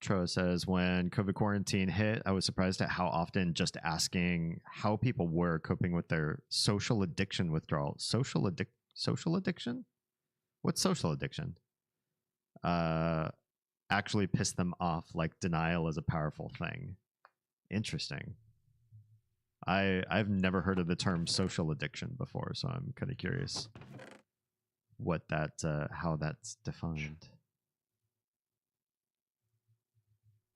Tro says, when COVID quarantine hit, I was surprised at how often just asking how people were coping with their social addiction withdrawal. Social addiction? What's social addiction? Actually pissed them off, like denial is a powerful thing. Interesting. I've never heard of the term social addiction before, so I'm kind of curious what how that's defined.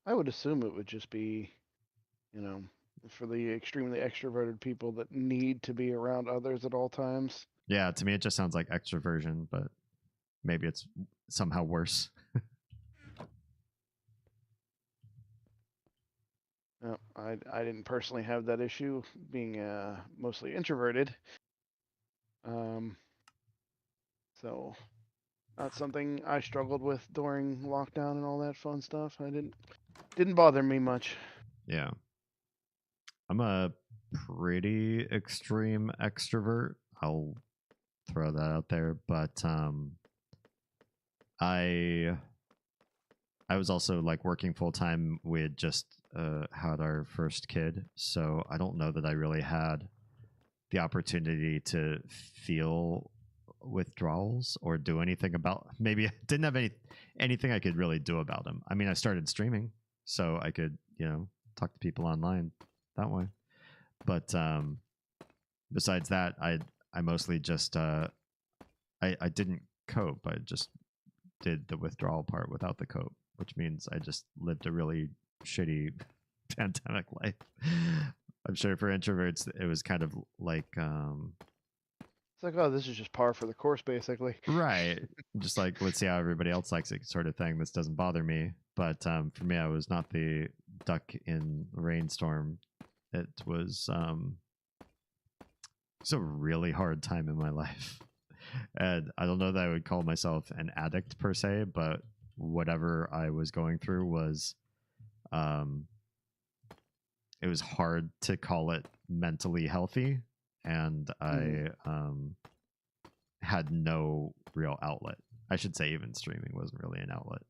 I would assume it would just be, for the extremely extroverted people that need to be around others at all times. Yeah, to me it just sounds like extroversion, but maybe it's somehow worse. No, I didn't personally have that issue, being mostly introverted. So not something I struggled with during lockdown and all that fun stuff. I didn't bother me much. Yeah. I'm a pretty extreme extrovert. I'll throw that out there, but I was also like working full time. We had just had our first kid, so I don't know that I really had the opportunity to feel withdrawals or do anything about. Maybe I didn't have anything I could really do about them. I mean, I started streaming, so I could talk to people online that way. But besides that, I mostly just I didn't cope. I just did the withdrawal part without the cope, which means I just lived a really shitty pandemic life. I'm sure for introverts it was kind of like It's like, oh, this is just par for the course, basically. right, just like let's see how everybody else likes it, sort of thing. This doesn't bother me. But for me, I was not the duck in the rainstorm. It was it's a really hard time in my life. And I don't know that I would call myself an addict per se, but whatever I was going through was it was hard to call it mentally healthy, and I had no real outlet. I should say even streaming wasn't really an outlet.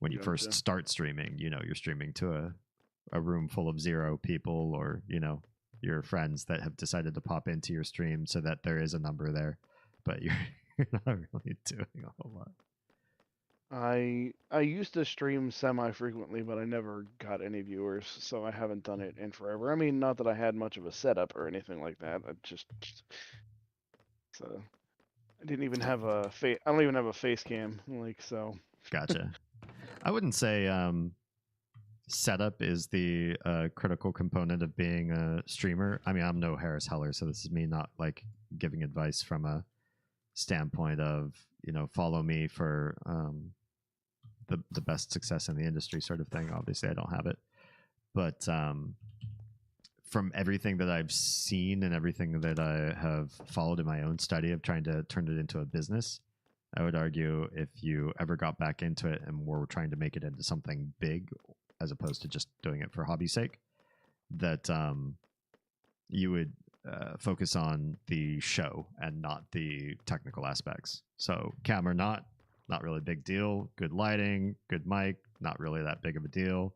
When you first start streaming, you're streaming to a room full of 0 people, or your friends that have decided to pop into your stream so that there is a number there, but you're not really doing a whole lot. I used to stream semi-frequently, but I never got any viewers, so I haven't done it in forever. I mean, not that I had much of a setup or anything like that. So I didn't even have a face. I don't even have a face cam, so. Gotcha. I wouldn't say setup is the critical component of being a streamer. I mean, I'm no Harris Heller, so this is me not like giving advice from a standpoint of follow me for the best success in the industry sort of thing. Obviously I don't have it, but from everything that I've seen and everything that I have followed in my own study of trying to turn it into a business, I would argue if you ever got back into it and were trying to make it into something big as opposed to just doing it for hobby's sake, that you would focus on the show and not the technical aspects. So camera not really big deal. Good lighting, good mic, not really that big of a deal.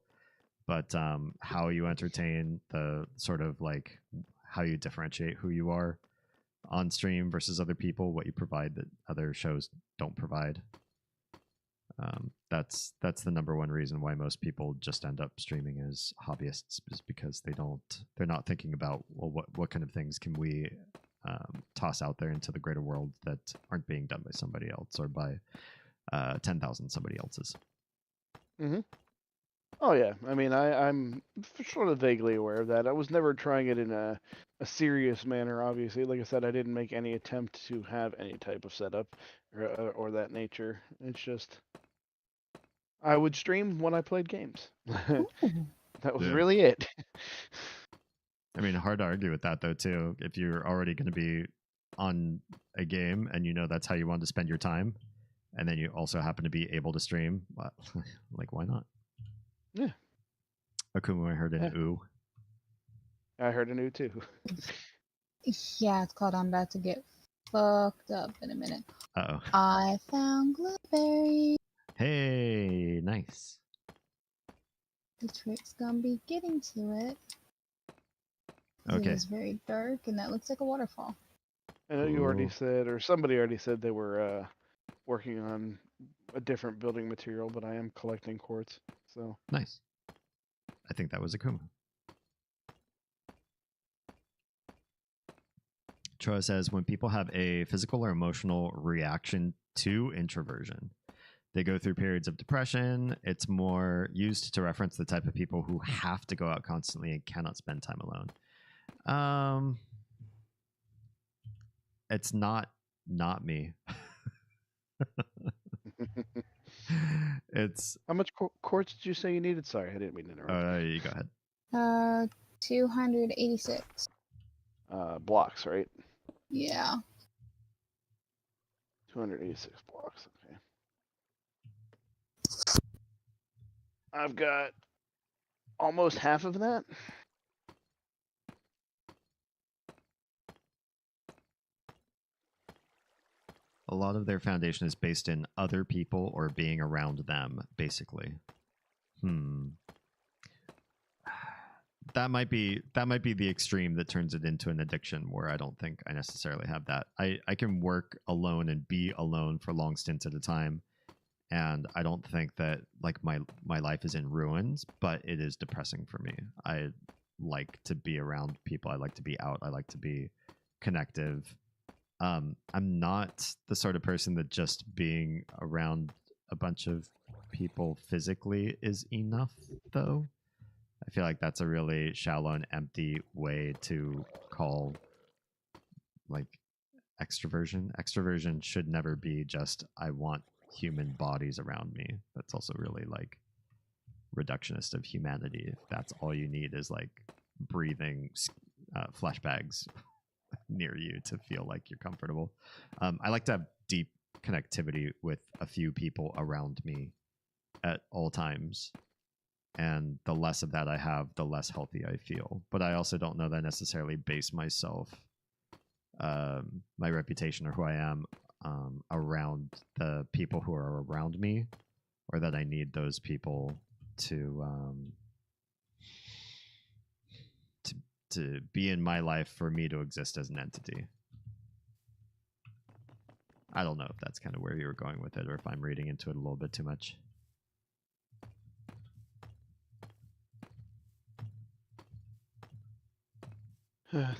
But how you entertain, the sort of like how you differentiate who you are on stream versus other people, what you provide that other shows don't provide. That's the number one reason why most people just end up streaming as hobbyists, is because they're not thinking about, well, what kind of things can we toss out there into the greater world that aren't being done by somebody else or by 10,000 somebody else's. Mm-hmm. Oh yeah, I mean, I'm sort of vaguely aware of that. I was never trying it in a serious manner. Obviously, like I said, I didn't make any attempt to have any type of setup or that nature. It's just I would stream when I played games. Ooh. That was Yeah. really it. I mean, hard to argue with that though too. If you're already going to be on a game and you know that's how you want to spend your time, and then you also happen to be able to stream, well, like why not? Yeah. Akuma, I heard an Yeah. ooh. I heard a new too. Yeah, it's called I'm about to get fucked up in a minute. Uh oh. I found blueberry. Hey, nice. The trick's gonna be getting to it. 'Cause Okay. It is very dark, and that looks like a waterfall. I know you already Ooh. said, or somebody already said they were working on a different building material, but I am collecting quartz. So Nice. I think that was Akuma. Troa says when people have a physical or emotional reaction to introversion, they go through periods of depression. It's more used to reference the type of people who have to go out constantly and cannot spend time alone. It's not me. It's how much quartz did you say you needed? Sorry, I didn't mean to interrupt. you go ahead. 286. Blocks, right? Yeah. 286 blocks. Okay. I've got almost half of that. A lot of their foundation is based in other people or being around them, basically. That might be the extreme that turns it into an addiction, where I don't think I necessarily have that. I can work alone and be alone for long stints at a time, and I don't think that like my life is in ruins, but it is depressing for me. I like to be around people. I like to be out. I like to be connective. I'm not the sort of person that just being around a bunch of people physically is enough, though. I feel like that's a really shallow and empty way to call like extroversion. Extroversion should never be just I want human bodies around me. That's also really like reductionist of humanity. If that's all you need is like breathing flesh bags near you to feel like you're comfortable. I like to have deep connectivity with a few people around me at all times. And the less of that I have, the less healthy I feel. But I also don't know that I necessarily base myself, my reputation or who I am, around the people who are around me, or that I need those people to be in my life for me to exist as an entity. I don't know if that's kind of where you were going with it, or if I'm reading into it a little bit too much.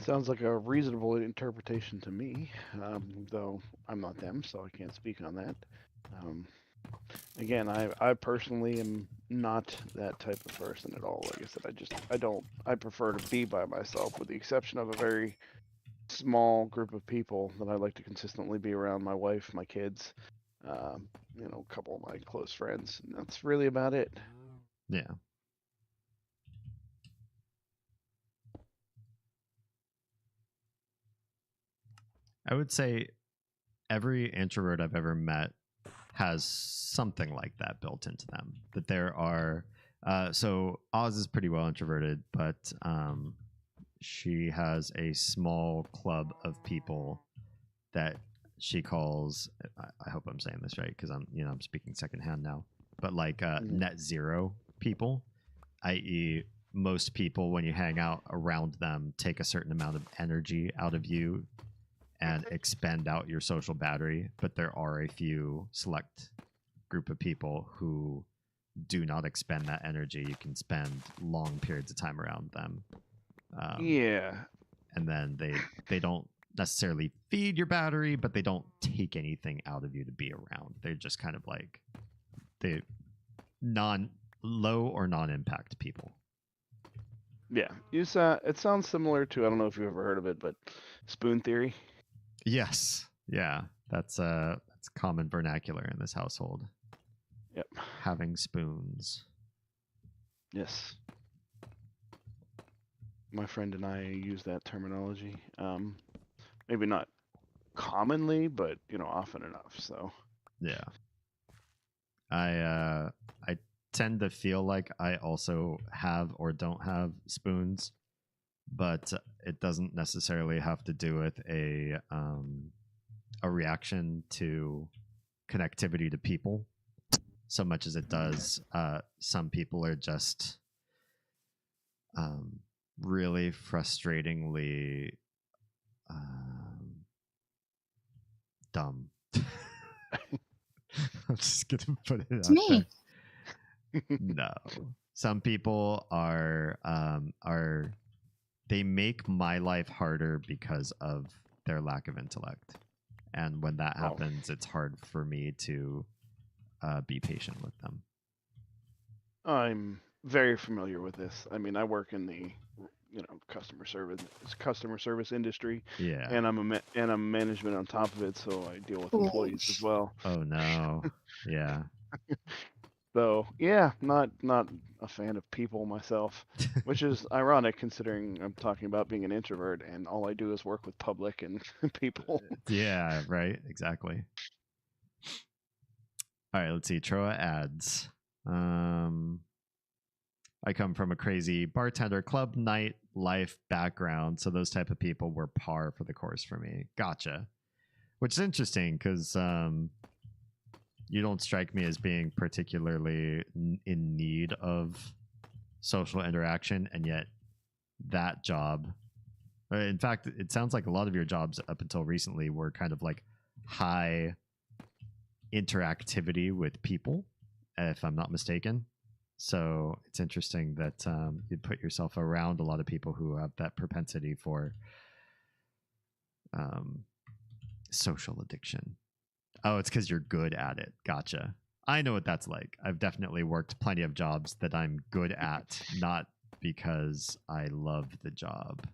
Sounds like a reasonable interpretation to me, though I'm not them, so I can't speak on that. Again, I personally am not that type of person at all. Like I said, I prefer to be by myself, with the exception of a very small group of people that I like to consistently be around: my wife, my kids, a couple of my close friends. And that's really about it. Yeah. I would say every introvert I've ever met has something like that built into them. That there are, so Oz is pretty well introverted, but she has a small club of people that she calls. I hope I'm saying this right, because I'm speaking secondhand now. But like net zero people, i.e., most people when you hang out around them take a certain amount of energy out of you and expend out your social battery, but there are a few select group of people who do not expend that energy. You can spend long periods of time around them. Yeah. And then they don't necessarily feed your battery, but they don't take anything out of you to be around. They're just kind of like they low or non-impact people. Yeah, it sounds similar to, I don't know if you've ever heard of it, but spoon theory. Yes. Yeah. That's common vernacular in this household. Yep. Having spoons. Yes. My friend and I use that terminology. Maybe not commonly, but often enough. So Yeah. I tend to feel like I also have or don't have spoons, but it doesn't necessarily have to do with a reaction to connectivity to people so much as it does some people are just really frustratingly dumb. I'm just gonna put it It's out me. there. No, some people are they make my life harder because of their lack of intellect, and when that happens, it's hard for me to be patient with them. I'm very familiar with this. I mean, I work in the customer service industry, Yeah. and I'm management on top of it, so I deal with Ooh. employees as well. Oh no. Yeah. So yeah, not a fan of people myself, which is ironic considering I'm talking about being an introvert and all I do is work with public and people. Yeah, right. Exactly. All right, let's see. Troa adds. I come from a crazy bartender club night life background, so those type of people were par for the course for me. Gotcha. Which is interesting because you don't strike me as being particularly in need of social interaction, and yet that job, in fact, it sounds like a lot of your jobs up until recently were kind of like high interactivity with people, if I'm not mistaken. So it's interesting that you put yourself around a lot of people who have that propensity for social addiction. Oh, it's because you're good at it. Gotcha. I know what that's like. I've definitely worked plenty of jobs that I'm good at, not because I love the job.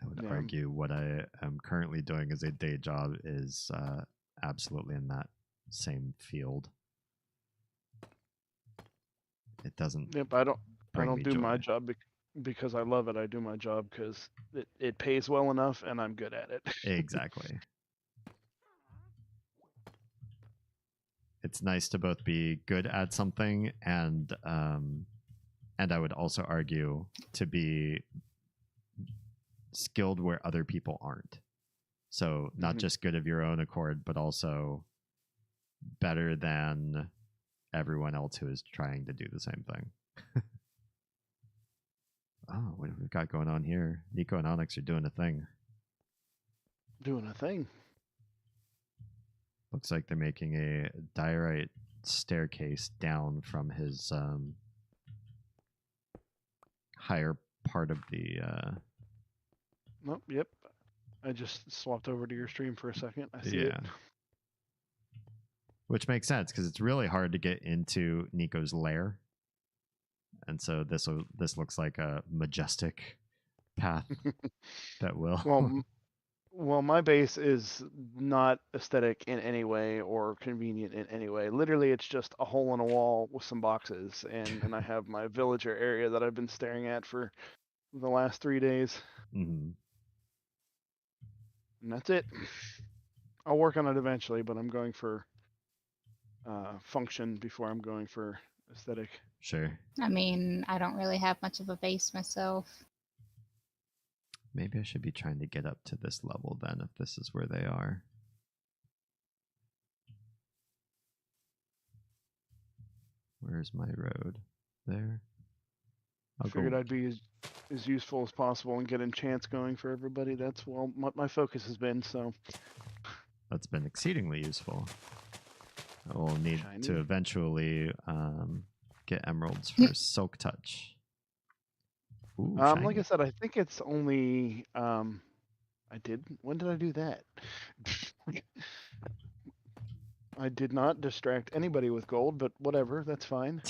I would argue what I am currently doing as a day job is absolutely in that same field. It doesn't. Yep, I don't do joy. my job because I love it. I do my job because it pays well enough and I'm good at it. Exactly. It's nice to both be good at something and I would also argue to be skilled where other people aren't. So not just good of your own accord, but also better than everyone else who is trying to do the same thing. Oh, what have we got going on here? Nico and Onyx are doing a thing. Doing a thing. Looks like they're making a diorite staircase down from his higher part of the Nope, yep. I just swapped over to your stream for a second. I see it. Which makes sense because it's really hard to get into Nico's lair. And so this looks like a majestic path that will. Well, my base is not aesthetic in any way or convenient in any way. Literally, it's just a hole in a wall with some boxes, and I have my villager area that I've been staring at for the last 3 days. Mm-hmm. And that's it. I'll work on it eventually, but I'm going for function before I'm going for aesthetic. Sure. I mean, I don't really have much of a base myself. Maybe I should be trying to get up to this level then, if this is where they are. Where's my road? There. I figured I'd be as useful as possible and get enchants going for everybody. That's what my focus has been, so. That's been exceedingly useful. I will need to eventually get emeralds for Silk Touch. Ooh, like I said, I think it's only when did I do that? I did not distract anybody with gold, but whatever, that's fine.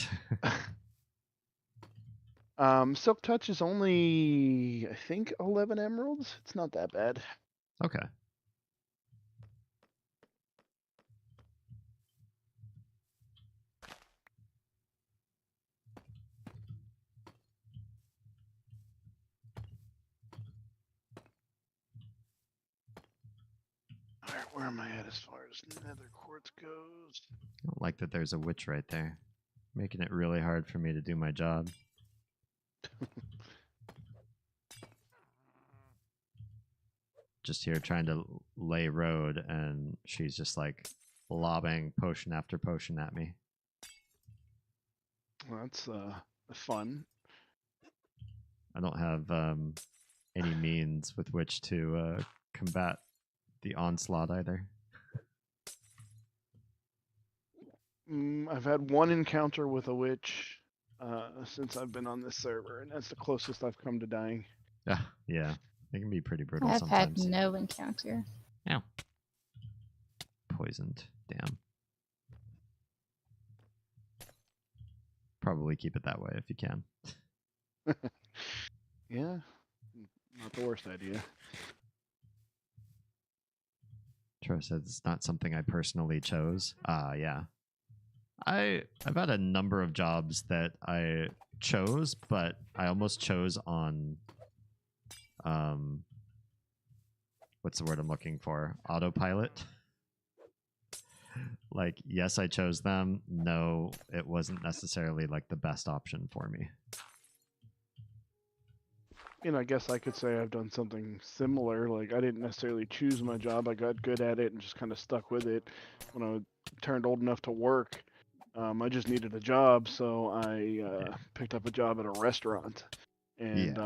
Silk Touch is only, I think, 11 emeralds. It's not that bad. Okay. All right, where am I at as far as nether quartz goes? I don't like that there's a witch right there, making it really hard for me to do my job. Just here trying to lay road, and she's just like lobbing potion after potion at me. Well, that's fun. I don't have any means with which to combat the onslaught either. I've had one encounter with a witch since I've been on this server, and that's the closest I've come to dying. Yeah, it can be pretty brutal I've sometimes. had no encounter. Ow. Poisoned. Damn. Probably keep it that way if you can. Yeah, not the worst idea. Tro said it's not something I personally chose. Yeah. I've had a number of jobs that I chose, but I almost chose on what's the word I'm looking for? Autopilot. Like, yes, I chose them. No, it wasn't necessarily like the best option for me. I guess I could say I've done something similar. Like, I didn't necessarily choose my job. I got good at it and just kind of stuck with it. When I turned old enough to work, I just needed a job, so I picked up a job at a restaurant. And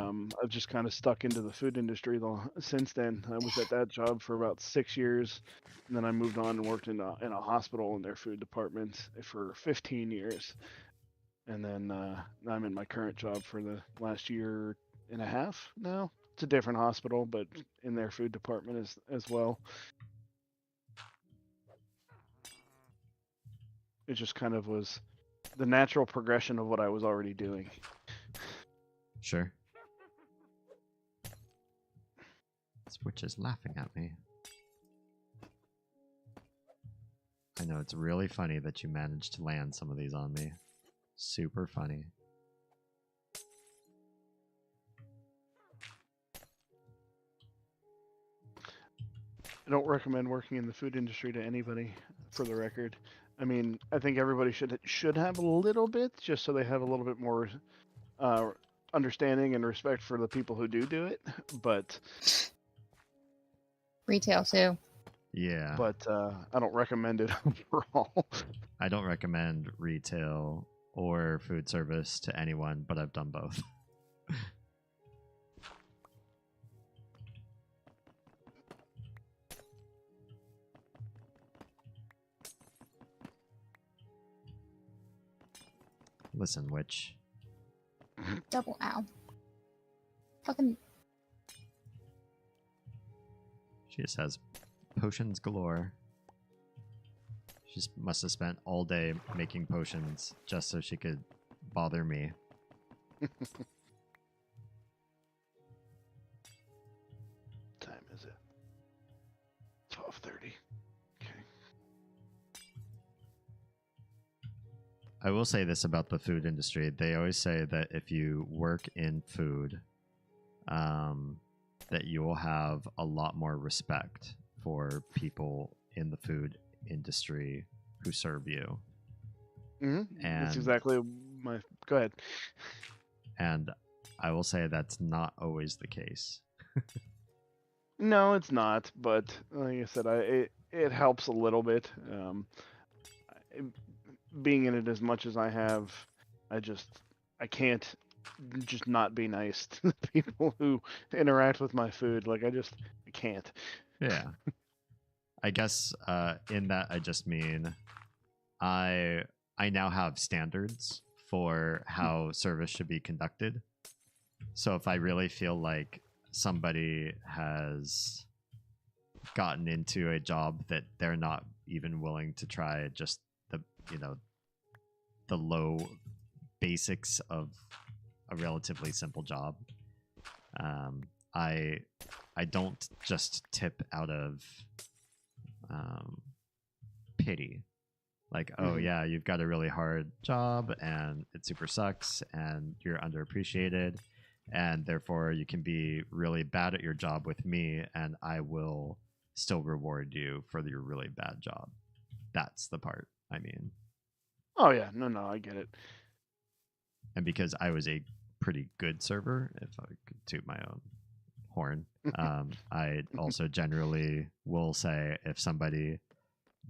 I've just kind of stuck into the food industry since then. I was at that job for about 6 years, and then I moved on and worked in a hospital in their food department for 15 years. And then I'm in my current job for the last year and a half now. It's a different hospital, but in their food department as well. It just kind of was the natural progression of what I was already doing. Sure. This witch is laughing at me. I know, it's really funny that you managed to land some of these on me. Super funny. I don't recommend working in the food industry to anybody, for the record. I mean, I think everybody should have a little bit, just so they have a little bit more understanding and respect for the people who do it. But Retail too. Yeah. But I don't recommend it overall. I don't recommend retail or food service to anyone, but I've done both. Listen, witch. Double ow. Fucking. She just has potions galore. She must have spent all day making potions just so she could bother me. Time is it? 12:30. Okay. I will say this about the food industry. They always say that if you work in food, that you will have a lot more respect for people in the food industry who serve you. Mm-hmm. And that's exactly my. Go ahead. And I will say that's not always the case. No, it's not. But like I said, it helps a little bit. Being in it as much as I have, I can't just not be nice to the people who interact with my food. Like I can't. Yeah. I guess in that I just mean I now have standards for how service should be conducted. So if I really feel like somebody has gotten into a job that they're not even willing to try just the the low basics of a relatively simple job. I don't just tip out of pity. Like, oh yeah, you've got a really hard job and it super sucks and you're underappreciated, and therefore you can be really bad at your job with me and I will still reward you for your really bad job. That's the part I mean. Oh yeah, no, I get it. And because I was a pretty good server, if I could toot my own horn, I also generally will say if somebody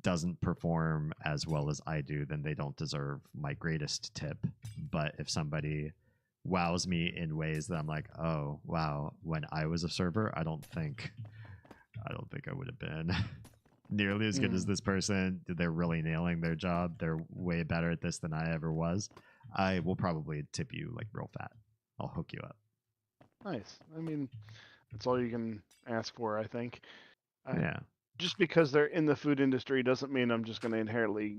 doesn't perform as well as I do, then they don't deserve my greatest tip. But if somebody wows me in ways that I'm like, oh wow, when I was a server, I don't think I would have been nearly as good as this person. They're really nailing their job. They're way better at this than I ever was. I will probably tip you like real fat. I'll hook you up. Nice. I mean, that's all you can ask for, I think. Yeah. Just because they're in the food industry doesn't mean I'm just going to inherently,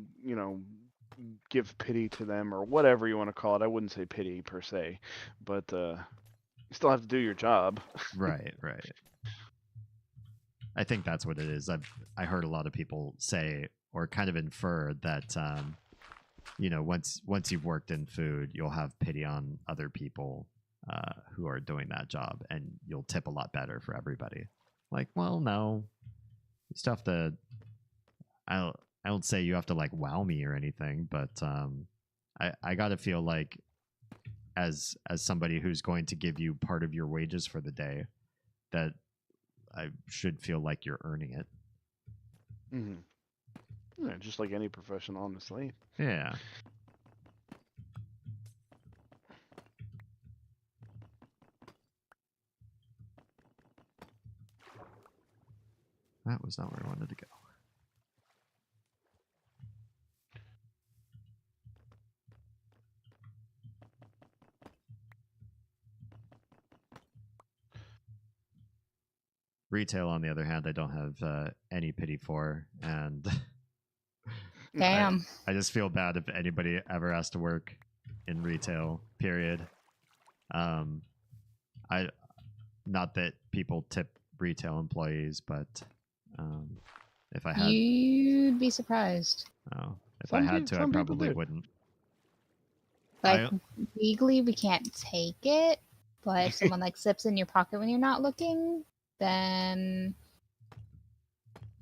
give pity to them or whatever you want to call it. I wouldn't say pity per se, but you still have to do your job. Right. I think that's what it is. I heard a lot of people say or kind of infer that once you've worked in food, you'll have pity on other people who are doing that job, and you'll tip a lot better for everybody. Like, well, no, you still have to. I don't say you have to like wow me or anything, but I gotta feel like as somebody who's going to give you part of your wages for the day, that I should feel like you're earning it. Yeah, just like any profession, honestly. Yeah. That was not where I wanted to go. Retail, on the other hand, I don't have any pity for, and Damn. I just feel bad if anybody ever has to work in retail. Period. I not that people tip retail employees, but if I had, You'd be surprised. oh, if Some I had peop- to, I some people probably do. wouldn't. Like, legally, we can't take it, but if someone like slips in your pocket when you're not looking, then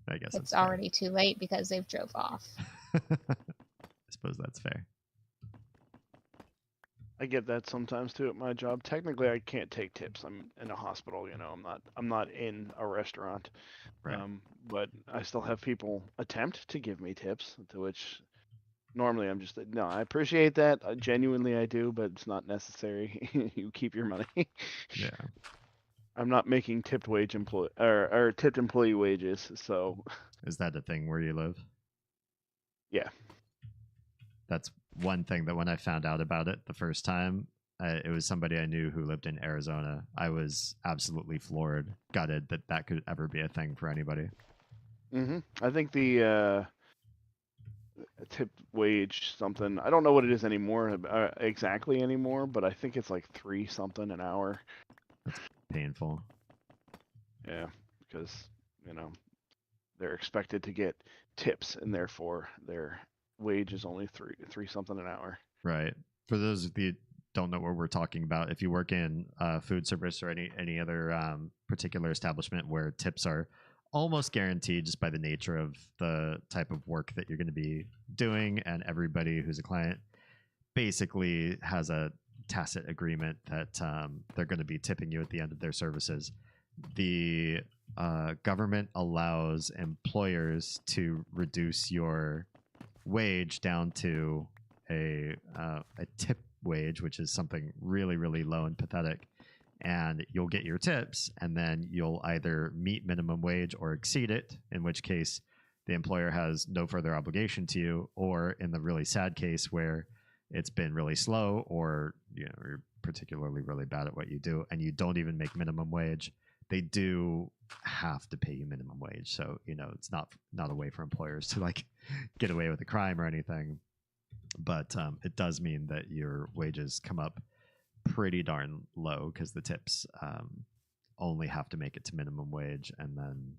I guess it's that's fair. already too late because they've drove off. I suppose that's fair. I get that sometimes too at my job. Technically, I can't take tips. I'm in a hospital. I'm not in a restaurant. Right. But I still have people attempt to give me tips, to which normally I'm just no. I appreciate that. Genuinely, I do, but it's not necessary. You keep your money. Yeah. I'm not making tipped tipped employee wages. So Is that a thing where you live? yeah. That's one thing that when I found out about it the first time, it was somebody I knew who lived in Arizona. I was absolutely floored, gutted that could ever be a thing for anybody. I think the tip wage something. I don't know what it is anymore exactly anymore, but I think it's like 3 something an hour. That's painful. Yeah, because they're expected to get tips, and therefore their wage is only three something an hour. Right. For those of you who don't know what we're talking about, if you work in food service or any other particular establishment where tips are almost guaranteed just by the nature of the type of work that you're going to be doing, and everybody who's a client basically has a tacit agreement that they're going to be tipping you at the end of their services. The government allows employers to reduce your wage down to a tip wage, which is something really, really low and pathetic. And you'll get your tips, and then you'll either meet minimum wage or exceed it, in which case the employer has no further obligation to you, or in the really sad case where it's been really slow, or you're particularly really bad at what you do and you don't even make minimum wage, they do have to pay you minimum wage. So, you know, it's not a way for employers to like get away with a crime or anything. But it does mean that your wages come up pretty darn low because the tips only have to make it to minimum wage, and then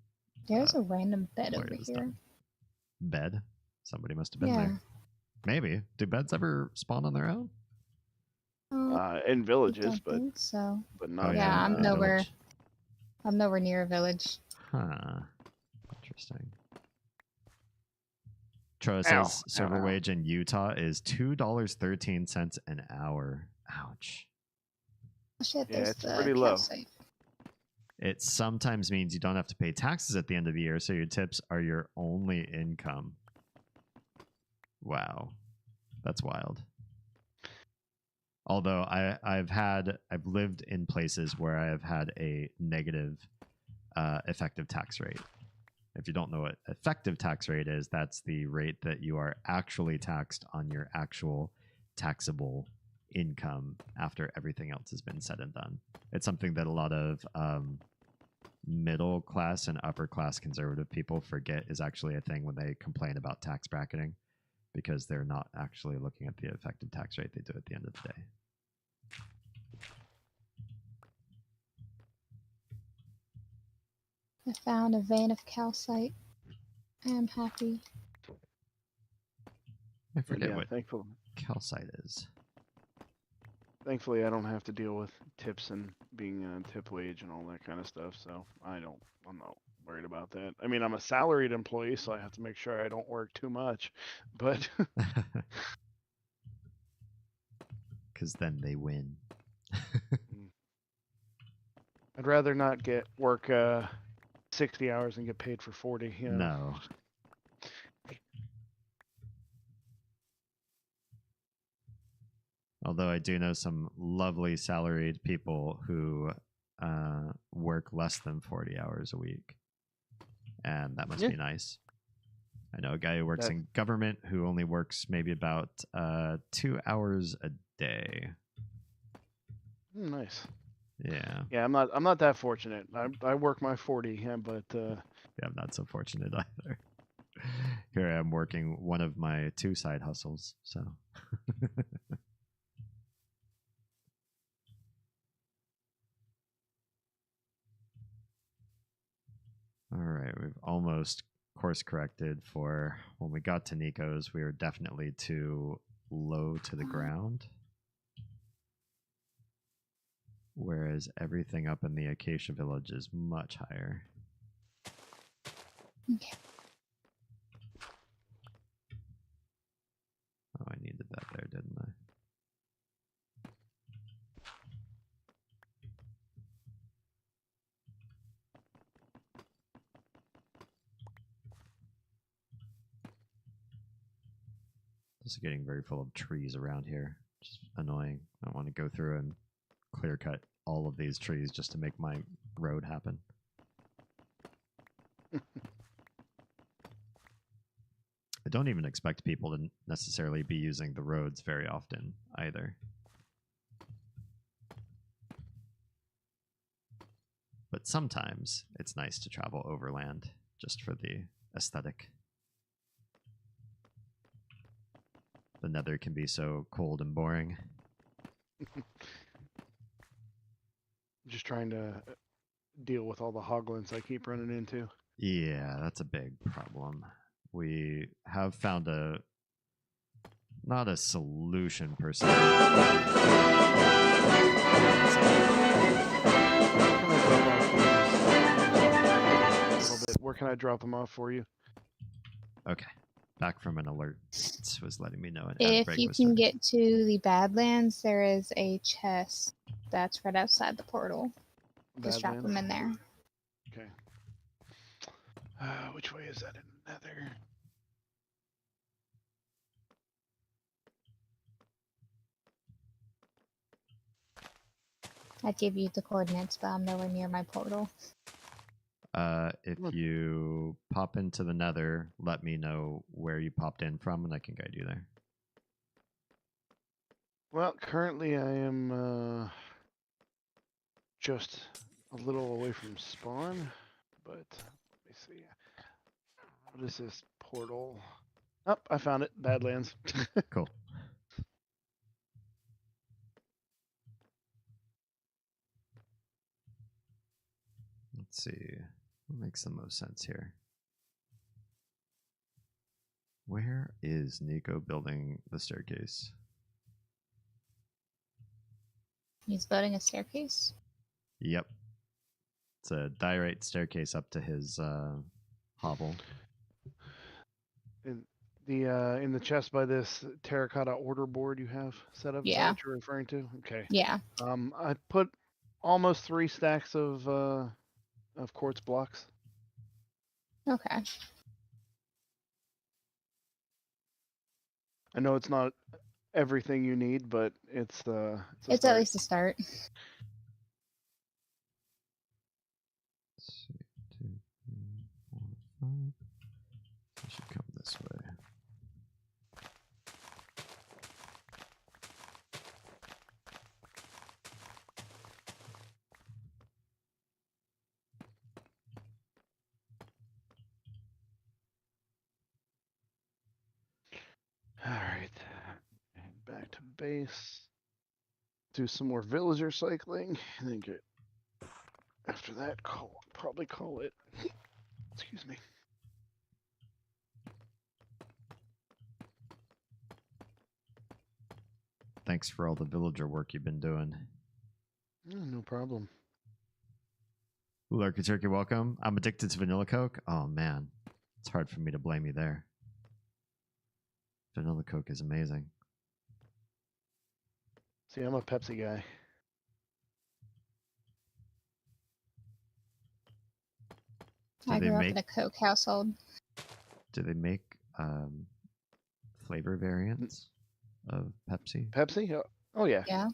There's a random bed over employers here. don't. Bed? Somebody must have been Yeah. there. Maybe. Do beds ever spawn on their own? In I villages, don't but think so. not. Yeah, in, I'm nowhere. village. I'm nowhere near a village. Huh. Interesting. Troa Ow. says server Ow. wage in Utah is $2.13 an hour. Ouch. Oh, shit, Yeah, there's it's the pretty low. campsite. It sometimes means you don't have to pay taxes at the end of the year, so your tips are your only income. Wow. That's wild. Although I've lived in places where I have had a negative effective tax rate. If you don't know what effective tax rate is, that's the rate that you are actually taxed on your actual taxable income after everything else has been said and done. It's something that a lot of middle class and upper class conservative people forget is actually a thing when they complain about tax bracketing, because they're not actually looking at the effective tax rate they do at the end of the day. I found a vein of calcite. I am happy. I forget Yeah, what thankfully, calcite is. thankfully, I don't have to deal with tips and being on tip wage and all that kind of stuff. So I'm not worried about that. I mean, I'm a salaried employee, so I have to make sure I don't work too much. But Because then they win. I'd rather not work 60 hours and get paid for 40. You know? No. Although I do know some lovely salaried people who work less than 40 hours a week. And that must be nice. I know a guy who works in government who only works maybe about 2 hours a day. Nice. Yeah. Yeah, I'm not that fortunate. I work my 40, yeah, but yeah, I'm not so fortunate either. Here I am working one of my 2 side hustles. So all right, we've almost course corrected for when we got to Nico's. We were definitely too low to the ground. Whereas everything up in the Acacia Village is much higher. Okay. Oh, I needed that there, didn't I? This is getting very full of trees around here. Just annoying. I want to go through and clear cut all of these trees just to make my road happen. I don't even expect people to necessarily be using the roads very often either. But sometimes it's nice to travel overland just for the aesthetic. The Nether can be so cold and boring. just trying to deal with all the hoglins I keep running into. Yeah, that's a big problem. We have found not a solution per se. Where can I drop them off for you? Okay. Back from an alert. It was letting me know an ad If break you was can starting. get to the Badlands, there is a chest that's right outside the portal. Just drop them in there. Okay. Which way is that in Nether? I'd give you the coordinates, but I'm nowhere near my portal. If you pop into the Nether, let me know where you popped in from, and I can guide you there. Well, currently I am just a little away from spawn, but let me see. What is this portal? Oh, I found it. Badlands. Cool. Let's see. What makes the most sense here? Where is Nico building the staircase? He's building a staircase. Yep. It's a diorite staircase up to his hovel. In the chest by this terracotta order board you have set up. Is that Yeah. what you're referring to? Okay. Yeah. I put almost 3 stacks of quartz blocks. Okay. I know it's not everything you need, but it's a It's start. at least a start. Let's see. 2, 3, 4, 5. I should come this way. All right. And back to base. Do some more villager cycling, and then get after that. Probably call it. Excuse me. Thanks for all the villager work you've been doing. No problem. Lurky Turkey, welcome. I'm addicted to vanilla Coke. Oh man, it's hard for me to blame you there. Vanilla Coke is amazing. See, I'm a Pepsi guy. Do I they grew up make in a Coke household. do they make flavor variants of Pepsi? Pepsi? Oh yeah. Yeah.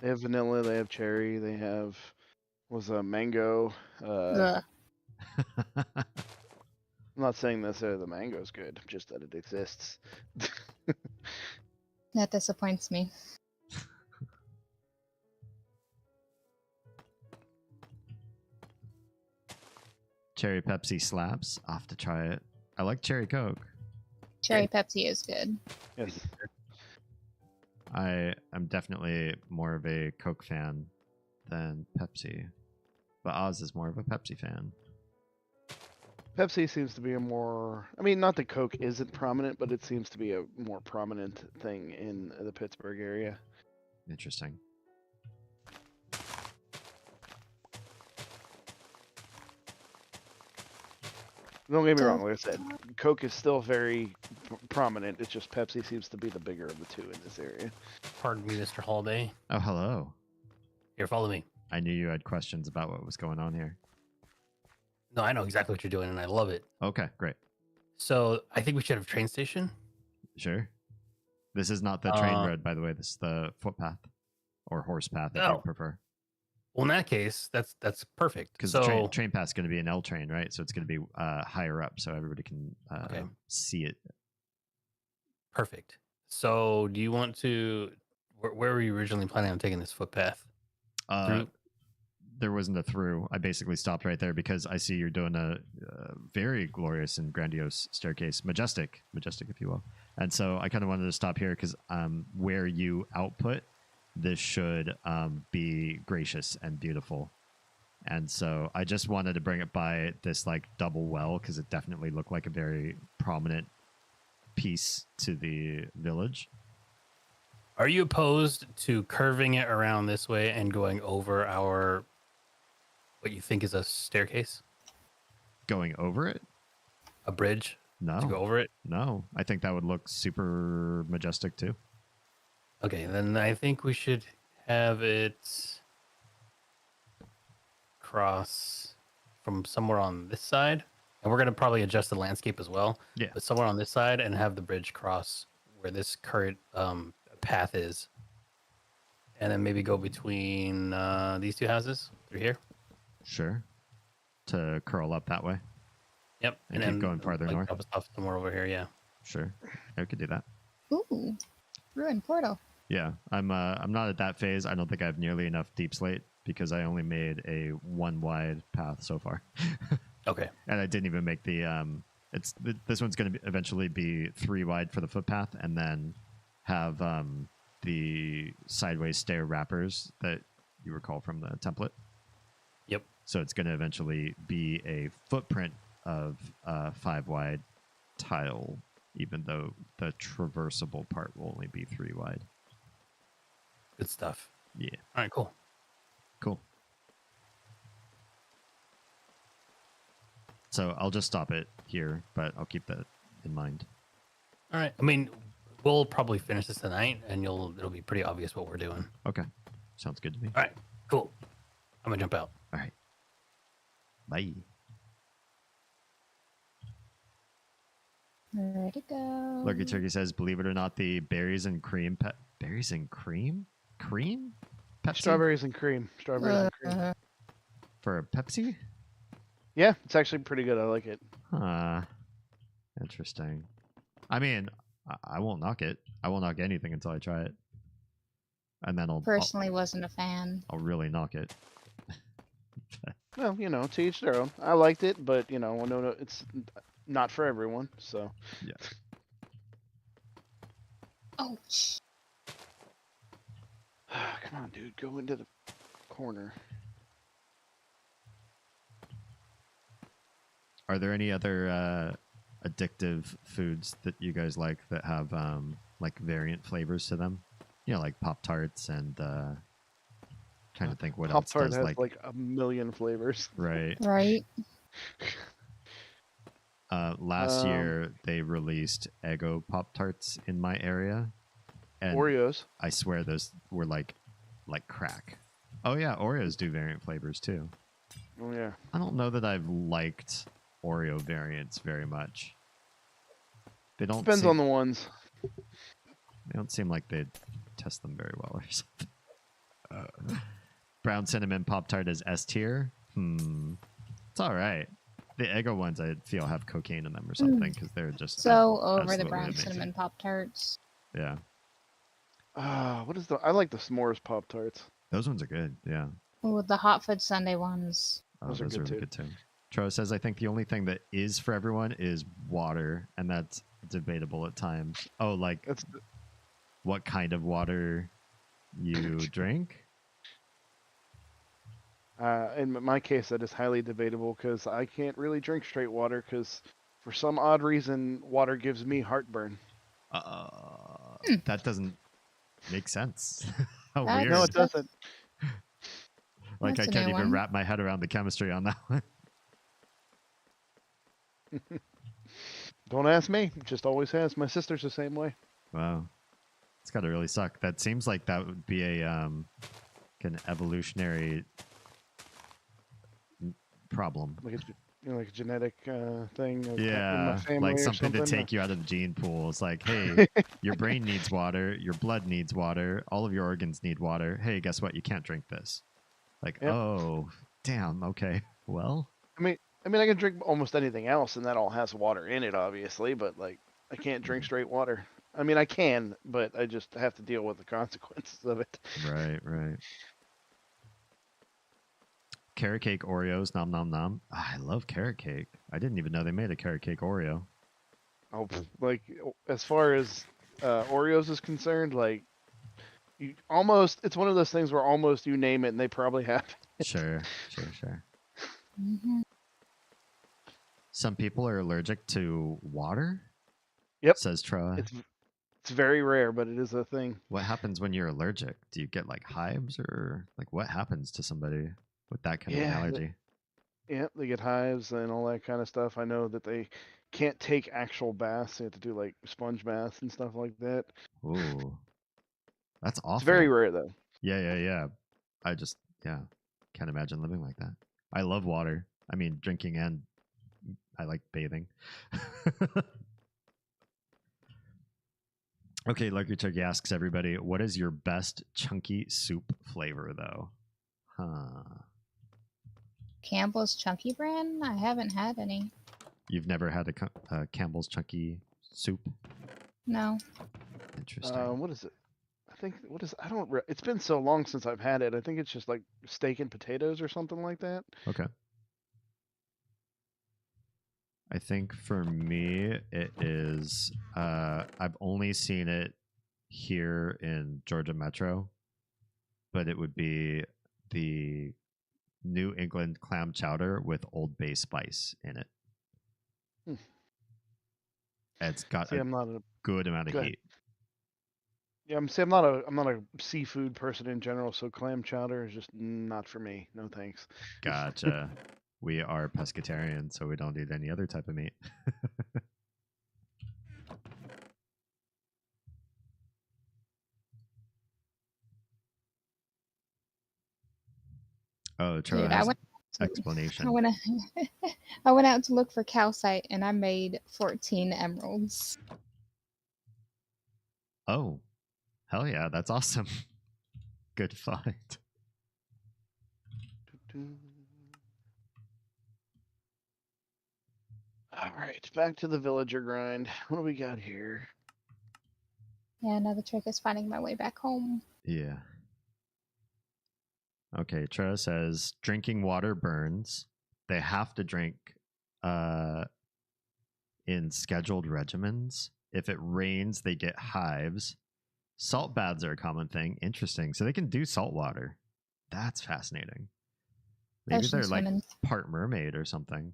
They have vanilla. They have cherry. They have mango. Ugh. I'm not saying necessarily the mango's good, just that it exists. That disappoints me. Cherry Pepsi slaps. I'll have to try it. I like cherry Coke. Cherry Pepsi is good. Yes. I am definitely more of a Coke fan than Pepsi, but Oz is more of a Pepsi fan. Pepsi seems to be a more. I mean, not that Coke isn't prominent, but it seems to be a more prominent thing in the Pittsburgh area. Interesting. Don't get me wrong. Like I said, Coke is still very prominent. It's just Pepsi seems to be the bigger of the two in this area. Pardon me, Mr. Holiday. Oh, hello. Here, follow me. I knew you had questions about what was going on here. No, I know exactly what you're doing, and I love it. Okay, great. So I think we should have a train station. Sure. This is not the train road, by the way. This is the footpath or horse path, if you prefer. Well, in that case, that's perfect. Because so, the train path is going to be an L train, right? So it's going to be higher up, so everybody can see it. Perfect. So, do you want to? Where were you originally planning on taking this footpath? There wasn't a through. I basically stopped right there because I see you're doing a very glorious and grandiose staircase, majestic, if you will. And so I kind of wanted to stop here because where you output, this should be gracious and beautiful. And so I just wanted to bring it by this like double well because it definitely looked like a very prominent piece to the village. Are you opposed to curving it around this way and going over our what you think is a staircase? Going over it? A bridge? No. To go over it? No. I think that would look super majestic too. Okay, then I think we should have it cross from somewhere on this side. And we're going to probably adjust the landscape as well. Yeah. But somewhere on this side and have the bridge cross where this current path is. And then maybe go between these two houses through here. Sure. To curl up that way. Yep. And keep going farther north. Drop us off somewhere over here, yeah. Sure. Yeah, we could do that. Ooh. Ruined portal. Yeah. I'm not at that phase. I don't think I have nearly enough deep slate because I only made a 1 wide path so far. Okay. And I didn't even make the this one's going to eventually be 3 wide for the footpath, and then have the sideways stair wrappers that you recall from the template. Yep. So it's going to eventually be a footprint of 5 wide tile, even though the traversable part will only be 3 wide. Good stuff. Yeah. All right, cool. Cool. So I'll just stop it here, but I'll keep that in mind. All right. I mean, we'll probably finish this tonight, and it'll be pretty obvious what we're doing. Okay. Sounds good to me. All right, cool. I'm gonna jump out. All right. Bye. Where'd it go? Lurky Turkey says, believe it or not, the berries and cream berries and cream? Cream? Pepsi? Strawberries and cream. Strawberries and cream. For a Pepsi? Yeah, it's actually pretty good. I like it. Huh. Interesting. I mean, I won't knock it. I won't knock anything until I try it. And then Personally, wasn't a fan. I'll really knock it. Well, to each their own. I liked it, but no, it's not for everyone. So. Yeah. Oh. Come on, dude. Go into the corner. Are there any other addictive foods that you guys like that have like variant flavors to them? Like Pop-Tarts and trying to think what else Pop-Tart does has like a million flavors. Right. Right. Last year they released Eggo Pop-Tarts in my area. And Oreos. I swear those were like crack. Oh yeah, Oreos do variant flavors too. Oh yeah. I don't know that I've liked Oreo variants very much. They don't Depends on the ones. They don't seem like they test them very well or something. Brown cinnamon Pop-Tart is S tier. It's all right. The Eggo ones I feel have cocaine in them or something because they're just so over the absolutely brown amazing. cinnamon Pop-Tarts. Yeah. What is I like the s'mores Pop-Tarts. Those ones are good. Yeah. Oh, the hot fudge sundae ones. Oh, Those are good really too. good too. Tro says, I think the only thing that is for everyone is water, and that's debatable at times. Oh, like what kind of water you drink? In my case, that is highly debatable because I can't really drink straight water because for some odd reason, water gives me heartburn. That doesn't make sense. How That's- weird. No, it doesn't. Like That's I a can't new even one. wrap my head around the chemistry on that one. Don't ask me. It just always has. My sister's the same way. Wow. It's got to really suck. That seems like that would be a an evolutionary problem. Like it's like a genetic thing. In my Yeah, family like or something to something. take you out of the gene pool. It's like, hey, your brain needs water, your blood needs water, all of your organs need water. Hey, guess what? You can't drink this. Like, Yep. oh, damn. Okay, well, I mean, I can drink almost anything else, and that all has water in it, obviously. But like, I can't drink straight water. I mean, I can, but I just have to deal with the consequences of it. right. Carrot cake Oreos, nom nom nom. I love carrot cake. I didn't even know they made a carrot cake Oreo. Oh, like as far as Oreos is concerned, like it's one of those things where almost you name it and they probably have it. Sure. Mm-hmm. Some people are allergic to water. Yep. Says Troa. It's very rare, but it is a thing. What happens when you're allergic? Do you get like hives or like what happens to somebody with that kind of an allergy? Yeah, they get hives and all that kind of stuff. I know that they can't take actual baths. They have to do like sponge baths and stuff like that. Ooh. That's awful. It's very rare though. Yeah. I just can't imagine living like that. I love water. I mean drinking and I like bathing. Okay, Lucky Turkey asks everybody, what is your best chunky soup flavor, though? Campbell's Chunky brand? I haven't had any. You've never had a Campbell's chunky soup? No. Interesting. What is it? think what is I don't. It's been so long since I've had it. I think it's just like steak and potatoes or something like that. Okay. I think for me, it is. I've only seen it here in Georgia Metro, but it would be the New England clam chowder with Old Bay spice in it. Hmm. It's got See, a I'm not a good amount of Go ahead. heat. Yeah, I'm not a seafood person in general, so clam chowder is just not for me. No thanks. Gotcha. We are pescatarian, so we don't eat any other type of meat. Oh, Charlie Dude, I has went. I explanation. went. I went out to look for calcite, and I made 14 emeralds. Oh, hell yeah, that's awesome. Good find. All right, back to the villager grind. What do we got here? Yeah, another trick is finding my way back home. Yeah. Okay, Trera says drinking water burns. They have to drink in scheduled regimens. If it rains, they get hives. Salt baths are a common thing. Interesting. So they can do salt water. That's fascinating. Maybe Ocean they're like swimming. part mermaid or something.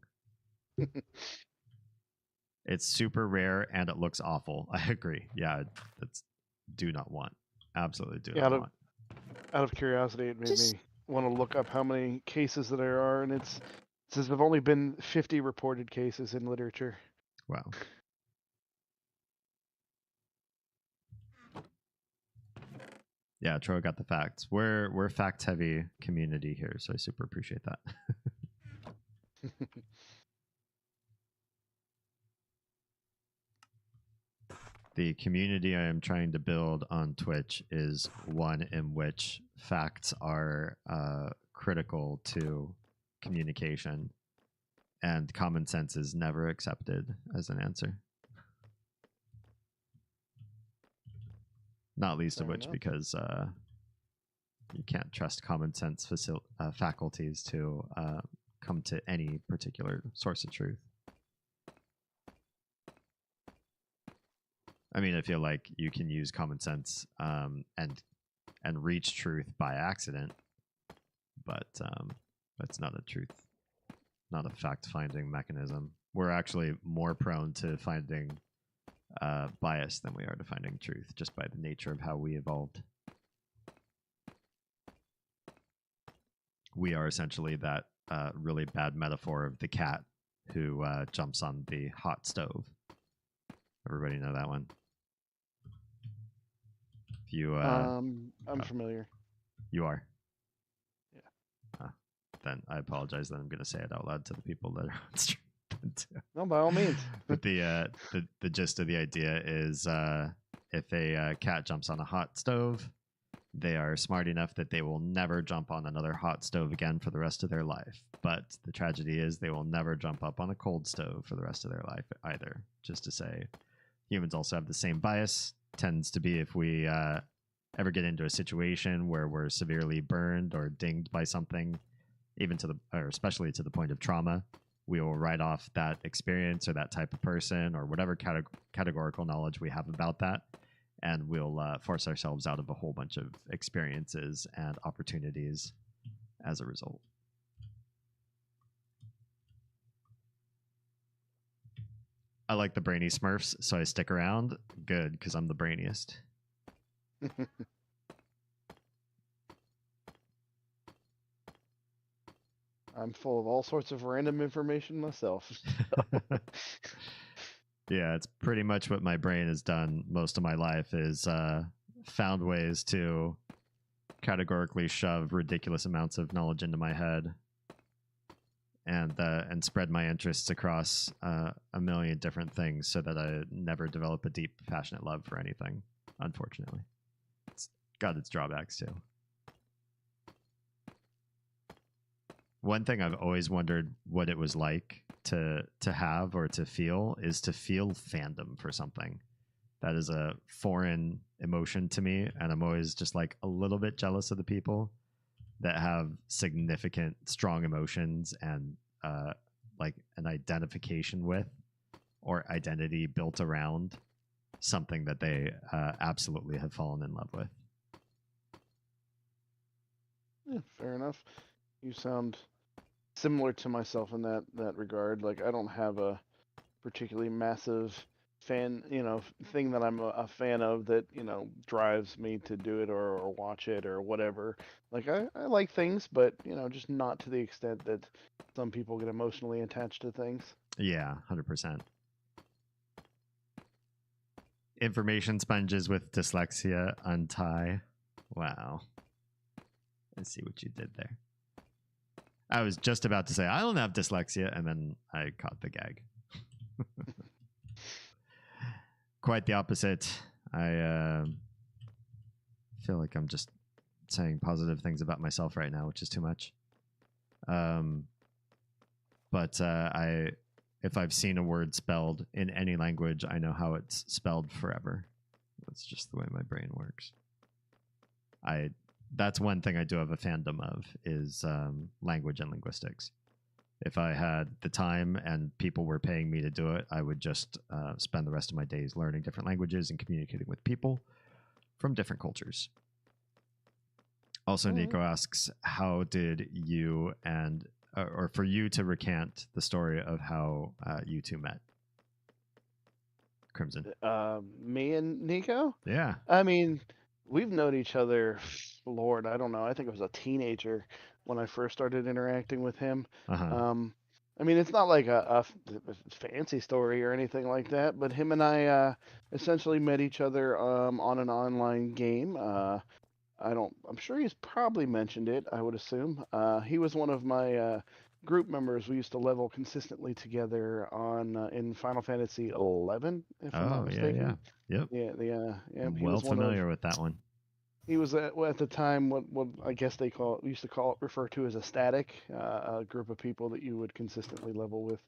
It's super rare and it looks awful. I agree. Yeah, that's do not want. Absolutely do not want. Out of curiosity, it made Just- me want to look up how many cases that there are, and it says there've only been 50 reported cases in literature. Wow. Yeah, Tro got the facts. We're fact heavy community here, so I super appreciate that. The community I am trying to build on Twitch is one in which facts are critical to communication, and common sense is never accepted as an answer. Not least of Fair which enough. because you can't trust common sense faculties to come to any particular source of truth. I mean, I feel like you can use common sense and reach truth by accident, but that's not a truth, not a fact-finding mechanism. We're actually more prone to finding bias than we are to finding truth, just by the nature of how we evolved. We are essentially that really bad metaphor of the cat who jumps on the hot stove. Everybody know that one? If you, I'm familiar. You are? Yeah. Then I apologize that I'm going to say it out loud to the people that are on stream. No, by all means. But the gist of the idea is if a cat jumps on a hot stove, they are smart enough that they will never jump on another hot stove again for the rest of their life. But the tragedy is they will never jump up on a cold stove for the rest of their life either. Just to say, humans also have the same bias. Tends to be if we ever get into a situation where we're severely burned or dinged by something, even to the, or especially to the point of trauma, we will write off that experience or that type of person or whatever categorical knowledge we have about that, and we'll force ourselves out of a whole bunch of experiences and opportunities as a result. I like the brainy Smurfs, so I stick around. Good, because I'm the brainiest. I'm full of all sorts of random information myself. Yeah, it's pretty much what my brain has done most of my life is found ways to categorically shove ridiculous amounts of knowledge into my head and spread my interests across a million different things so that I never develop a deep, passionate love for anything, unfortunately. It's got its drawbacks too. One thing I've always wondered what it was like to have or to feel is to feel fandom for something. That is a foreign emotion to me, and I'm always just like a little bit jealous of the people that have significant, strong emotions and like an identification with or identity built around something that they absolutely have fallen in love with. Yeah, fair enough. You sound similar to myself in that regard. Like I don't have a particularly massive fan, thing that I'm a fan of that, drives me to do it or watch it or whatever. Like I like things, but just not to the extent that some people get emotionally attached to things. Yeah, 100%. Information sponges with dyslexia untie. Wow. I see what you did there. I was just about to say I don't have dyslexia, and then I caught the gag. Quite the opposite. I feel like I'm just saying positive things about myself right now, which is too much. But if I've seen a word spelled in any language, I know how it's spelled forever. That's just the way my brain works. That's one thing I do have a fandom of is language and linguistics. If I had the time and people were paying me to do it, I would just spend the rest of my days learning different languages and communicating with people from different cultures. Also, Nico asks, how did you or for you to recant the story of how you two met? Crimson. Me and Nico? Yeah. I mean, we've known each other, Lord, I don't know. I think I was a teenager when I first started interacting with him. Uh-huh. I mean, it's not like a fancy story or anything like that, but him and I essentially met each other on an online game. I'm sure he's probably mentioned it, I would assume. He was one of my group members. We used to level consistently together in Final Fantasy 11, if I'm not mistaken. Yep. Yeah. I'm He well was familiar with that one. He was at the time what I guess refer to as a static, a group of people that you would consistently level with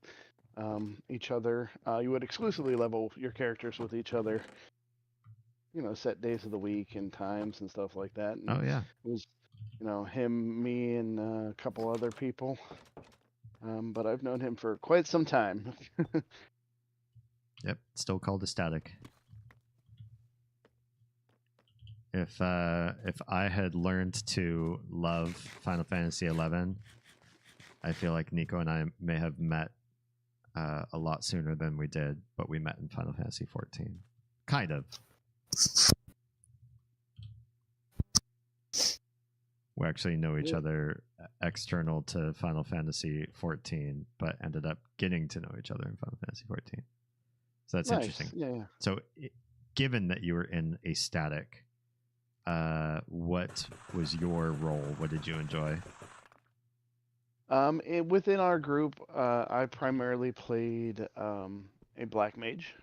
each other. You would exclusively level your characters with each other. Set days of the week and times and stuff like that. And Oh yeah. it was, him, me, and a couple other people. But I've known him for quite some time. Yep. Still called a static. If I had learned to love Final Fantasy 11, I feel like Nico and I may have met a lot sooner than we did, but we met in Final Fantasy 14. Kind of. We actually know each other external to Final Fantasy 14, but ended up getting to know each other in Final Fantasy 14. So that's Nice. interesting. Yeah. So, given that you were in a static, what was your role? What did you enjoy? Within our group, I primarily played a black mage.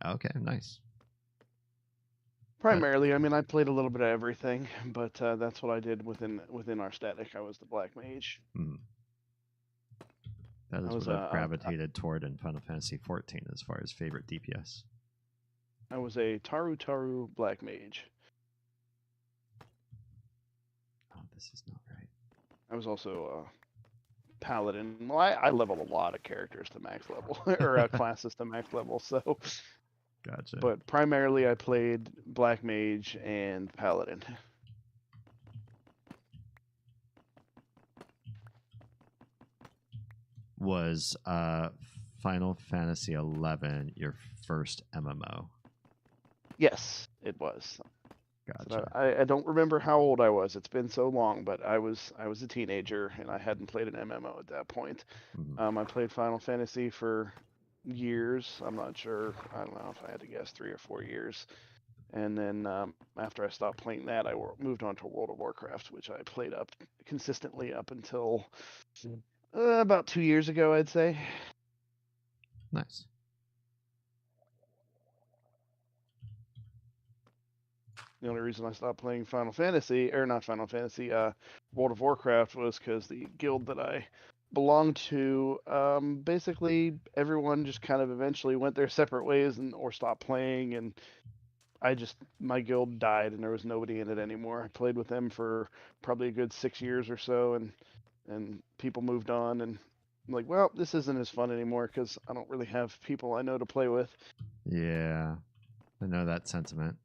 Okay, nice. Primarily, I mean, I played a little bit of everything, but that's what I did within our static. I was the black mage. That is what I've gravitated toward in Final Fantasy 14 as far as favorite DPS. I was a Taru black mage. Oh, this is not right. I was also a paladin. Well, I leveled a lot of characters to max level, or classes to max level, so... Gotcha. But primarily I played black mage and paladin. Was Final Fantasy 11 your first MMO? Yes, it was. Gotcha. So I don't remember how old I was. It's been so long, but I was a teenager and I hadn't played an MMO at that point. I played Final Fantasy for years. I'm not sure. I don't know if I had to guess 3 or 4 years. And then after I stopped playing that, I moved on to World of Warcraft, which I played up consistently up until about 2 years ago, I'd say. Nice. The only reason I stopped playing World of Warcraft was because the guild that I belonged to, basically everyone just kind of eventually went their separate ways or stopped playing, and my guild died and there was nobody in it anymore. I played with them for probably a good 6 years or so, and people moved on, and I'm like, well, this isn't as fun anymore because I don't really have people I know to play with. Yeah, I know that sentiment.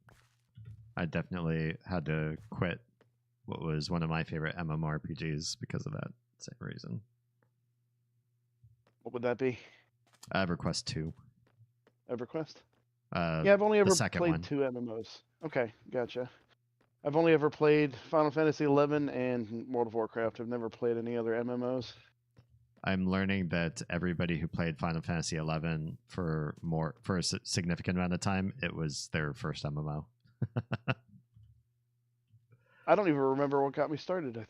I definitely had to quit what was one of my favorite MMORPGs because of that same reason. What would that be? EverQuest 2. EverQuest? Yeah, Yeah, I've only ever second played one. 2 MMOs. Okay, gotcha. I've only ever played Final Fantasy XI and World of Warcraft. I've never played any other MMOs. I'm learning that everybody who played Final Fantasy 11 for a significant amount of time, it was their first MMO. I don't even remember what got me started.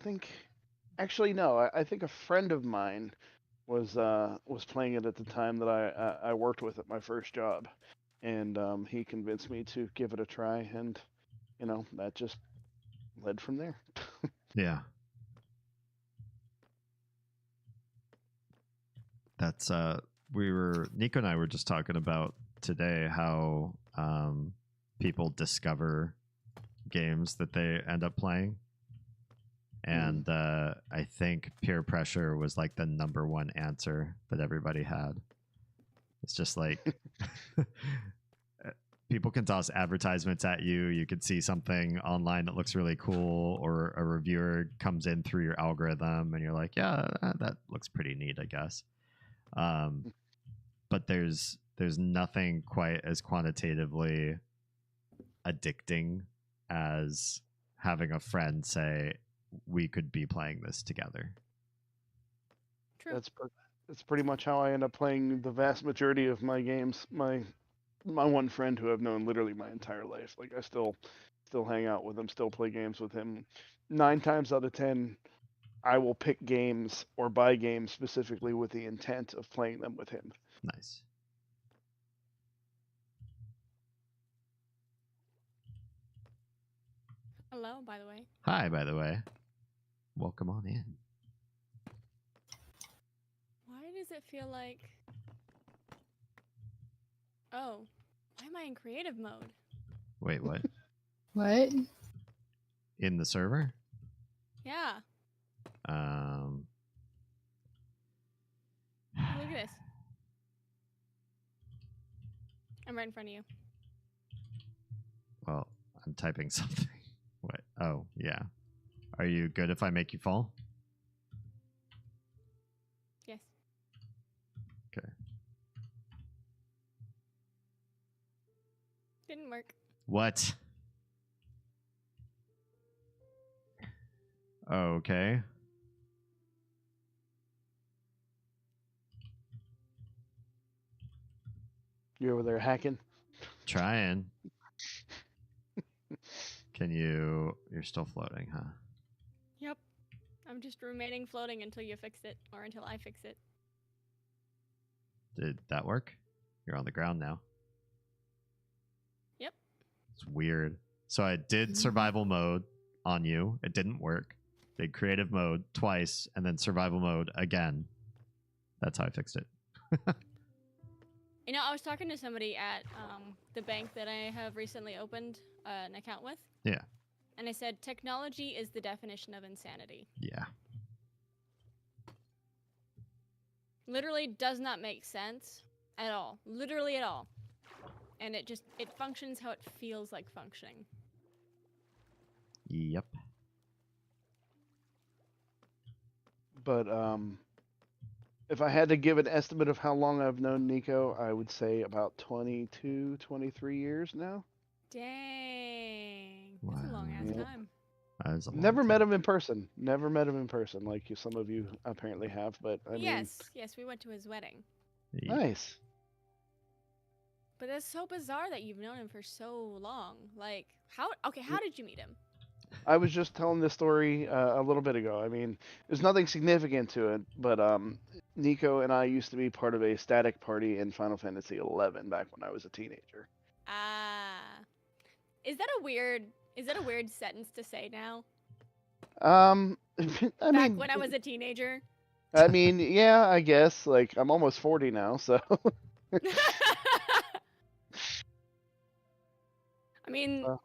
Actually, no. I think a friend of mine was playing it at the time that I worked with at my first job, and he convinced me to give it a try, and that just led from there. Yeah. That's Nico and I were just talking about today how people discover games that they end up playing. And I think peer pressure was like the number one answer that everybody had. It's just like people can toss advertisements at you. You could see something online that looks really cool, or a reviewer comes in through your algorithm and you're like, yeah, that looks pretty neat, I guess. But there's nothing quite as quantitatively addicting as having a friend say, we could be playing this together. True. That's pretty much how I end up playing the vast majority of my games. My one friend who I've known literally my entire life. Like I still hang out with him, still play games with him. 9 times out of 10, I will pick games or buy games specifically with the intent of playing them with him. Nice. Hello, by the way. Hi, by the way. Welcome on in. Why does it feel like... Oh, why am I in creative mode? Wait, what? What? In the server? Yeah. Look at this. I'm right in front of you. Well, I'm typing something. What? Oh, yeah. Are you good if I make you fall? Yes. Okay. Didn't work. What? Okay. You over there hacking? Trying. You're still floating, huh? Yep. I'm just remaining floating until you fix it, or until I fix it. Did that work? You're on the ground now. Yep. It's weird. So I did survival mode on you. It didn't work. Did creative mode twice, and then survival mode again. That's how I fixed it. You know, I was talking to somebody at the bank that I have recently opened an account with. Yeah. And I said, technology is the definition of insanity. Yeah. Literally does not make sense at all. Literally at all. And it functions how it feels like functioning. Yep. But if I had to give an estimate of how long I've known Nico, I would say about 22, 23 years now. Dang. That's a long ass Wow. time. Never met him in person. Never met him in person, like some of you apparently have. But I mean, yes, we went to his wedding. Nice. But that's so bizarre that you've known him for so long. Like, how did you meet him? I was just telling this story a little bit ago. I mean, there's nothing significant to it, but Nico and I used to be part of a static party in Final Fantasy XI back when I was a teenager. Ah. Is that a weird sentence to say now? I Back mean, when I was a teenager? I mean, yeah, I guess. Like, I'm almost 40 now, so. I mean, Uh.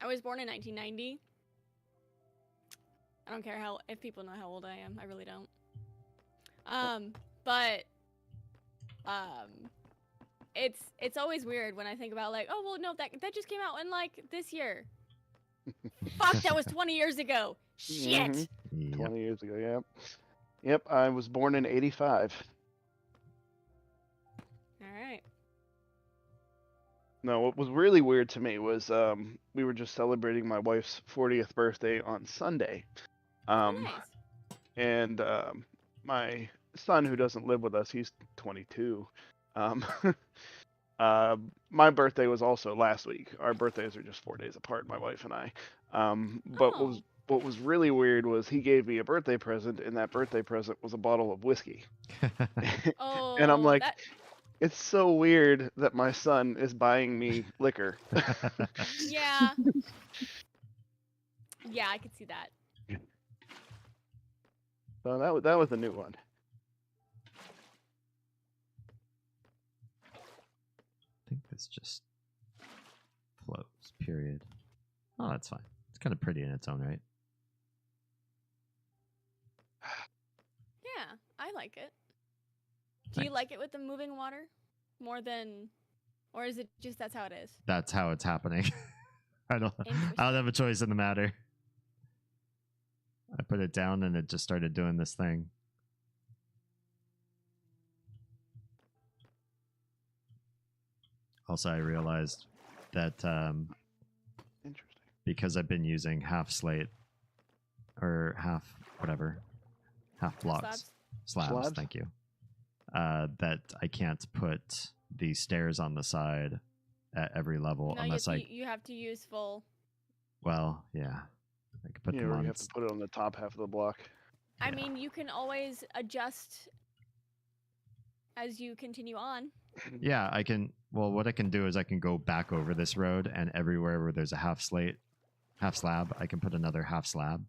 I was born in 1990. I don't care if people know how old I am. I really don't. But it's always weird when I think about like, oh well, no, that just came out in like this year. Fuck, that was 20 years ago. Shit. Mm-hmm. Yep. 20 years ago, yep. Yep, I was born in 85. All right. No, what was really weird to me was we were just celebrating my wife's 40th birthday on Sunday. Nice. And my son, who doesn't live with us, he's 22. My birthday was also last week. Our birthdays are just 4 days apart, my wife and I. But what was really weird was he gave me a birthday present, and that birthday present was a bottle of whiskey. Oh. And I'm like, it's so weird that my son is buying me liquor. Yeah. Yeah, I could see that. So that was a new one. I think this just flows, period. Oh, that's fine. It's kind of pretty in its own right. Yeah, I like it. Do you Thanks. like it with the moving water more than, or is it just that's how it is? That's how it's happening. I don't have a choice in the matter. I put it down and it just started doing this thing. Also, I realized that Interesting. because I've been using half slate or half whatever, half blocks, slabs. Thank you. That I can't put the stairs on the side at every level No, unless you have to use full. Well, yeah, I could put them Or on. you have to put it on the top half of the block. I mean, you can always adjust as you continue on. Yeah, I can. Well, what I can do is I can go back over this road, and everywhere where there's a half slab, I can put another half slab,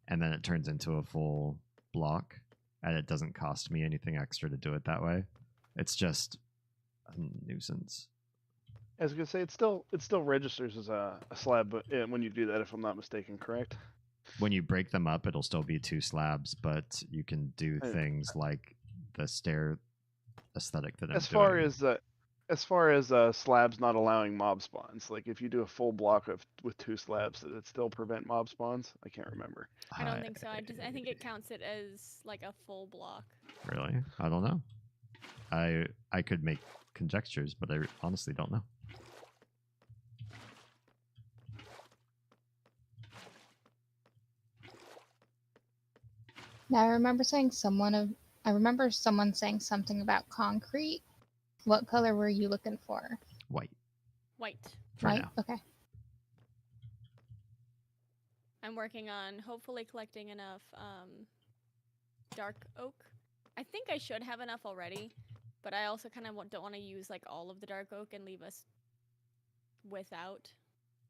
and then it turns into a full block, and it doesn't cost me anything extra to do it that way. It's just a nuisance. I was gonna say it still registers as a slab, but when you do that, if I'm not mistaken, correct? When you break them up, it'll still be 2 slabs, but you can do things like the stair aesthetic that I'm doing. As far as slabs not allowing mob spawns, like if you do a full block with 2 slabs, does it still prevent mob spawns? I can't remember. I don't think so. I think it counts it as like a full block. Really? I don't know. I could make conjectures, but I honestly don't know. Now I remember someone saying something about concrete. What color were you looking for? White. White. For now. Okay. I'm working on hopefully collecting enough dark oak. I think I should have enough already, but I also kind of don't want to use like all of the dark oak and leave us without.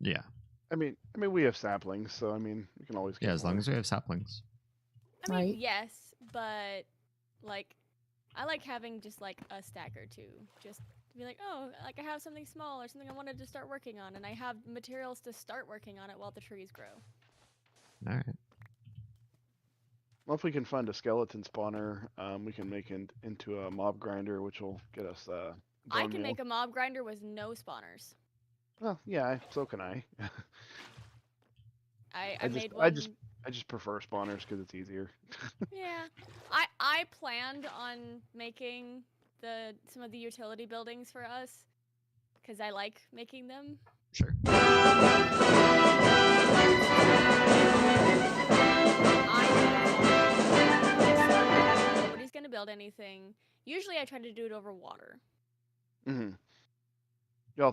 Yeah. I mean, we have saplings, so I mean, we can always get as long as we have saplings. I mean, yes, but like, I like having just like a stack or two, just to be like, oh, like I have something small or something I wanted to start working on, and I have materials to start working on it while the trees grow. All right. Well, if we can find a skeleton spawner, we can make it into a mob grinder, which will get us. I can make a mob grinder with no spawners. Well, yeah, so can I. I made one. I just prefer spawners because it's easier. Yeah, I planned on making some of the utility buildings for us because I like making them. Sure. Nobody's gonna build anything. Usually, I try to do it over water. Mm-hmm. You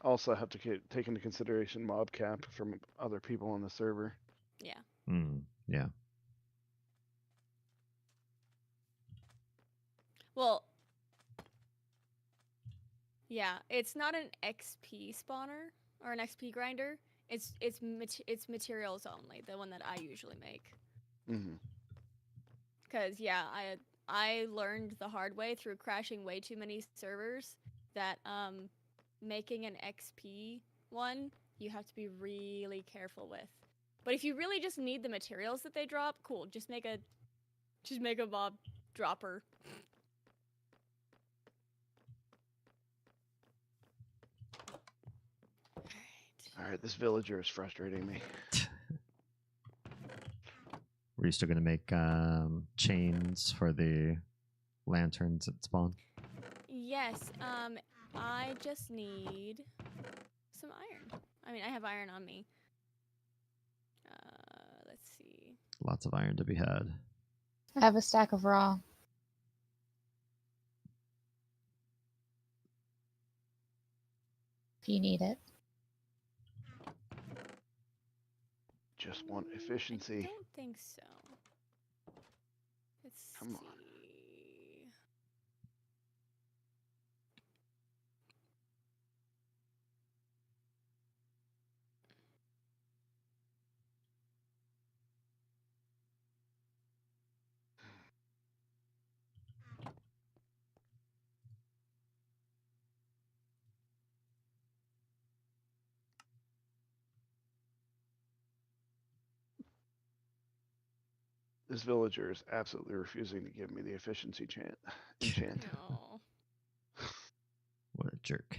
also have to take into consideration mob cap from other people on the server. Yeah. Yeah. Well, yeah, it's not an XP spawner or an XP grinder. It's materials only, the one that I usually make. Mm-hmm. Because yeah, I learned the hard way through crashing way too many servers that making an XP one you have to be really careful with. But if you really just need the materials that they drop, cool. Just make a mob dropper. All right, this villager is frustrating me. Were you still gonna make chains for the lanterns at spawn? Yes. I just need some iron. I mean, I have iron on me. Let's see. Lots of iron to be had. I have a stack of raw. If you need it. Just want I efficiency. don't think so. Let's Come on. see. This villager is absolutely refusing to give me the efficiency enchant. No. What a jerk.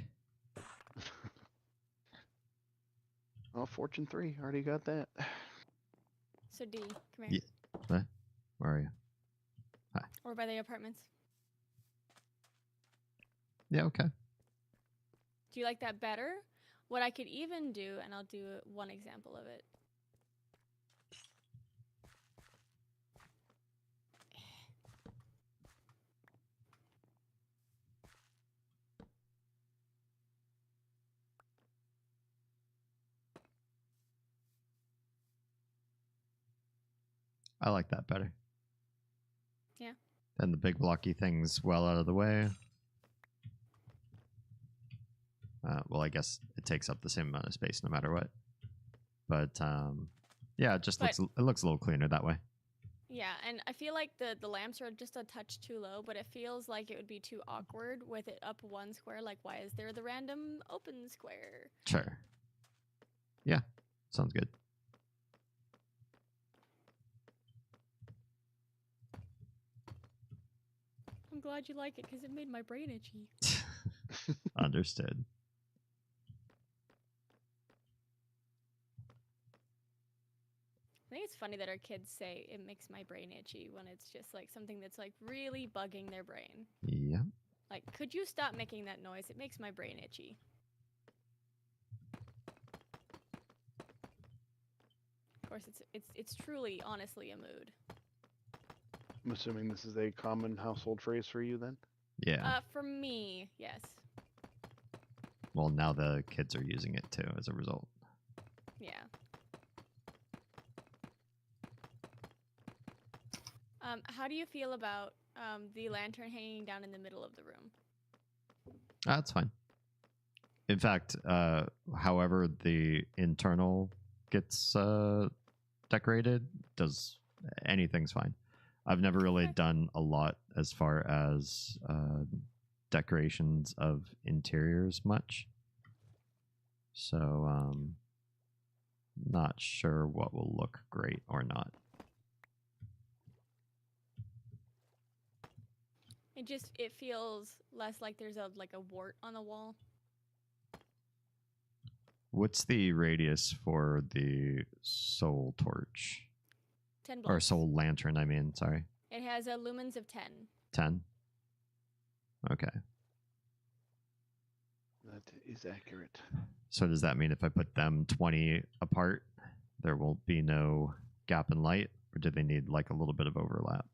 Oh, Fortune 3, already got that. So D, come here. Yeah. What? Where are you? Or by the apartments. Yeah, okay. Do you like that better? What I could even do, and I'll do one example of it. I like that better. Yeah. Then the big blocky thing's well out of the way. Well, I guess it takes up the same amount of space no matter what. But yeah, it just looks a little cleaner that way. Yeah, and I feel like the lamps are just a touch too low, but it feels like it would be too awkward with it up one square. Like, why is there the random open square? Sure. Yeah, sounds good. I'm glad you like it because it made my brain itchy. Understood. I think it's funny that our kids say it makes my brain itchy when it's just like something that's like really bugging their brain. Yeah. Like, could you stop making that noise? It makes my brain itchy. Of course, it's truly, honestly, a mood. I'm assuming this is a common household phrase for you then? Yeah. For me, yes. Well, now the kids are using it too as a result. Yeah. How do you feel about the lantern hanging down in the middle of the room? That's fine. In fact, however the internal gets decorated, anything's fine. I've never really done a lot as far as decorations of interiors much. So, not sure what will look great or not. It feels less like there's a wart on the wall. What's the radius for the soul torch? 10 blocks. Or soul lantern, I mean, sorry. It has a lumens of 10. 10? Okay. That is accurate. So does that mean if I put them 20 apart, there will be no gap in light? Or do they need like a little bit of overlap?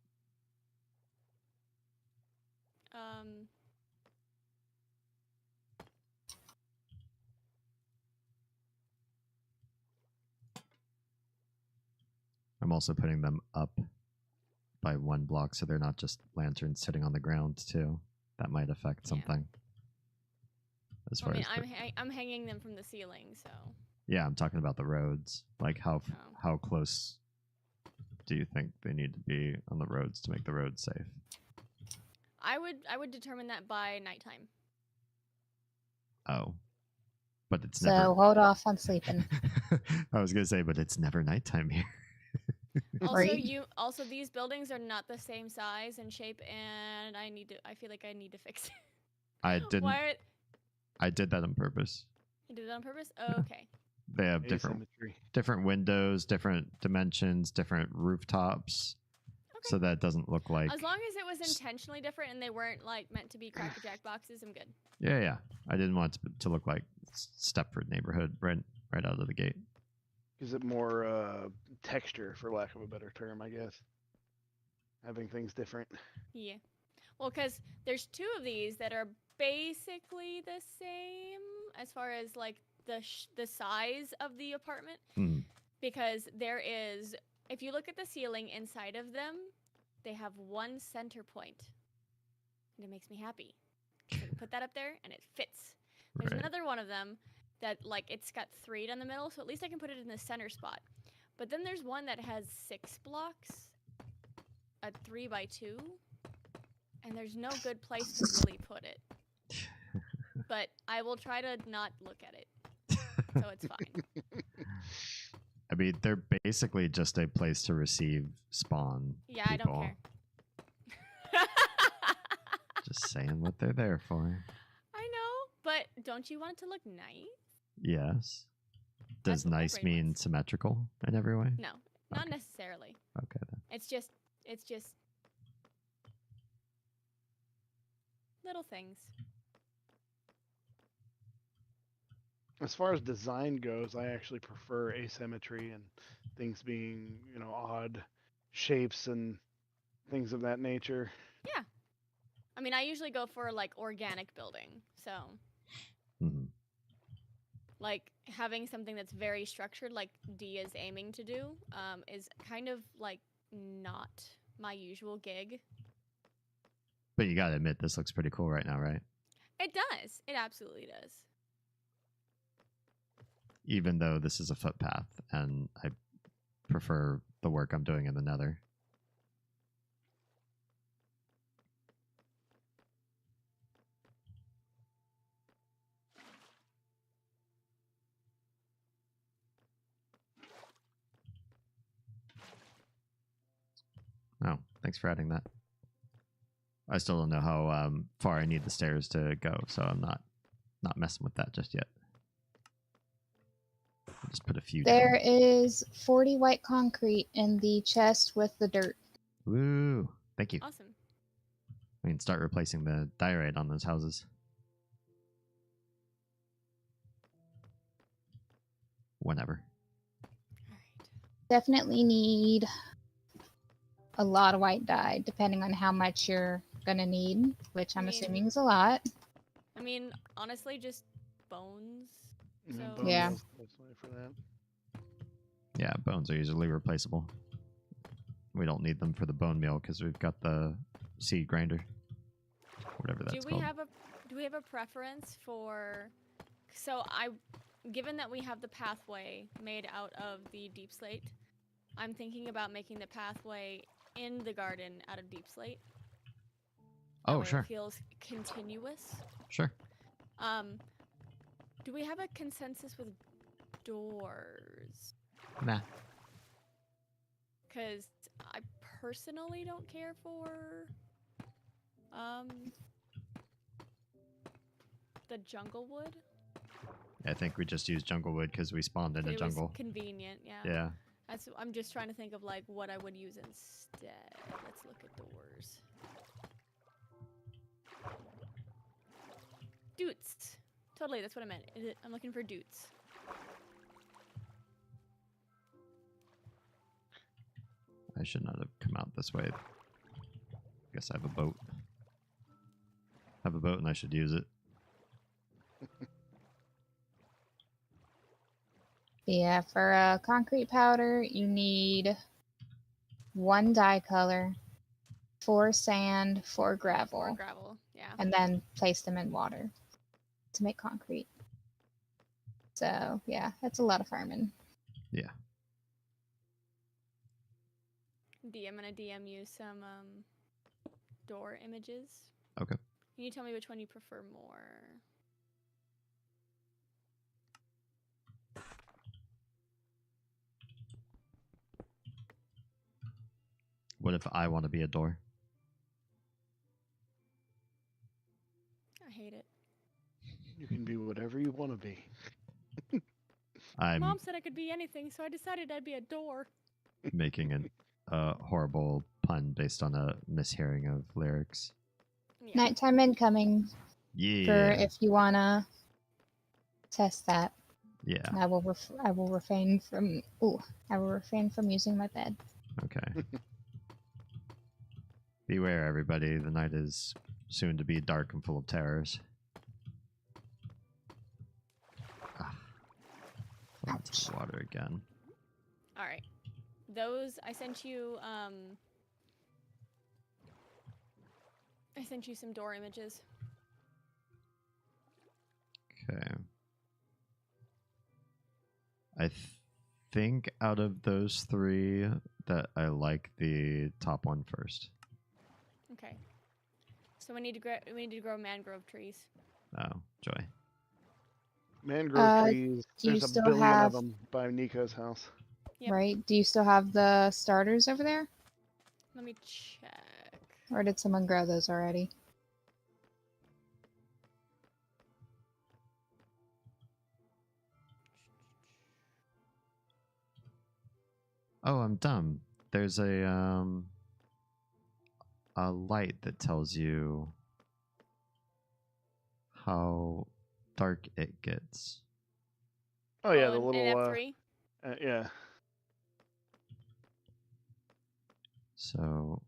I'm also putting them up by 1 block so they're not just lanterns sitting on the ground too. That might affect something. As far as I'm hanging them from the ceiling, so. yeah, I'm talking about the roads. Like how close do you think they need to be on the roads to make the roads safe? I would determine that by nighttime. Oh, but it's So never. hold off on sleeping. I was gonna say, but it's never nighttime here. Also, Right. also these buildings are not the same size and shape, and I feel like I need to fix it. I didn't. Why are, I did that on purpose. you did it on purpose? Oh, okay. They have Asymmetry. different windows, different dimensions, different rooftops, so that it doesn't look like. As long as it was intentionally different and they weren't like meant to be crackerjack boxes, I'm good. Yeah. I didn't want it to look like Stepford neighborhood right out of the gate. Gives it more texture, for lack of a better term, I guess. Having things different. Yeah. Well, because there's two of these that are basically the same as far as like the size of the apartment. Hmm. Because there is, if you look at the ceiling inside of them, they have one center point. And it makes me happy. So I can put that up there and it fits. There's Right. another one of them that like it's got 3 down the middle, so at least I can put it in the center spot. But then there's one that has 6 blocks, a 3x2, and there's no good place to really put it. But I will try to not look at it, so it's fine. I mean, they're basically just a place to receive spawn. Yeah, people. I don't care. Just saying what they're there for. I know, but don't you want it to look nice? Yes. That's Does what my nice brain mean wants. symmetrical in every way? No, not Okay. necessarily. Okay then. It's just little things. As far as design goes, I actually prefer asymmetry and things being, odd shapes and things of that nature. Yeah. I mean, I usually go for like organic building. So, Mhm. like having something that's very structured, like D is aiming to do, is kind of like not my usual gig. But you gotta admit, this looks pretty cool right now, right? It does. It absolutely does. Even though this is a footpath, and I prefer the work I'm doing in the Nether. Oh, thanks for adding that. I still don't know how far I need the stairs to go, so I'm not messing with that just yet. I'll just put a few There down. is 40 white concrete in the chest with the dirt. Woo! Thank you. Awesome. We can start replacing the diorite on those houses. Whenever. Definitely need a lot of white dye, depending on how much you're gonna need, which I'm mean- assuming is a lot. I mean, honestly, just bones. And So- bone Yeah. meal's definitely for that. Yeah, bones are usually replaceable. We don't need them for the bone meal because we've got the seed grinder. Whatever that's Do we called. have a preference for? So given that we have the pathway made out of the deep slate, I'm thinking about making the pathway in the garden out of deep slate. That Oh, way sure. It feels continuous. Sure. Do we have a consensus with doors? Nah. Because I personally don't care for the jungle wood. I think we just used jungle wood because we spawned in a It jungle. was convenient, yeah. Yeah. I'm just trying to think of like what I would use instead. Let's look at doors. Doots. Totally, that's what I meant. I'm looking for doots. I should not have come out this way. Guess I have a boat. And I should use it. Yeah, for concrete powder, you need 1 dye color, 4 sand, 4 gravel, Or gravel, yeah. and then place them in water to make concrete. So, yeah, that's a lot of farming. Yeah. I'm gonna DM you some door images. Okay. Can you tell me which one you prefer more? What if I want to be a door? I hate it. You can be whatever you want to be. I'm Mom said I could be anything, so I decided I'd be a door. making a horrible pun based on a mishearing of lyrics. Yeah. Nighttime incoming for Yeah. if you wanna test that. Yeah. And I will refrain from using my bed. Okay. Beware, everybody. The night is soon to be dark and full of terrors. Ah. Fell into the water again. All right. Those I sent you. I sent you some door images. Okay. I think out of those three that I like the top one first. Okay. So we need to grow mangrove trees. Oh, joy. Mangrove trees. do you There's a still billion have- of them by Nico's house. Yep. Right? Do you still have the starters over there? Let me check. Or did someone grow those already? Oh, I'm dumb. There's a light that tells you how dark it gets. Oh yeah, the in little F3. yeah. So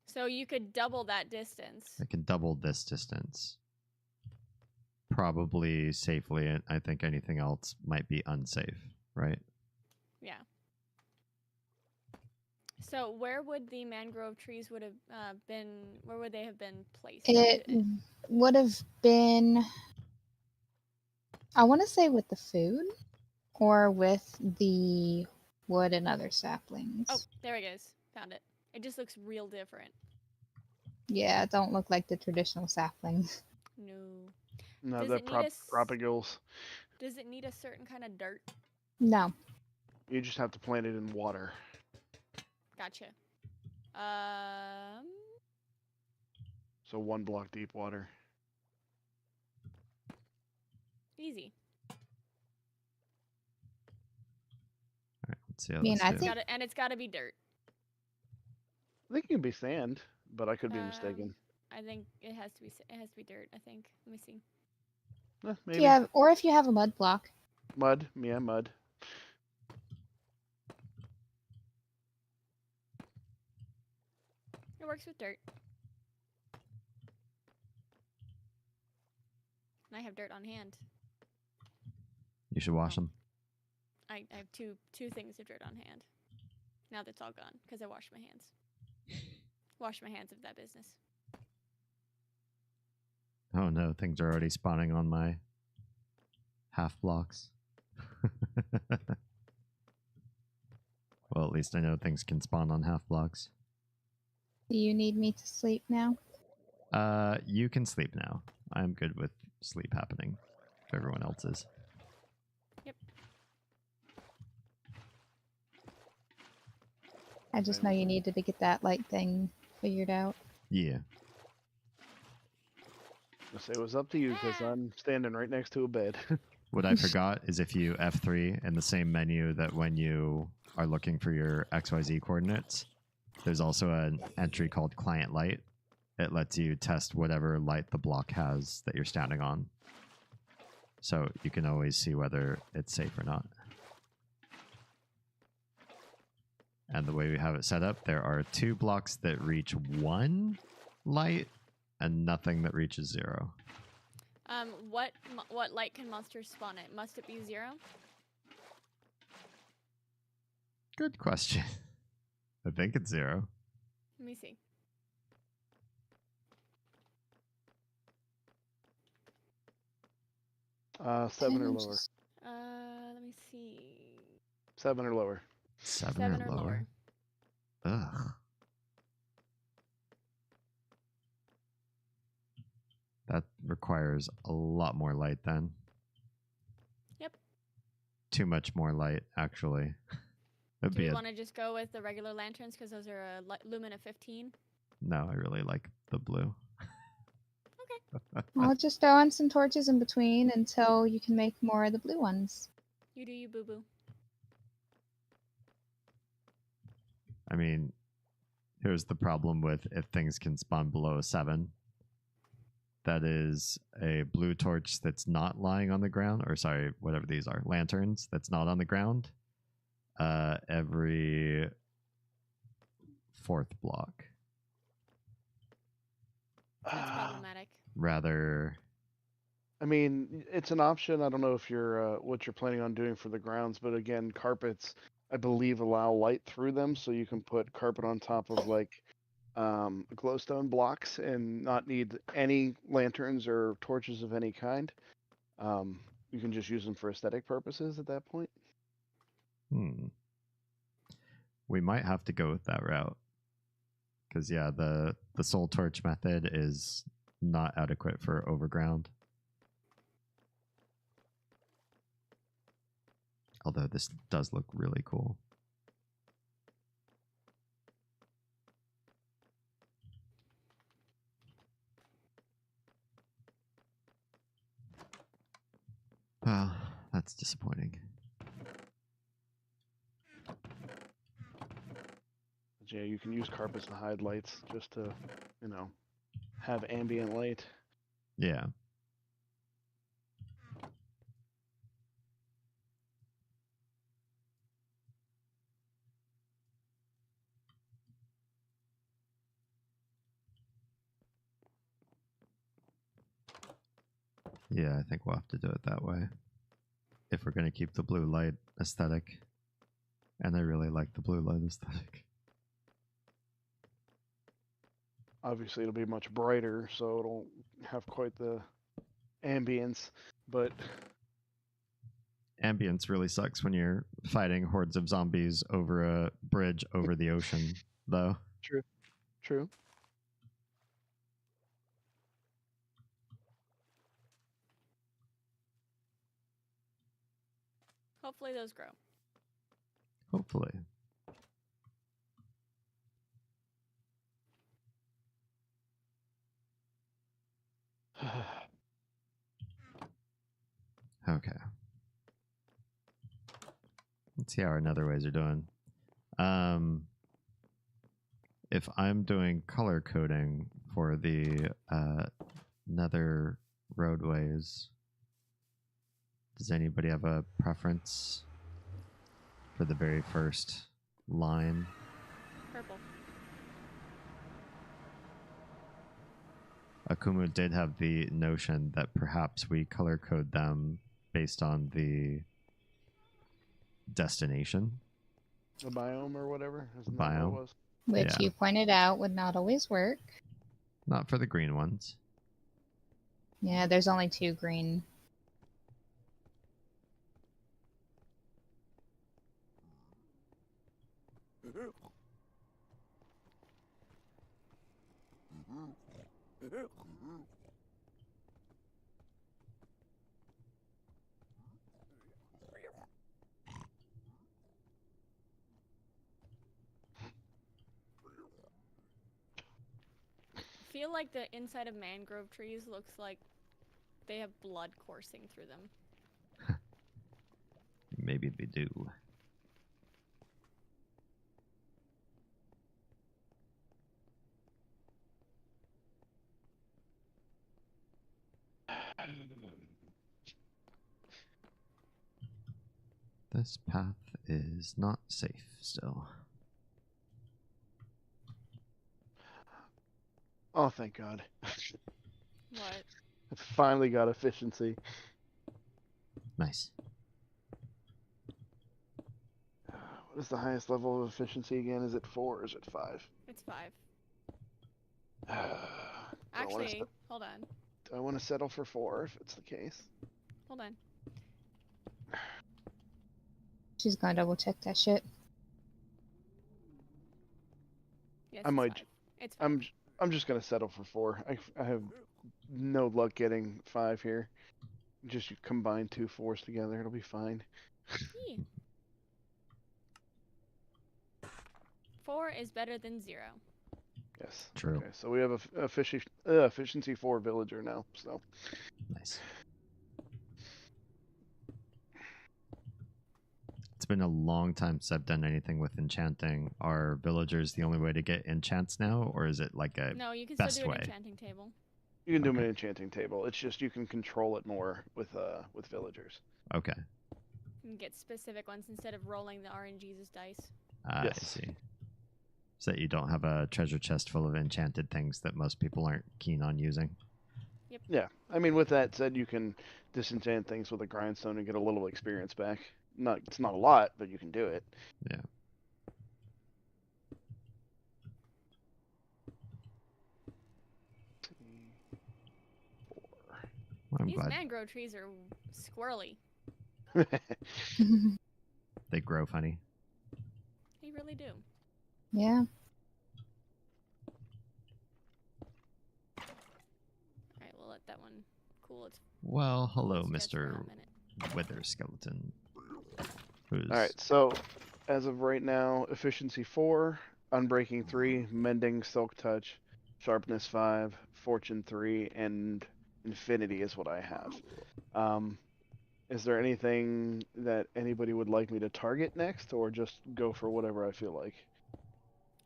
So you could double that distance. I can double this distance. Probably safely, and I think anything else might be unsafe, right? Yeah. So where would the mangrove trees would have been? Where would they have been placed? It would have been, I want to say, with the food or with the wood and other saplings. Oh, there it goes. Found it. It just looks real different. Yeah, it don't look like the traditional saplings. No. No, Does the it need a s- propagals. Does it need a certain kind of dirt? No. You just have to plant it in water. Gotcha. So 1 block deep water. Easy. All right, let's see how I mean, this I do. think- And it's got to be dirt. I think it can be sand, but I could be mistaken. I think it has to be. It has to be dirt. I think. Let me see. Maybe. Yeah, or if you have a mud block. Mud. Yeah, mud. It works with dirt. And I have dirt on hand. You should wash them. I have two things of dirt on hand. Now that's all gone because I washed my hands. Wash my hands of that business. Oh no, things are already spawning on my half blocks. Well, at least I know things can spawn on half blocks. Do you need me to sleep now? You can sleep now. I'm good with sleep happening. If everyone else is. Yep. I just know you needed to get that light thing figured out. Yeah. I say it was up to you because I'm standing right next to a bed. What I forgot is if you F3 in the same menu that when you are looking for your XYZ coordinates, there's also an entry called Client Light. It lets you test whatever light the block has that you're standing on. So you can always see whether it's safe or not. And the way we have it set up, there are 2 blocks that reach 1 light and nothing that reaches 0. What light can monsters spawn at? Must it be 0? Good question. I think it's 0. Let me see. Seven or lower. Let me see. 7 or lower. Seven or lower. Ugh. That requires a lot more light then. Yep. Too much more light, actually. It'd Do be we a, want to just go with the regular lanterns because those are a lumen of 15? no, I really like the blue. I'll just throw on some torches in between until you can make more of the blue ones. You do you, boo boo. I mean, here's the problem with if things can spawn below a 7. That is a blue torch that's not lying on the ground, or sorry, whatever these are, lanterns that's not on the ground. Every 4th block. That's problematic. Rather, I mean, it's an option. I don't know if you're what you're planning on doing for the grounds, but again, carpets, I believe, allow light through them, so you can put carpet on top of like glowstone blocks and not need any lanterns or torches of any kind. You can just use them for aesthetic purposes at that point. we might have to go with that route. Because, yeah, the soul torch method is not adequate for overground. Although this does look really cool. Well, that's disappointing. But yeah, you can use carpets to hide lights just to, have ambient light. Yeah. Yeah, I think we'll have to do it that way. If we're going to keep the blue light aesthetic. And I really like the blue light aesthetic. Obviously, it'll be much brighter, so it'll have quite the ambience, but Ambience really sucks when you're fighting hordes of zombies over a bridge over the ocean, though. True. Hopefully those grow. Hopefully. Okay. Let's see how our netherways are doing. If I'm doing color coding for the nether roadways, does anybody have a preference for the very first line? Purple. Akumu did have the notion that perhaps we color code them based on the destination. The biome or whatever. Isn't that Biome. what it was? Which Yeah. you pointed out would not always work. Not for the green ones. Yeah, there's only 2 green. I feel like the inside of mangrove trees looks like they have blood coursing through them. Maybe they do. This path is not safe still. Oh, thank God. What? I finally got efficiency. Nice. What is the highest level of efficiency again? Is it 4 or is it 5? It's 5. Do I wanna Actually, set- hold on. do I want to settle for 4 if it's the case? Hold on. She's gonna double check that shit. I might. 5. It's 5. I'm just gonna settle for 4. I have no luck getting 5 here. Just you combine 2 4s together, it'll be fine. Yeah. 4 is better than 0. Yes. True. Okay, so we have a efficiency 4 villager now. So Nice. It's been a long time since I've done anything with enchanting. Are villagers the only way to get enchants now, or is it like a No, you can best still do way? an enchanting table. you can do Okay. an enchanting table. It's just you can control it more with villagers. Okay. You can get specific ones instead of rolling the RNGs as dice. I Yes. see. So that you don't have a treasure chest full of enchanted things that most people aren't keen on using. Yeah. I mean, with that said, you can disenchant things with a grindstone and get a little experience back. It's not a lot, but you can do it. Yeah. Well, I'm These glad mangrove trees are squirrely. they grow funny. They really do. Yeah. Alright, we'll let that one cool. It's Well, hello, its jets for a Mr. hot minute. Wither Skeleton. Who's All right. So as of right now, efficiency 4, unbreaking 3, mending, silk touch, sharpness 5, fortune 3, and infinity is what I have. Is there anything that anybody would like me to target next, or just go for whatever I feel like?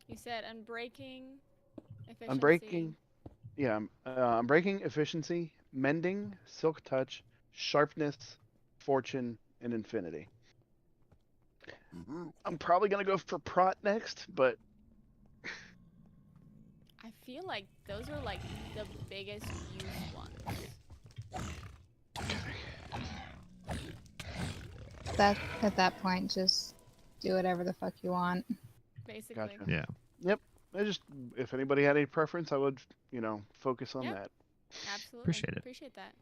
You said unbreaking, efficiency. I'm breaking efficiency, mending, silk touch, sharpness, fortune, and infinity. I'm probably gonna go for prot next, but I feel like those are like the biggest used ones. That at that point, just do whatever the fuck you want. Basically. gotcha. Yeah. Yep. If anybody had any preference, I would, focus on Yep. that. Absolutely. Appreciate it. Appreciate that.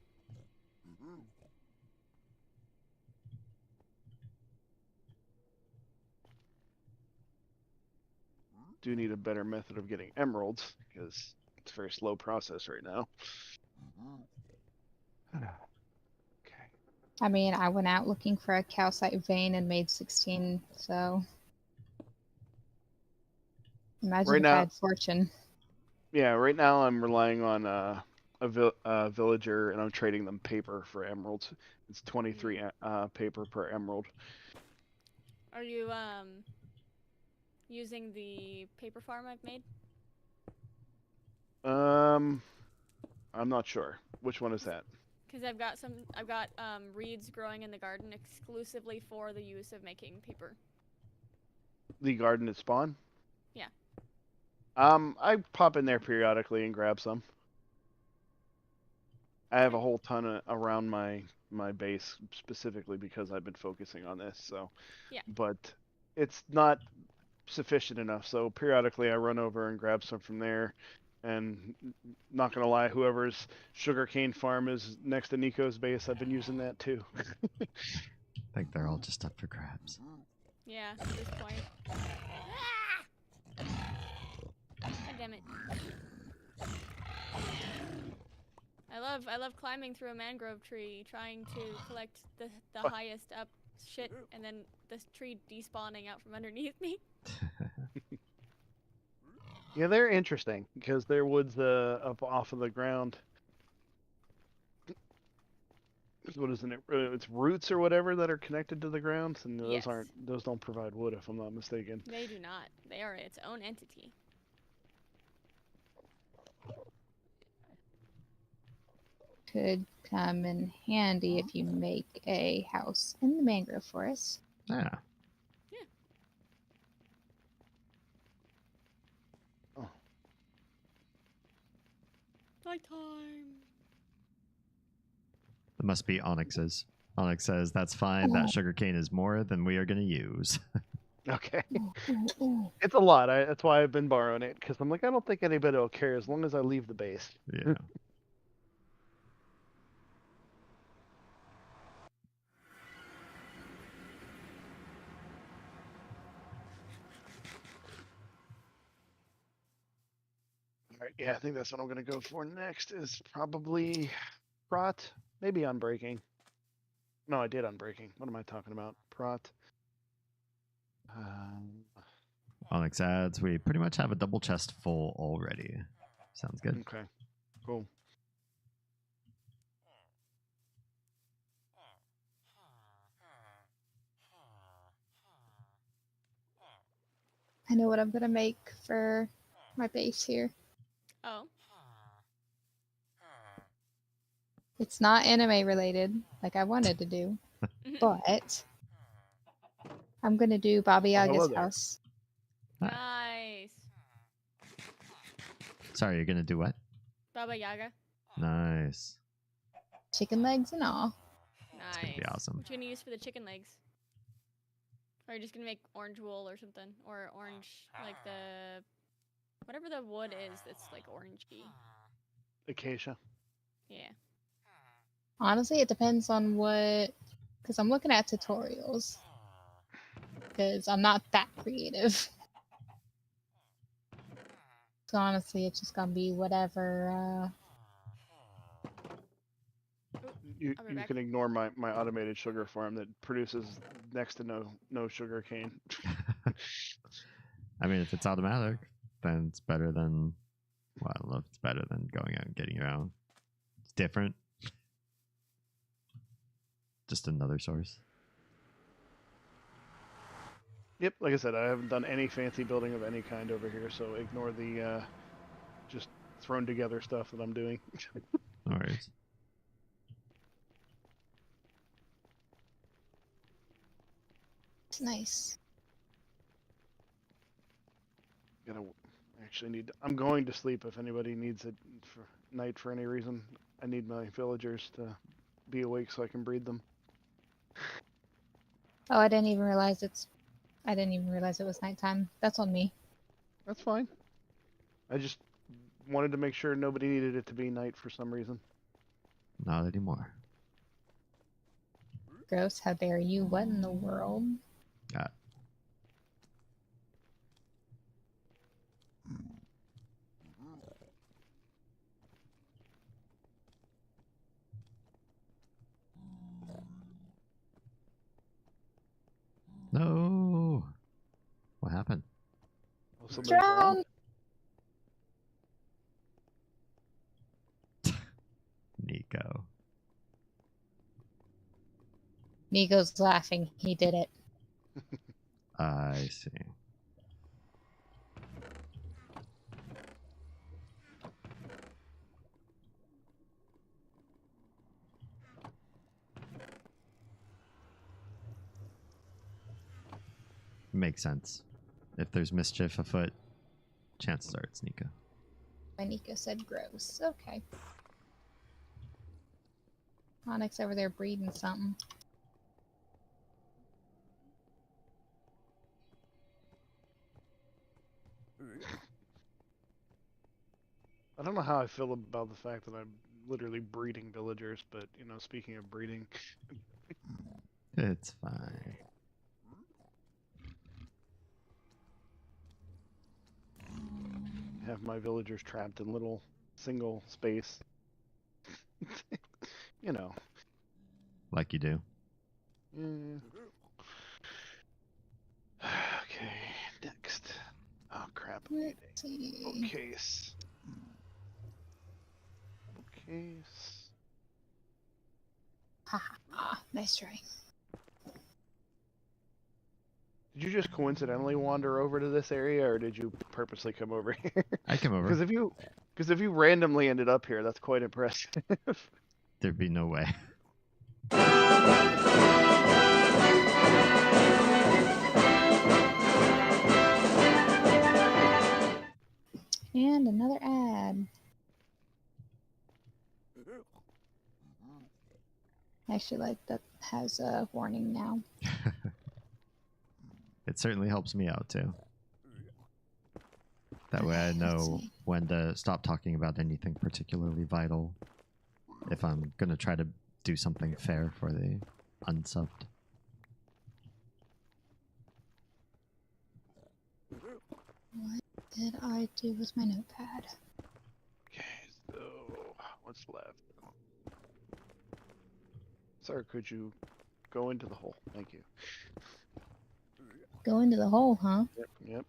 Do need a better method of getting emeralds because it's a very slow process right now. Okay. I mean, I went out looking for a calcite vein and made 16, so imagine Right if now- I had fortune. Yeah, right now I'm relying on a villager, and I'm trading them paper for emeralds. It's 23 paper per emerald. Are you using the paper farm I've made? I'm not sure. Which one is that? Because I've got reeds growing in the garden exclusively for the use of making paper. The garden at spawn? Yeah. I pop in there periodically and grab some. I have a whole ton around my base specifically because I've been focusing on this. So, Yeah. But it's not sufficient enough. So periodically I run over and grab some from there. And not gonna lie, whoever's sugarcane farm is next to Nico's base, I've been using that too. I think they're all just up for grabs. Yeah, at this point. God damn it. I love climbing through a mangrove tree, trying to collect the highest up shit, and then this tree despawning out from underneath me. Yeah, they're interesting because they're woods up off of the ground. What isn't it? It's roots or whatever that are connected to the ground, and Yes. those don't provide wood if I'm not mistaken. They do not. They are its own entity. Could come in handy if you make a house in the mangrove forest. Yeah. Nighttime. It must be Onyx's. Onyx says, that's fine. That sugarcane is more than we are going to use. Okay. Ooh, ooh, ooh. It's a lot. That's why I've been borrowing it because I'm like, I don't think anybody will care as long as I leave the base. Yeah. right, yeah, I think that's what I'm gonna go for next. Is probably Prot, maybe Unbreaking. No, I did Unbreaking. What am I talking about? Prot. Onyx adds, we pretty much have a double chest full already. Sounds good. Okay, cool. I know what I'm gonna make for my base here. Oh. It's not anime related, like I wanted to do, but I'm gonna do Baba hello Yaga's there. house. Nice. Sorry, you're gonna do what? Baba Yaga. Nice. Chicken legs and all. Nice. It's gonna be awesome. What you gonna use for the chicken legs? Or are you just gonna make orange wool or something? Or orange, like the... Whatever the wood is that's like orangey. Acacia. Yeah. Honestly, it depends on what, because I'm looking at tutorials. Because I'm not that creative. So honestly, it's just gonna be whatever. You I'll be back. can ignore my automated sugar farm that produces next to no sugar cane. I mean, if it's automatic, then it's better than. Well, I don't know if it's better than going out and getting your own. It's different. Just another source. Yep, like I said, I haven't done any fancy building of any kind over here, so ignore the just thrown together stuff that I'm doing. No worries. It's nice. Actually need. I'm going to sleep if anybody needs it for night for any reason. I need my villagers to be awake so I can breed them. Oh, I didn't even realize it was nighttime. That's on me. That's fine. I just wanted to make sure nobody needed it to be night for some reason. Not anymore. Gross. How dare you? What in the world? No. What happened? Oh, somebody Drown! Nico. Nico's laughing. He did it. I see. Makes sense. If there's mischief afoot, chances are it's Nico. My Nico said gross. Okay. Onyx over there breeding something. I don't know how I feel about the fact that I'm literally breeding villagers, but you know, speaking of breeding, It's fine. have my villagers trapped in little single space. You know. Like you do. Mm. Okay, next. Oh crap. Let's see. Bookcase. Bookcase. Ha ha ha. Nice try. Did you just coincidentally wander over to this area, or did you purposely come over here? I come over. Because if you randomly ended up here, that's quite impressive. There'd be no way. And another ad. I actually like that has a warning now. It certainly helps me out too. That way I Let's know see. when to stop talking about anything particularly vital. If I'm going to try to do something fair for the unsubbed. What did I do with my notepad? What's left? Sir, could you go into the hole? Thank you. Go into the hole, huh? Yep.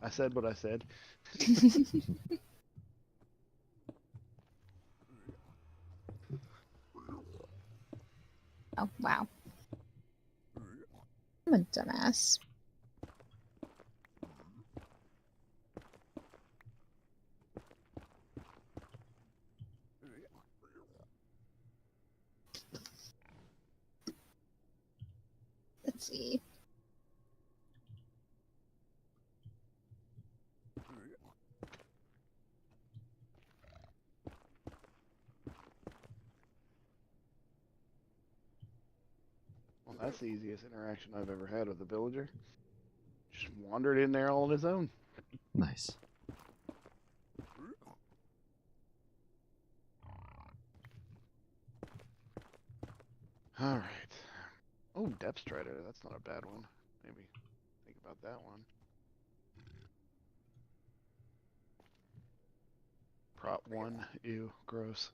I said what I said. Oh, wow. I'm a dumbass. Let's see. Well, that's the easiest interaction I've ever had with a villager. Just wandered in there all on his own. Nice. All right. Oh, Depth Strider. That's not a bad one. Maybe think about that one. Prop 1. Ew, gross.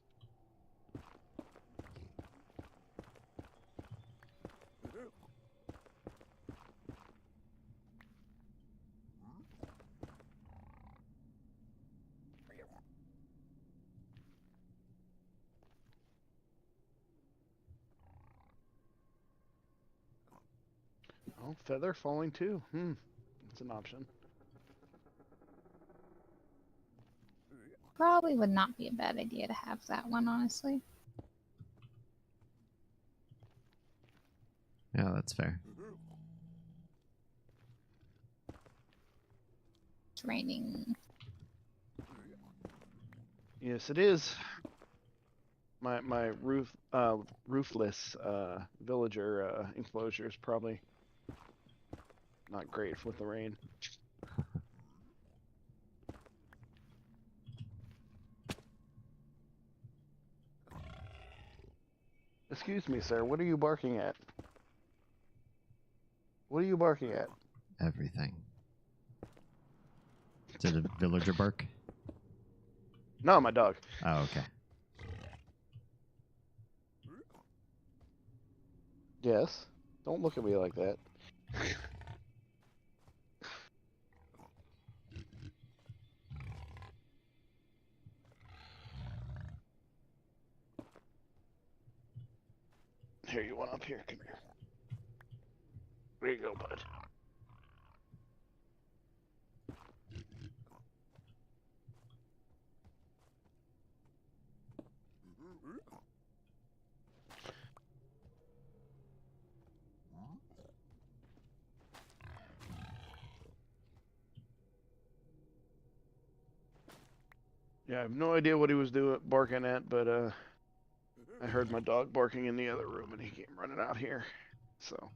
Oh, feather falling too. It's an option. Probably would not be a bad idea to have that one, honestly. Yeah, that's fair. It's raining. Yes, it is. My roofless villager enclosure is probably not great with the rain. Excuse me, sir. What are you barking at? What are you barking at? Everything. Did a villager bark? No, my dog. Oh, okay. Yes. Don't look at me like that. Here, you want up here? Come here. There you go, bud. Yeah, I have no idea what he was barking at, but I heard my dog barking in the other room, and he came running out here. So.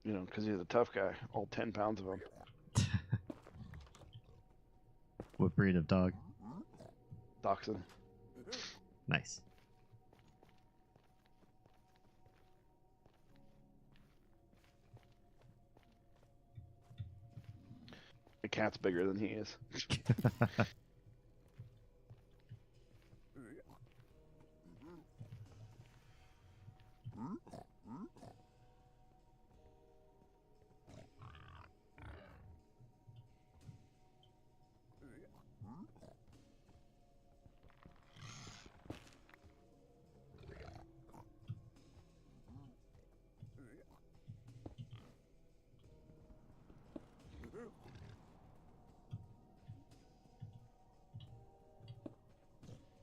You know, because he's a tough guy, all 10 pounds of him. What breed of dog? Dachshund. Nice. The cat's bigger than he is.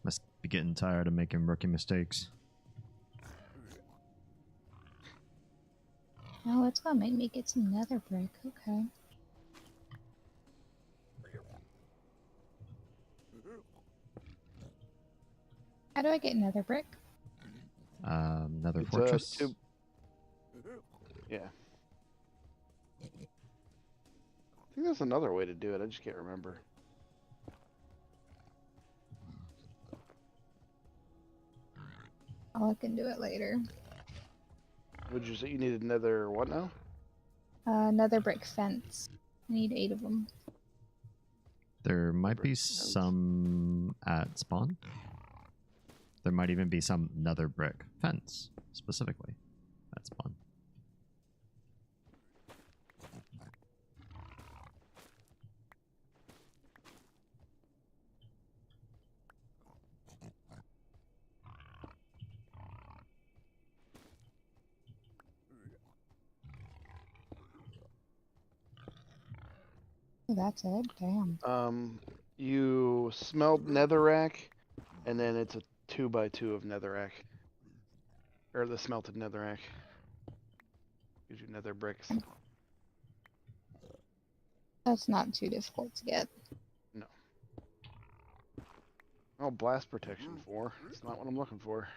Must be getting tired of making rookie mistakes. Oh, it's gonna make me get some nether brick. Okay. How do I get nether brick? Another It's fortress. Yeah. I think there's another way to do it. I just can't remember. Oh, I can do it later. Would you say you needed another what now? Another brick fence. I need 8 of them. There might be brick fence. some at spawn. There might even be some nether brick fence specifically at spawn. Oh, that's it. Damn. You smelt netherrack, and then it's a 2x2 of netherrack, or the smelted netherrack. Gives you nether bricks. That's not too difficult to get. No. Oh, blast protection 4. That's not what I'm looking for.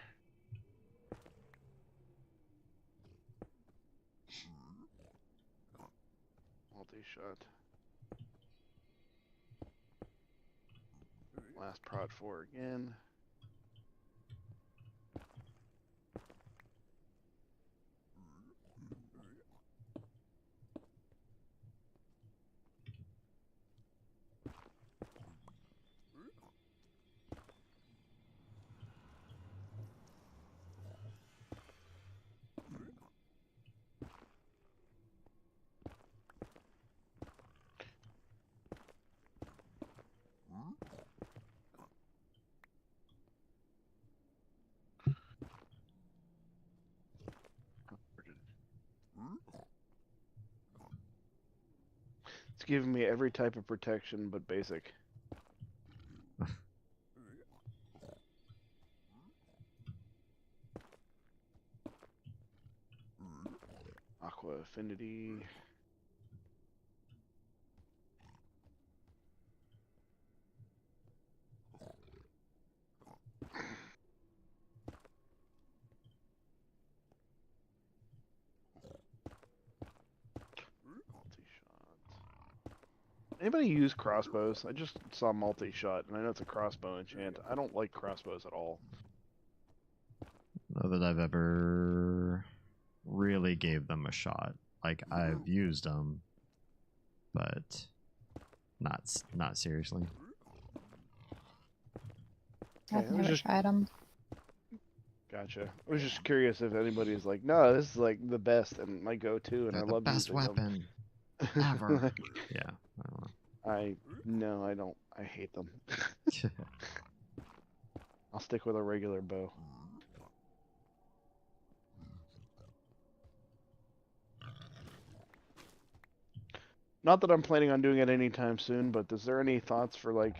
Multi-shot. Blast prod 4 again. It's giving me every type of protection but basic. Aqua affinity. Anybody use crossbows? I just saw multi-shot, and I know it's a crossbow enchant. I don't like crossbows at all. Not that I've ever really gave them a shot. Like, I've used them, but not seriously. I've never tried them. Gotcha. I was just curious if anybody's like, no, this is like the best and my go-to, and They're I the love best using weapon them. ever. Yeah, I don't know. No, I don't. I hate them. I'll stick with a regular bow. Not that I'm planning on doing it anytime soon, but is there any thoughts for like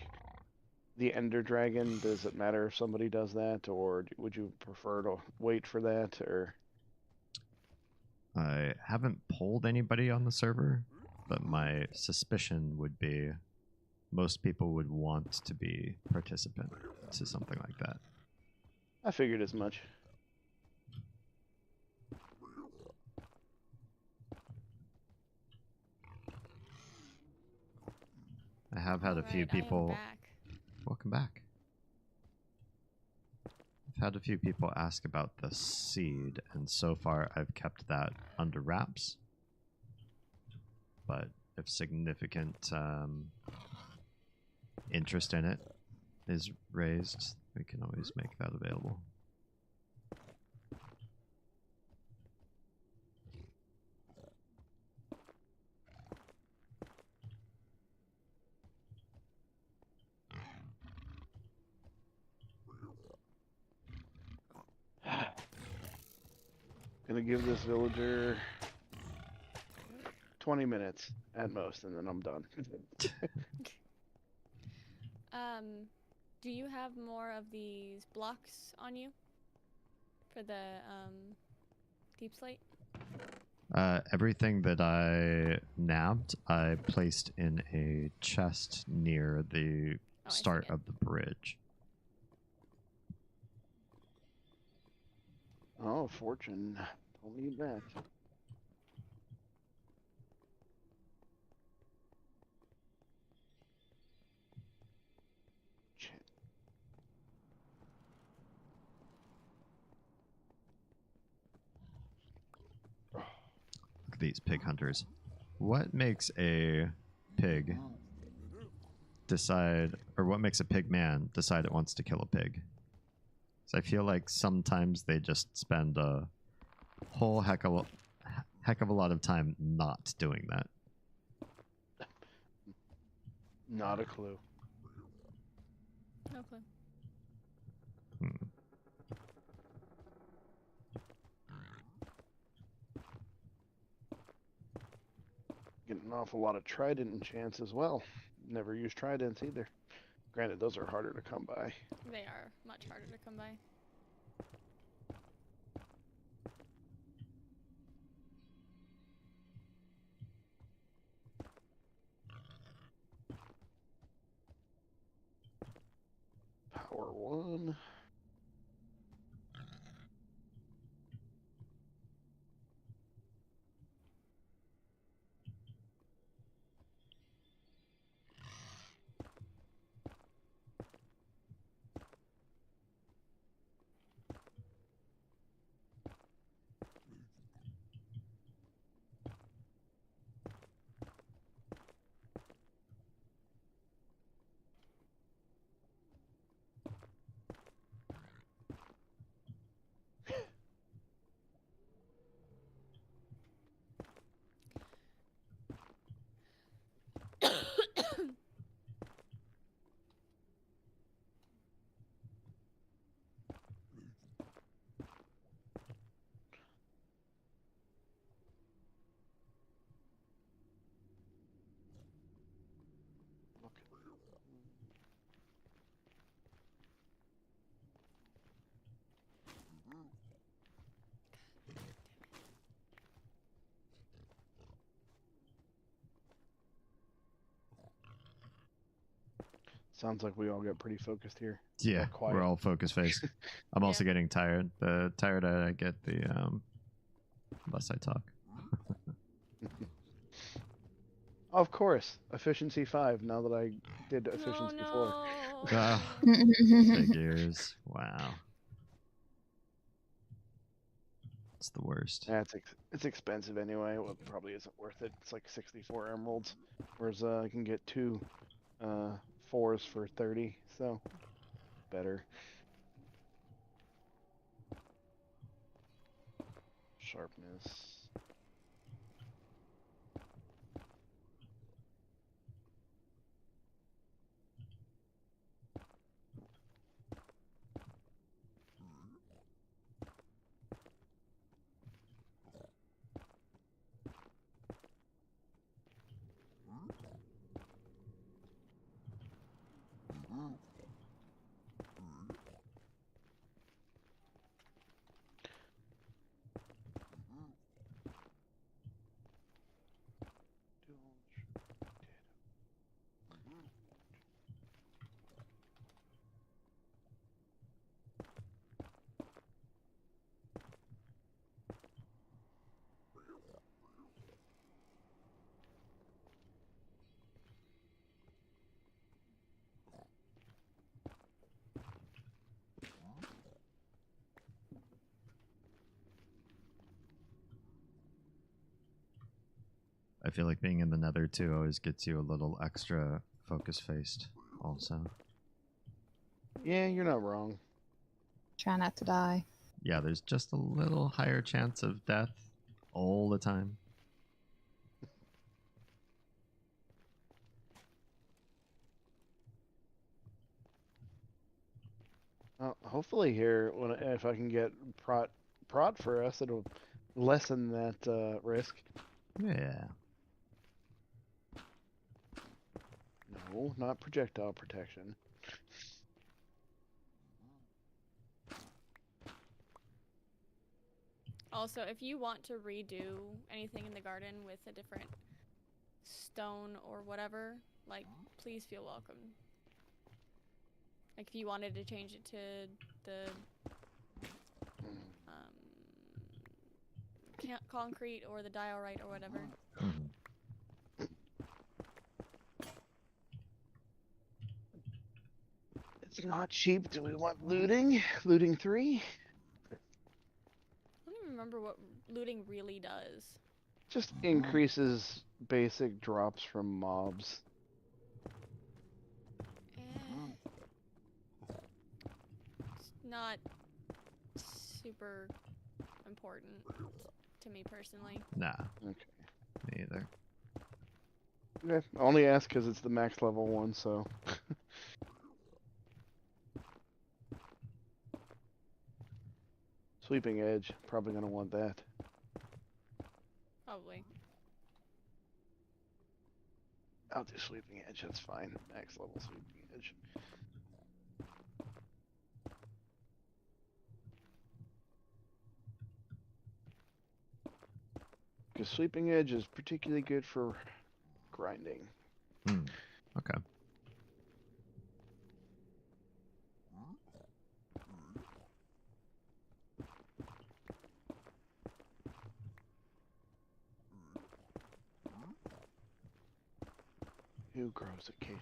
the Ender Dragon? Does it matter if somebody does that, or would you prefer to wait for that, or? I haven't polled anybody on the server, but my suspicion would be most people would want to be participant to something like that. I figured as much. I have had a few people. Welcome back. I've had a few people ask about the seed, and so far I've kept that under wraps. But if significant interest in it is raised, we can always make that available. Gonna give this villager 20 minutes at most, and then I'm done. Do you have more of these blocks on you for the deep slate? Everything that I nabbed, I placed in a chest near the start of the bridge. Oh, fortune. Don't need that. these pig hunters. What makes a pig decide, or what makes a pig man decide it wants to kill a pig? So I feel like sometimes they just spend a whole heck of a lot of time not doing that. Not a clue. No clue. Hmm. Getting an awful lot of trident enchants as well. Never used tridents either. Granted, those are harder to come by. They are much harder to come by. Power 1. Sounds like we all get pretty focused here. Yeah, quiet. we're all focus face. I'm also getting tired. The tireder I get, the less I talk. Of course, efficiency 5. Now that I did efficiency 4. Ah, figures. Wow. It's the worst. Yeah, it's expensive anyway. Well, it probably isn't worth it. It's like 64 emeralds, whereas I can get 2 4s for 30. So better. Sharpness. I feel like being in the nether too always gets you a little extra focus faced also. Yeah, you're not wrong. Try not to die. Yeah, there's just a little higher chance of death all the time. Well, hopefully here, if I can get prot for us, it'll lessen that risk. Yeah. No, not projectile protection. Also, if you want to redo anything in the garden with a different stone or whatever, like, please feel welcome. Like, if you wanted to change it to the concrete or the diorite or whatever. Mm-hmm. It's not cheap. Do we want looting? Looting 3? I don't even remember what looting really does. Just increases basic drops from mobs. It's not super important to me personally. Nah, Okay. me either. Okay. I only ask because it's the max level one, so. Sweeping edge, probably gonna want that. Probably. I'll do sweeping edge, that's fine. Max level sweeping edge. Because sweeping edge is particularly good for grinding. Okay. Who grows acacia?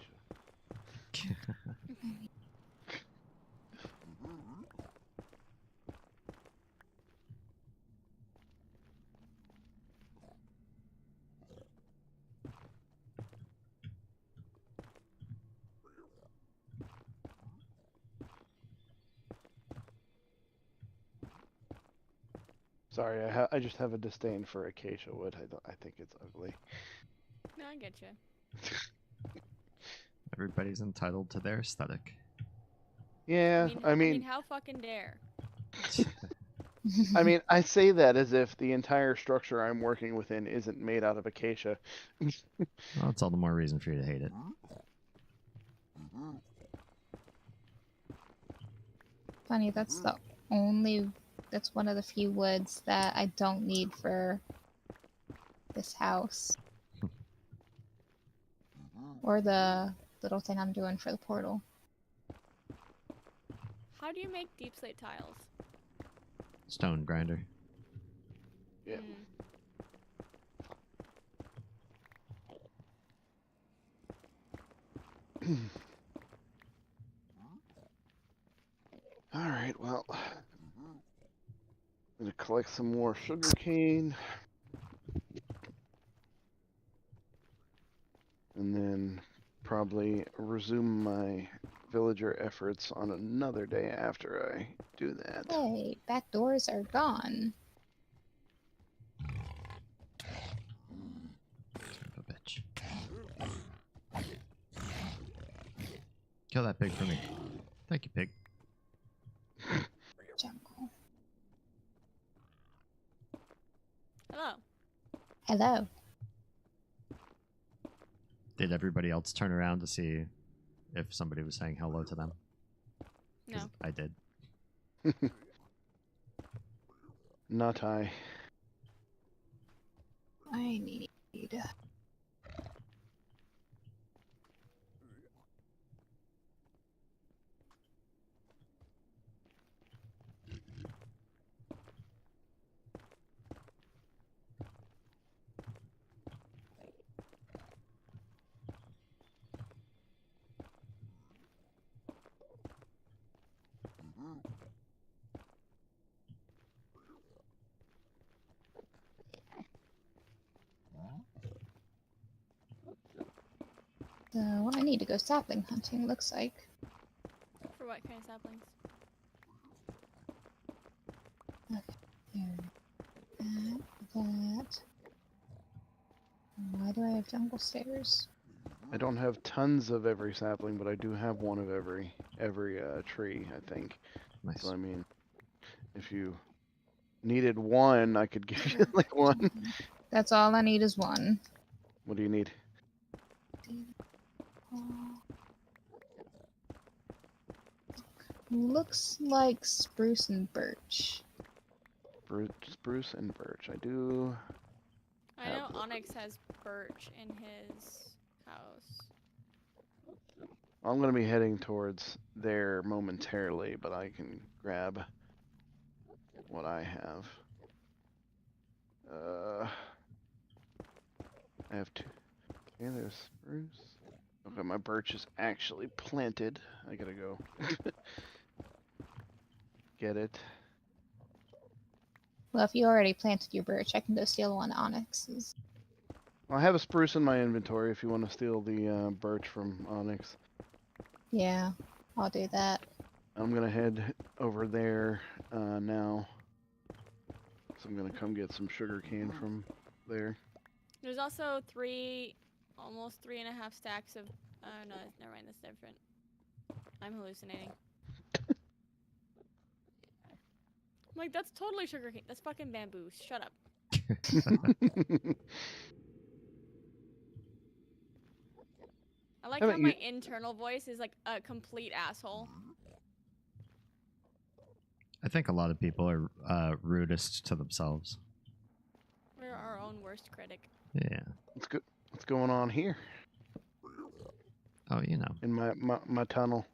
Sorry, I just have a disdain for acacia wood. I think it's ugly. No, I get you. Everybody's entitled to their aesthetic. Yeah, I mean, how fucking dare? I mean, I say that as if the entire structure I'm working within isn't made out of acacia. Well, that's all the more reason for you to hate it. Funny, that's one of the few woods that I don't need for this house. Or the little thing I'm doing for the portal. How do you make deep slate tiles? Stone grinder. Yeah. Alright, well. I'm gonna collect some more sugarcane. And then probably resume my villager efforts on another day after I do that. Hey, back doors are gone. Son of a bitch. Kill that pig for me. Thank you, pig. Jungle. Hello. Hello. Did everybody else turn around to see if somebody was saying hello to them? 'Cause No. I did. Not I. I need. So I need to go sapling hunting, looks like. For what kind of saplings? There. That. Why do I have jungle stairs? I don't have tons of every sapling, but I do have one of every tree, I think. Nice. So I mean, if you needed one, I could give you like one. That's all I need is one. What do you need? Looks like spruce and birch. Spruce and birch. I do. I know Onyx has birch in his house. I'm gonna be heading towards there momentarily, but I can grab what I have. I have two. Okay, there's spruce. Okay, my birch is actually planted. I gotta go get it. Well, if you already planted your birch, I can go steal one onyx's. I have a spruce in my inventory if you want to steal the birch from Onyx. Yeah, I'll do that. I'm gonna head over there now. So I'm gonna come get some sugar cane from there. There's also almost 3.5 stacks of. Oh no, never mind. That's different. I'm hallucinating. I'm like, that's totally sugarcane. That's fucking bamboo. Shut up. I like how Haven't my you- internal voice is like a complete asshole. I think a lot of people are rudest to themselves. We're our own worst critic. Yeah. What's going on here Oh, you know, in my tunnel?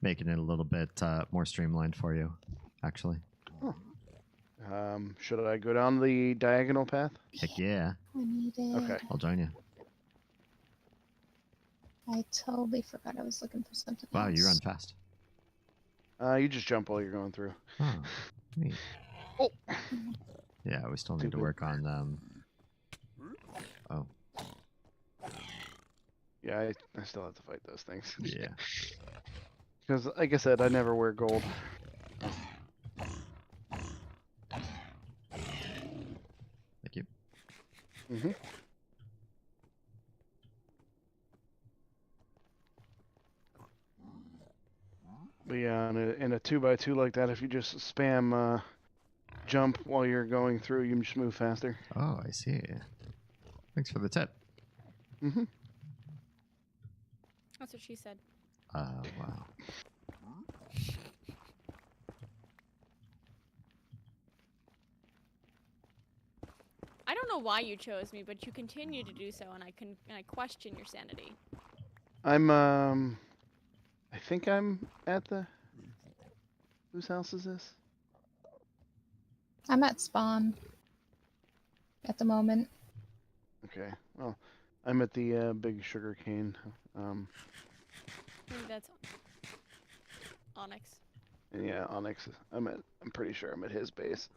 making it a little bit more streamlined for you, actually. Should I go down the diagonal path? Heck yeah. I need it. Okay. I'll join you. I totally forgot I was looking for something Wow, else. you run fast. You just jump while you're going through. Oh, neat. Oh. Yeah, we still need to Stupid. work on. Oh, Yeah, I still have to fight those things. yeah. Because, like I said, I never wear gold. Thank you. Mm-hmm. But yeah, in a 2x2 like that, if you just spam jump while you're going through, you can just move faster. Oh, I see. Thanks for the tip. Mm-hmm. That's what she said. Wow. I don't know why you chose me, but you continue to do so, and I question your sanity. I think I'm at the... Whose house is this? I'm at spawn at the moment. Okay, well, I'm at the big sugar cane. Maybe that's Onyx. And yeah, Onyx. I'm pretty sure I'm at his base.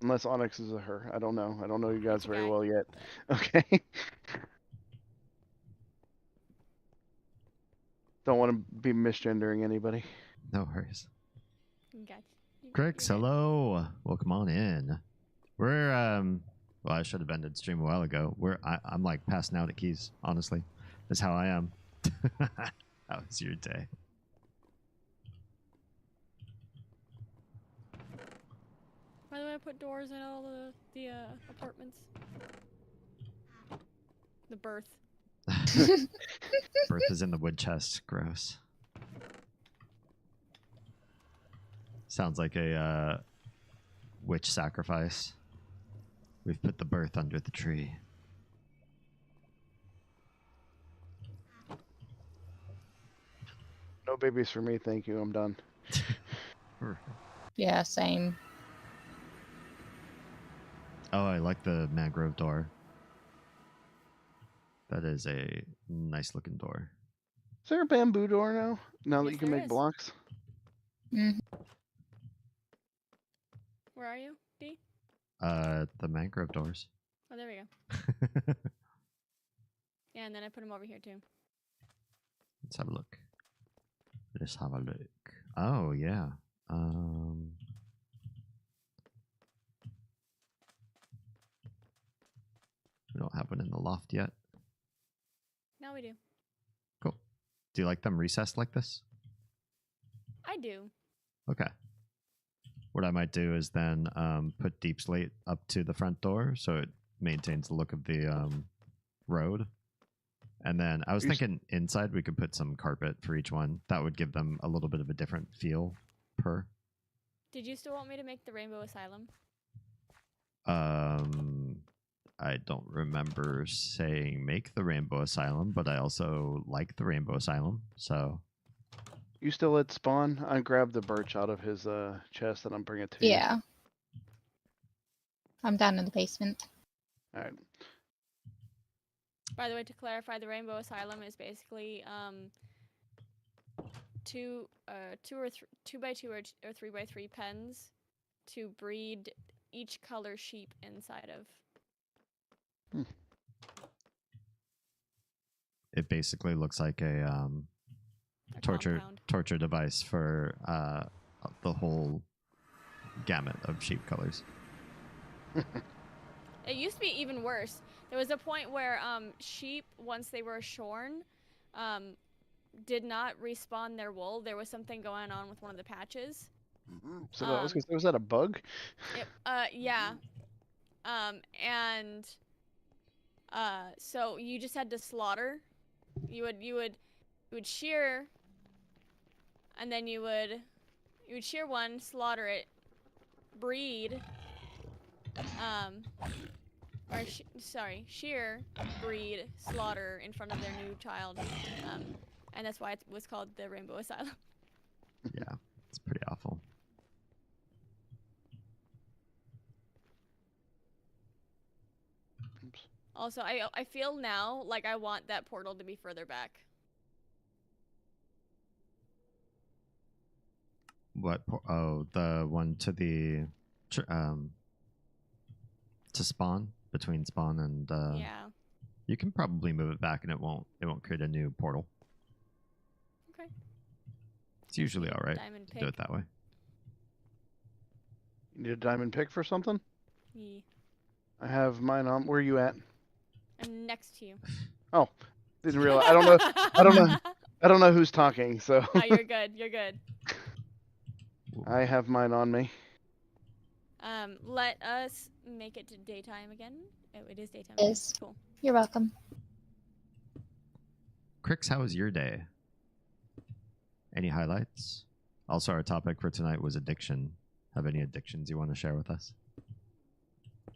Unless Onyx is a her. I don't know. I don't know you guys It's a very guy. well yet. Okay. Don't want to be misgendering anybody. No worries. Gotcha. Crix, hello. Welcome on in. We're well, I should have ended stream a while ago. I'm like passing out at keys, honestly. That's how I am. How was your day? By the way, I put doors in all the apartments. The birth. Birth is in the wood chest. Gross. Sounds like a witch sacrifice. We've put the birth under the tree. No babies for me, thank you. I'm done. Yeah, same. Oh, I like the mangrove door. That is a nice looking door. Is there a bamboo door now? Now that Yes, you can there make is. blocks? Mhm. Where are you, D? The mangrove doors. Oh, there we go. Yeah, and then I put them over here too. Let's have a look. Let's have a look. Oh yeah. We don't have one in the loft yet. Now we do. Cool. Do you like them recessed like this? I do. Okay. What I might do is then put deep slate up to the front door so it maintains the look of the road. And then I was thinking inside we could put some carpet for each one. That would give them a little bit of a different feel per. Did you still want me to make the Rainbow Asylum? I don't remember saying make the Rainbow Asylum, but I also like the Rainbow Asylum, so... You still at spawn? I grabbed the birch out of his chest and I'm bringing it to you. Yeah. I'm down in the basement. Alright. By the way, to clarify, the Rainbow Asylum is basically two by two or 3x3 pens to breed each color sheep inside of. It basically looks like a compound. torture device for the whole gamut of sheep colors. It used to be even worse. There was a point where sheep, once they were shorn, did not respawn their wool. There was something going on with one of the patches. So I was gonna say, was that a bug? Yeah. And so you just had to slaughter. You would shear, and then you would shear one, slaughter it, breed, shear, breed, slaughter in front of their new child, and that's why it was called the Rainbow Asylum. Yeah, it's pretty awful. Oops. Also, I feel now like I want that portal to be further back. What? Oh, the one to the to spawn, between spawn and Yeah. You can probably move it back, and it won't create a new portal. Okay. It's usually all right Diamond to do it pick. that way. You need a diamond pick for something? Yeah. I have mine on. Where are you at? I'm next to you. Oh, didn't realize. I don't know who's talking. So. No, you're good. You're good. I have mine on me. Let us make it to daytime again. Oh, it is daytime. It is. Cool. You're welcome. Crix, how was your day? Any highlights? Also, our topic for tonight was addiction. Have any addictions you want to share with us? I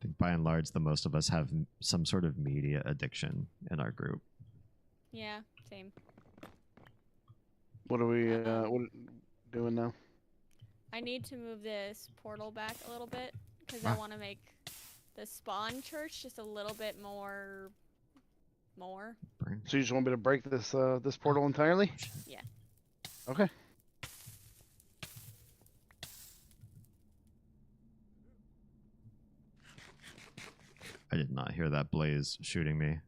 think by and large, the most of us have some sort of media addiction in our group. Yeah, same. What are we doing now? I need to move this portal back a little bit because I want to make the spawn church just a little bit more. So you just want me to break this this portal entirely? Yeah. Okay. I did not hear that blaze shooting me.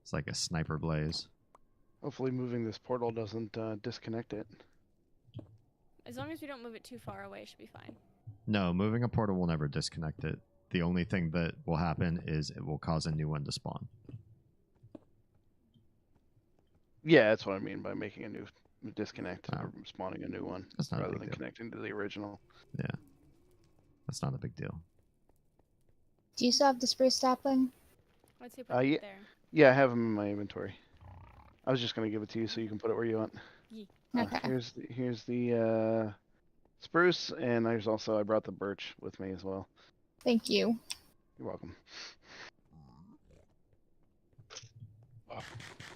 It's like a sniper blaze. Hopefully moving this portal doesn't disconnect it. As long as we don't move it too far away, it should be fine. No, moving a portal will never disconnect it. The only thing that will happen is it will cause a new one to spawn. Yeah, that's what I mean by making a new disconnect, Oh. or spawning a new one, That's not a rather big than deal. connecting to the original. Yeah. That's not a big deal. Do you still have the spruce sapling? I'd say put Yeah. it there. Yeah, I have them in my inventory. I was just gonna give it to you so you can put it where you want. Okay. Here's the spruce, and I brought the birch with me as well. Thank you. You're welcome.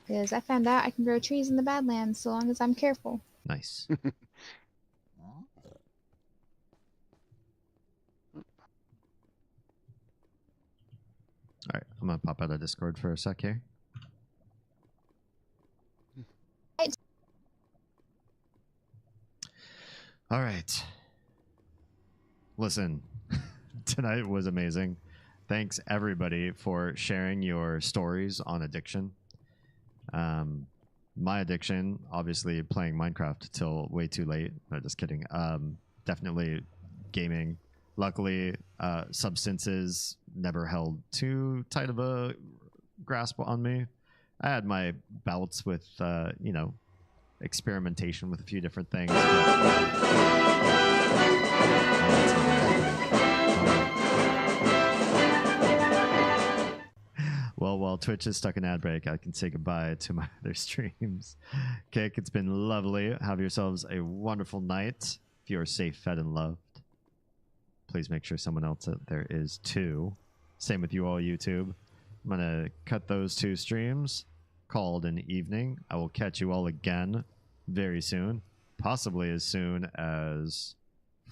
Because I found out I can grow trees in the Badlands so long as I'm careful. Nice. All right, I'm gonna pop out of Discord for a sec here. All right. Listen, tonight was amazing. Thanks everybody for sharing your stories on addiction. My addiction, obviously playing Minecraft till way too late. No, just kidding. Definitely gaming. Luckily, substances never held too tight of a grasp on me. I had my bouts with, experimentation with a few different things. Well, while Twitch is stuck in ad break, I can say goodbye to my other streams. Kick, it's been lovely. Have yourselves a wonderful night. If you are safe, fed, and loved, please make sure someone else out there is too. Same with you all, YouTube. I'm going to cut those 2 streams, call it an evening. I will catch you all again very soon, possibly as soon as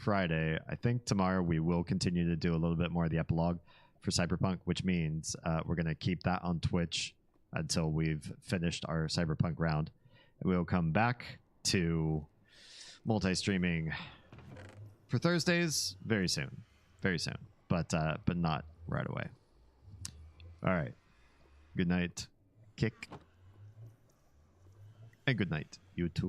Friday. I think tomorrow we will continue to do a little bit more of the epilogue for Cyberpunk, which means we're going to keep that on Twitch until we've finished our Cyberpunk round. And we'll come back to multi-streaming for Thursdays very soon, but not right away. All right. Good night, Kick, and good night, YouTube.